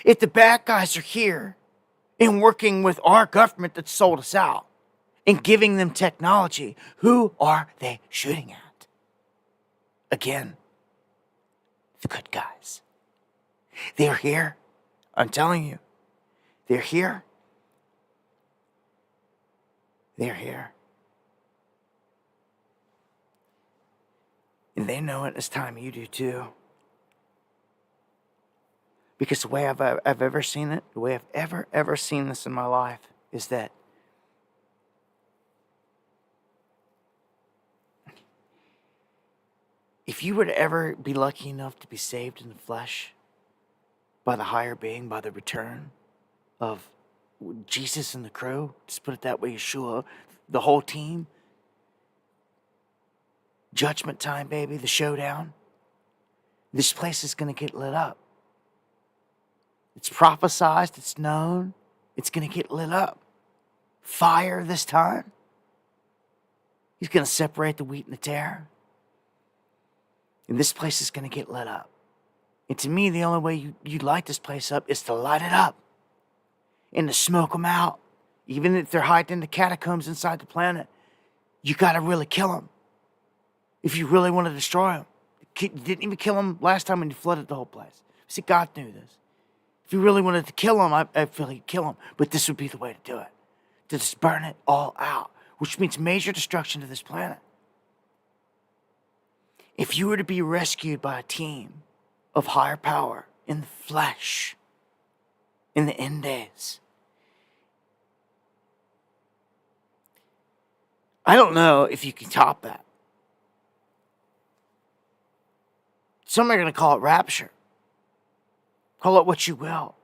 Speaker 1: If the bad guys are here and working with our government that sold us out and giving them technology, who are they shooting at? Again, the good guys. They're here. I'm telling you, they're here. They're here. And they know it this time. You do too. Because the way I've ever seen it, the way I've ever seen this in my life is that if you were to ever be lucky enough to be saved in the flesh by the higher being, by the return of Jesus and the crew, just put it that way, Yeshua, the whole team, judgment time, baby, the showdown, this place is going to get lit up. It's prophesized, it's known, it's going to get lit up. Fire this time. He's going to separate the wheat and the tare. And this place is going to get lit up. And to me, the only way you light this place up is to light it up. And to smoke them out. Even if they're hiding in the catacombs inside the planet, you got to really kill them. If you really want to destroy them. You didn't even kill them last time when you flooded the whole place. See, God knew this. If you really wanted to kill them, I feel he'd kill them. But this would be the way to do it. To just burn it all out. Which means major destruction to this planet. If you were to be rescued by a team of higher power in the flesh, in the end days, I don't know if you can top that. Some are going to call it rapture. Call it what you will.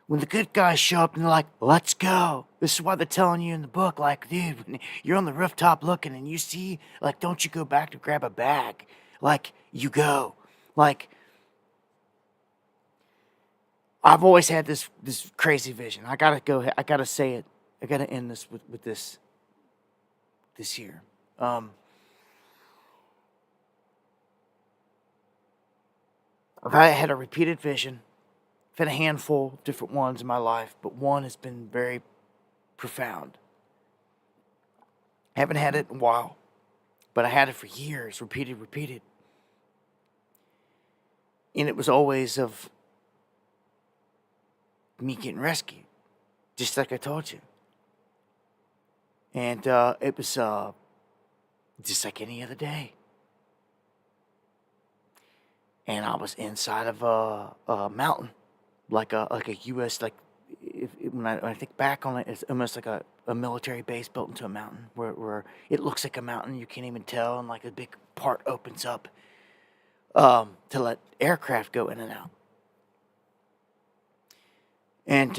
Speaker 1: When the good guys show up and they're like, let's go. This is why they're telling you in the book, like, dude, when you're on the rooftop looking and you see, like, don't you go back to grab a bag. Like, you go. Like, I've always had this crazy vision. I gotta say it. I gotta end this with this here. I've had a repeated vision. I've had a handful of different ones in my life, but one has been very profound. I haven't had it in a while, but I had it for years, repeated. And it was always of me getting rescued, just like I told you. And it was just like any other day. And I was inside of a mountain, like a U.S. like when I think back on it, it's almost like a military base built into a mountain, where it looks like a mountain, you can't even tell, and like a big part opens up to let aircraft go in and out. And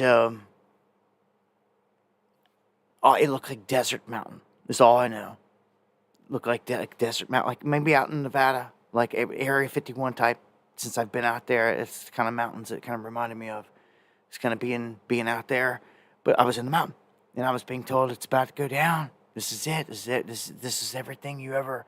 Speaker 1: it looked like desert mountain. That's all I know. Looked like desert mountain, like maybe out in Nevada, like Area 51 type. Since I've been out there, it's the kind of mountains that kind of reminded me of. It's kind of being out there, but I was in the mountain, and I was being told it's about to go down. This is it. This is it. This is everything you ever.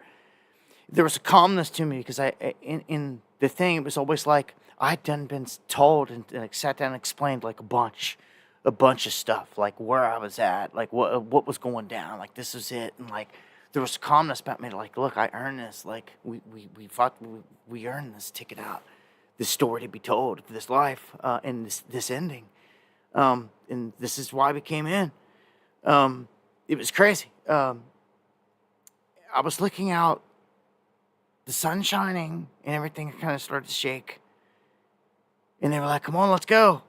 Speaker 1: There was a calmness to me because in the thing, it was always like I'd done been told and like sat down and explained like a bunch of stuff, like where I was at, like what was going down, like this is it, and like there was calmness about me, like look, I earned this, like we fought, we earned this ticket out, this story to be told of this life, and this ending, and this is why we came in. It was crazy. I was looking out, the sun shining, and everything kind of started to shake, and they were like, come on, let's go,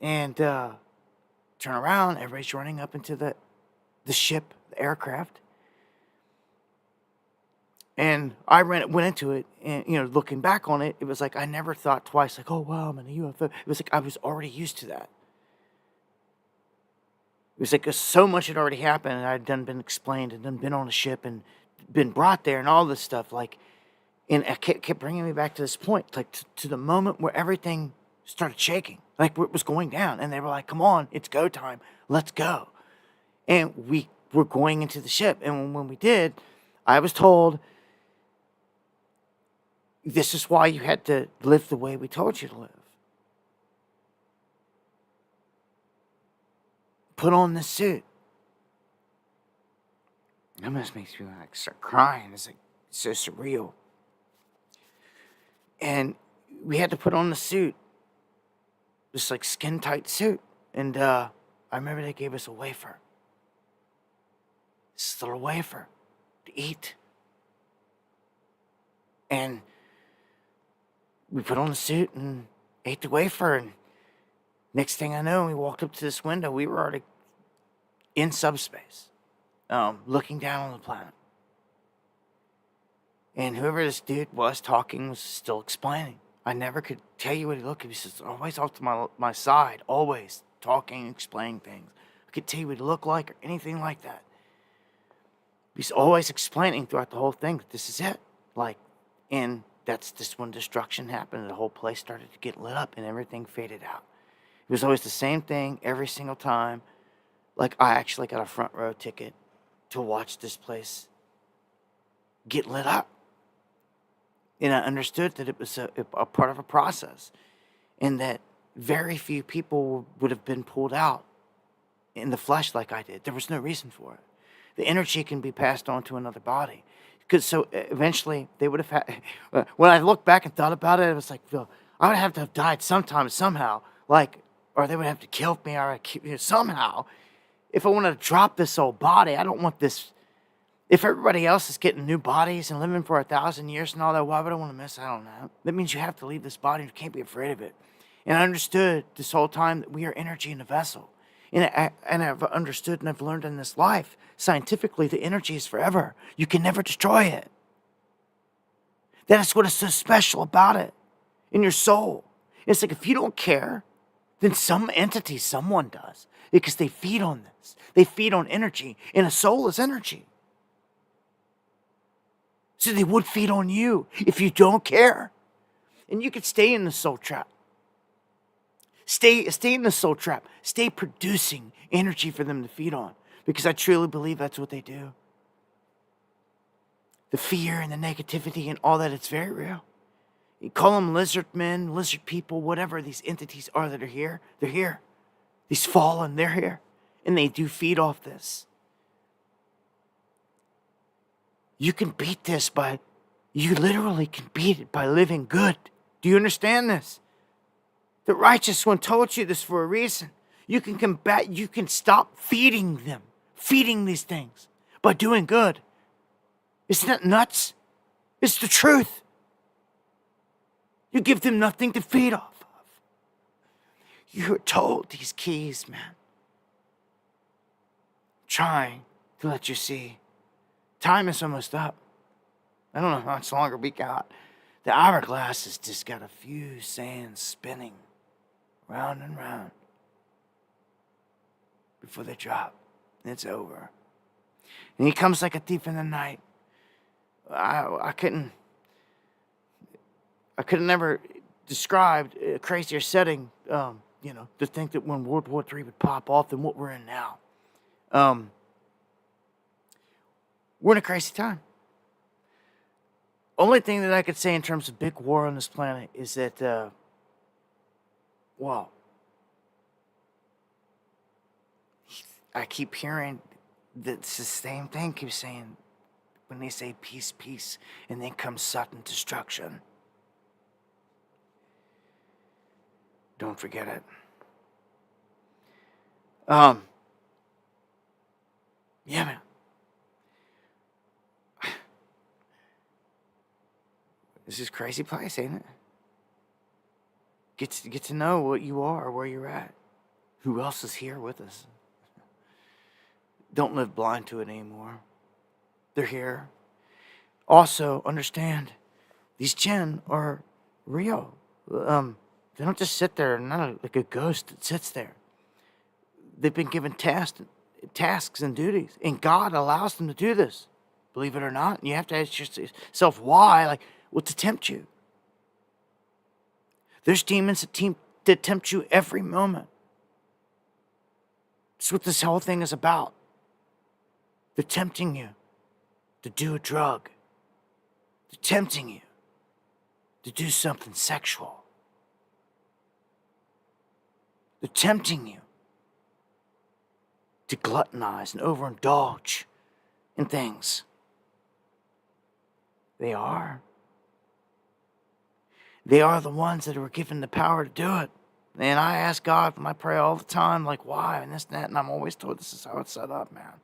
Speaker 1: and turn around, everybody's running up into the ship, the aircraft. And I went into it, and looking back on it, it was like I never thought twice, like, oh wow, I'm in a UFO. It was like I was already used to that. It was like so much had already happened, and I'd been explained, and then been on a ship, and been brought there, and all this stuff, like, and it kept bringing me back to this point, like to the moment where everything started shaking, like it was going down, and they were like, come on, it's go time, let's go. And we were going into the ship. And when we did, I was told, this is why you had to live the way we told you to live. Put on this suit. It almost makes me like start crying. It's like so surreal. And we had to put on the suit. This like skin tight suit. And I remember they gave us a wafer. This little wafer to eat. And we put on the suit and ate the wafer. And next thing I know, we walked up to this window. We were already in subspace, looking down on the planet. And whoever this dude was talking was still explaining. I never could tell you what he looked like. He was always off to my side, always talking, explaining things. I could tell you what he looked like or anything like that. He's always explaining throughout the whole thing that this is it. Like, and that's just when destruction happened and the whole place started to get lit up and everything faded out. It was always the same thing every single time. Like, I actually got a front row ticket to watch this place get lit up. And I understood that it was a part of a process and that very few people would have been pulled out in the flesh like I did. There was no reason for it. The energy can be passed on to another body. Because so eventually they would have had, when I looked back and thought about it, it was like, I would have to have died sometime, somehow. Like, or they would have to kill me or somehow. If I wanted to drop this old body, I don't want this. If everybody else is getting new bodies and living for 1,000 years and all that, why would I want to miss out on that? That means you have to leave this body. You can't be afraid of it. And I understood this whole time that we are energy in a vessel. And I've understood and I've learned in this life, scientifically, the energy is forever. You can never destroy it. That is what is so special about it in your soul. It's like if you don't care, then some entity, someone does. Because they feed on this. They feed on energy. And a soul is energy. So they would feed on you if you don't care. And you could stay in the soul trap. Stay in the soul trap. Stay producing energy for them to feed on. Because I truly believe that's what they do. The fear and the negativity and all that, it's very real. You call them lizard men, lizard people, whatever these entities are that are here. They're here. These fallen, they're here. And they do feed off this. You can beat this you literally can beat it by living good. Do you understand this? The righteous one told you this for a reason. You can stop feeding these things by doing good. Isn't that nuts? It's the truth. You give them nothing to feed off of. You're told these keys, man. Trying to let you see. Time is almost up. I don't know how much longer we got. The hourglass has just got a few sands spinning round and round before they drop. And it's over. And he comes like a thief in the night. I couldn't never described a crazier setting, to think that when World War III would pop off than what we're in now. We're in a crazy time. Only thing that I could say in terms of big war on this planet is that, I keep hearing that it's the same thing, keep saying, when they say peace, peace, and then comes sudden destruction. Don't forget it. Yeah, man. This is a crazy place, ain't it? Get to know what you are, where you're at. Who else is here with us? Don't live blind to it anymore. They're here. Also, understand, these jinn are real. They don't just sit there, not like a ghost that sits there. They've been given tasks and duties, and God allows them to do this. Believe it or not, and you have to ask yourself why. Like, to tempt you. There's demons that tempt you every moment. That's what this whole thing is about. They're tempting you to do a drug. They're tempting you to do something sexual. They're tempting you to gluttonize and overindulge in things. They are. They are the ones that were given the power to do it. And I ask God when I pray all the time, like, why, and this and that, and I'm always told this is how it's set up, man.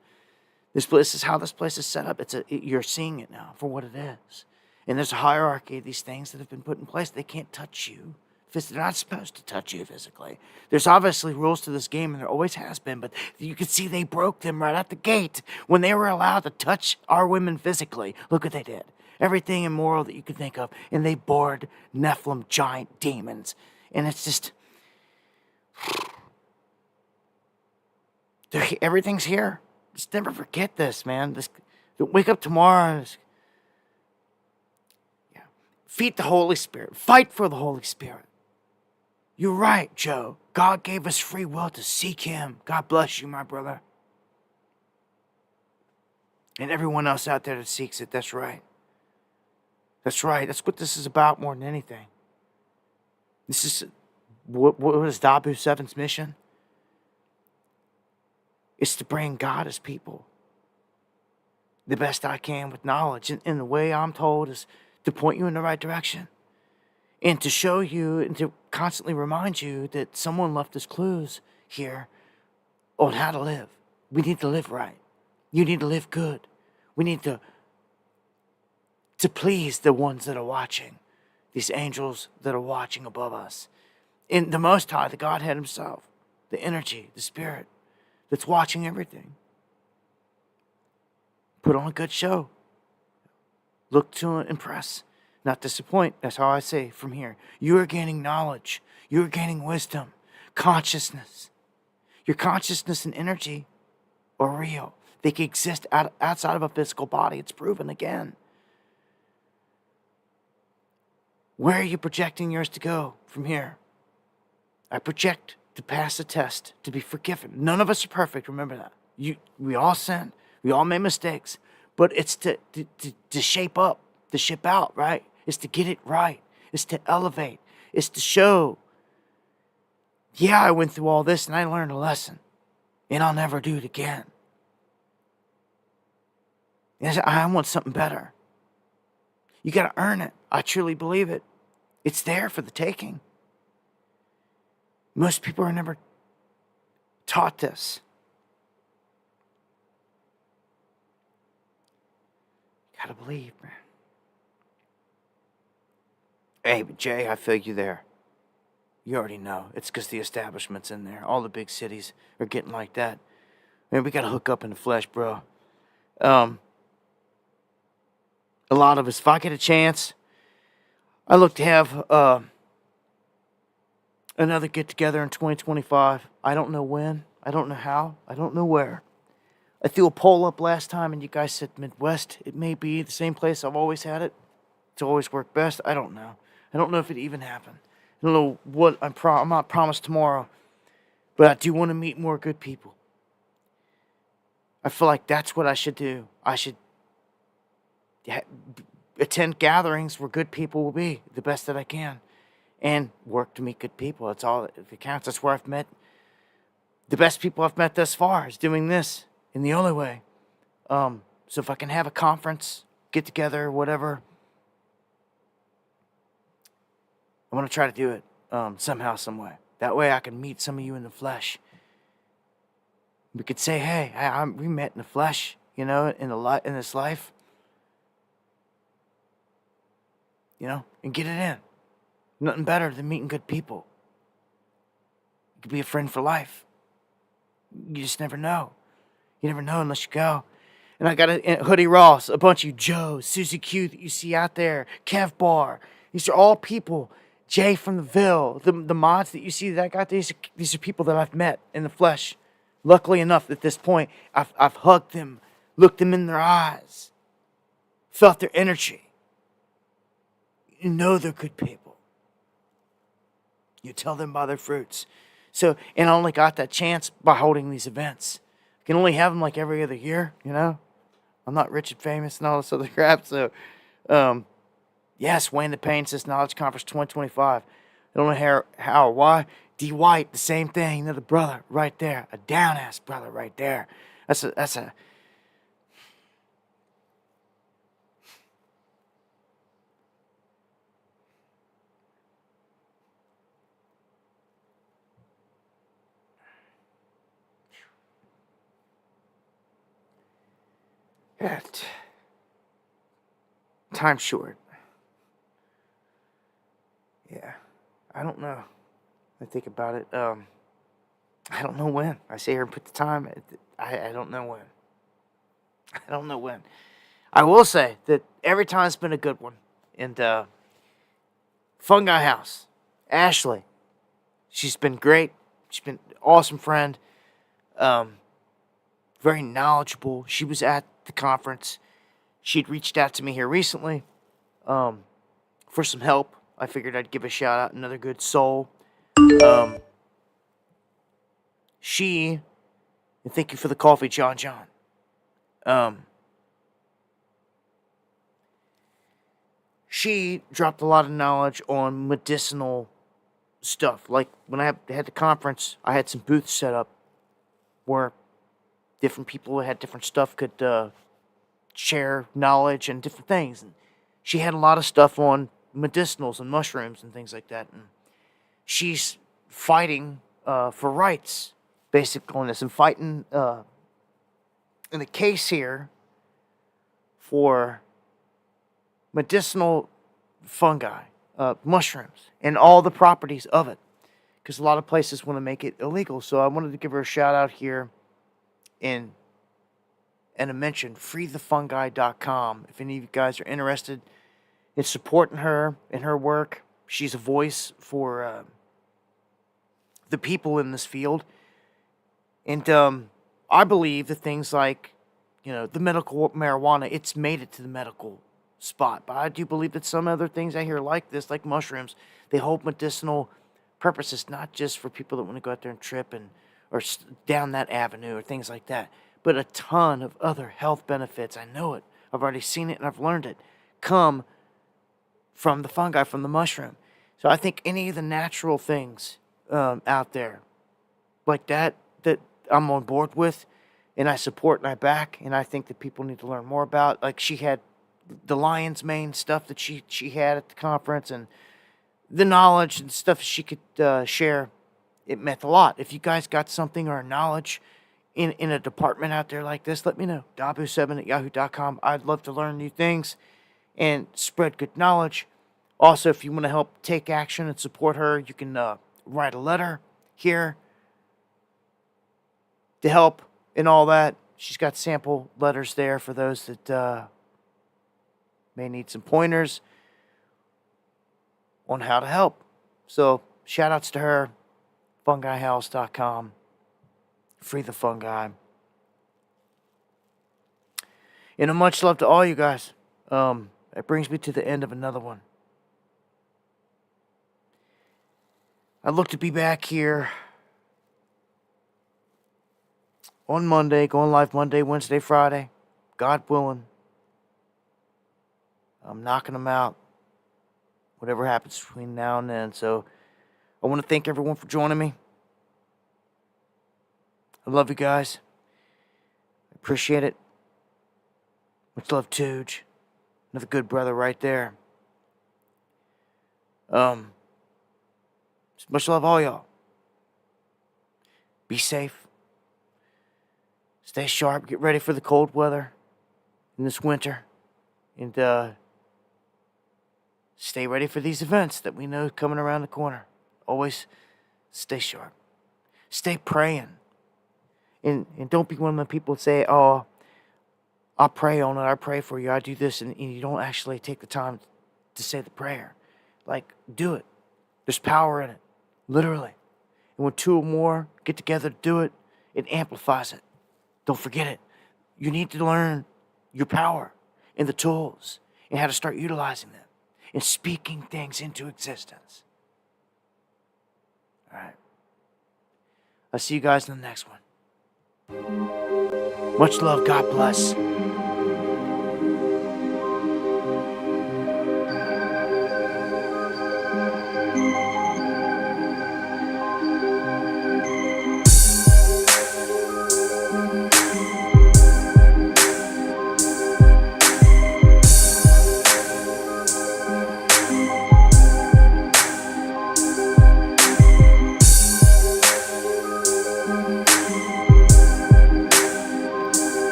Speaker 1: This is how this place is set up. You're seeing it now for what it is. And there's a hierarchy of these things that have been put in place. They can't touch you. They're not supposed to touch you physically. There's obviously rules to this game, and there always has been, but you can see they broke them right at the gate when they were allowed to touch our women physically. Look what they did. Everything immoral that you could think of, and they bored Nephilim giant demons. And it's just... everything's here. Just never forget this, man. Wake up tomorrow and feed the Holy Spirit. Fight for the Holy Spirit. You're right, Joe. God gave us free will to seek Him. God bless you, my brother. And everyone else out there that seeks it, that's right. That's right. That's what this is about more than anything. This is, what is Dabu 7's mission? It's to bring God as people the best I can with knowledge. And the way I'm told is to point you in the right direction. And to show you and to constantly remind you that someone left us clues here on how to live. We need to live right. You need to live good. We need to please the ones that are watching, these angels that are watching above us. In the Most High, the Godhead Himself, the energy, the Spirit that's watching everything. Put on a good show. Look to impress, not disappoint. That's how I say from here. You are gaining knowledge. You are gaining wisdom, consciousness. Your consciousness and energy are real. They can exist outside of a physical body. It's proven again. Where are you projecting yours to go from here? I project to pass a test, to be forgiven. None of us are perfect, remember that. We all sin. We all make mistakes. But it's to shape up, to ship out, right? It's to get it right. It's to elevate. It's to show, yeah, I went through all this and I learned a lesson. And I'll never do it again. Yes, I want something better. You got to earn it. I truly believe it. It's there for the taking. Most people are never taught this. You got to believe, man. Hey, but Jay, I feel you there. You already know. It's because the establishment's in there. All the big cities are getting like that. Man, we got to hook up in the flesh, bro. A lot of us, if I get a chance, I look to have another get-together in 2025. I don't know when. I don't know how. I don't know where. I threw a poll up last time, and you guys said Midwest. It may be the same place I've always had it. It's always worked best. I don't know. I don't know if it even happened. I don't know what I'm not promised tomorrow, but I do want to meet more good people. I feel like that's what I should do. I should attend gatherings where good people will be, the best that I can, and work to meet good people. That's all that counts. That's where I've met the best people I've met thus far, is doing this in the only way. So if I can have a conference, get together, whatever, I want to try to do it somehow, some way. That way I can meet some of you in the flesh. We could say, hey, we met in the flesh, in this life. And get it in. Nothing better than meeting good people. You could be a friend for life. You just never know. You never know unless you go. And I got a Hoodie Ross, a bunch of you Joes, Susie Q that you see out there, Kev Bar. These are all people. Jay from the Ville, the mods that you see that I got, these are people that I've met in the flesh. Luckily enough, at this point, I've hugged them, looked them in their eyes, felt their energy. You know they're good people. You tell them by their fruits. So, and I only got that chance by holding these events. can only have them like every other year, you know? I'm not rich and famous and all this other crap, so, yes, Wayne the Pain says Knowledge Conference 2025. I don't know how or why. D. White, the same thing, another brother right there, a down-ass brother right there. That's a time's short. Yeah, I don't know. I think about it. I don't know when. I sit here and put the time. I don't know when. I don't know when. I will say that every time's been a good one. And Fungi House, Ashley, she's been great. She's been an awesome friend. Very knowledgeable. She was at the conference. She'd reached out to me here recently for some help. I figured I'd give a shout out. Another good soul. And thank you for the coffee, John. She dropped a lot of knowledge on medicinal stuff. Like when I had the conference, I had some booths set up where different people who had different stuff could share knowledge and different things. And she had a lot of stuff on medicinals and mushrooms and things like that. And she's fighting for rights, basically, on this, and fighting in a case here for medicinal fungi, mushrooms, and all the properties of it, because a lot of places want to make it illegal. So I wanted to give her a shout out here and a mention, freethefungi.com. If any of you guys are interested in supporting her and her work, she's a voice for the people in this field. And I believe that things like, the medical marijuana, it's made it to the medical spot. But I do believe that some other things I hear like this, like mushrooms, they hold medicinal purposes, not just for people that want to go out there and trip or down that avenue or things like that, but a ton of other health benefits. I know it. I've already seen it and I've learned it. Come from the fungi, from the mushroom. So I think any of the natural things out there like that I'm on board with, and I support and I back, and I think that people need to learn more about. Like she had the lion's mane stuff that she had at the conference, and the knowledge and stuff she could share. It meant a lot. If you guys got something or knowledge in a department out there like this, let me know. Dabu7@yahoo.com. I'd love to learn new things and spread good knowledge. Also, if you want to help take action and support her, you can write a letter here to help and all that. She's got sample letters there for those that may need some pointers on how to help. So, shout outs to her. FungiHouse.com. Free the fungi. And a much love to all you guys. That brings me to the end of another one. I look to be back here on Monday, going live Monday, Wednesday, Friday, God willing. I'm knocking them out, whatever happens between now and then. So I want to thank everyone for joining me. I love you guys. I appreciate it. Much love, Doge. Another good brother right there. Much love, all y'all. Be safe. Stay sharp. Get ready for the cold weather in this winter. And stay ready for these events that we know coming around the corner. Always stay sharp. Stay praying. And don't be one of the people that say, oh, I'll pray on it. I pray for you. I do this. And you don't actually take the time to say the prayer. Like, do it. There's power in it. Literally. And when two or more get together to do it, it amplifies it. Don't forget it. You need to learn your power and the tools and how to start utilizing them and speaking things into existence. All right. I'll see you guys in the next one. Much love. God bless.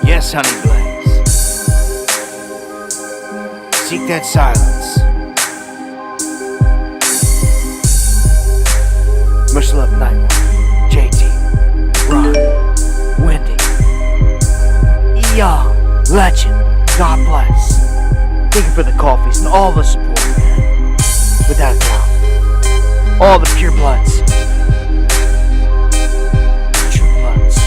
Speaker 1: Yes, honey blaze. Seek that silence. Much love, Nightwatch, JT, Ron, Wendy, Young, Legend, God bless. Thank you for the coffees and all the support, man. Without a doubt. All the pure bloods. True bloods.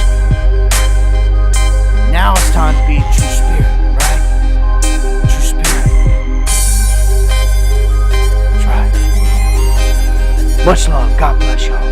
Speaker 1: Now it's time to be a true spirit, right? True spirit. That's right. Much love. God bless y'all.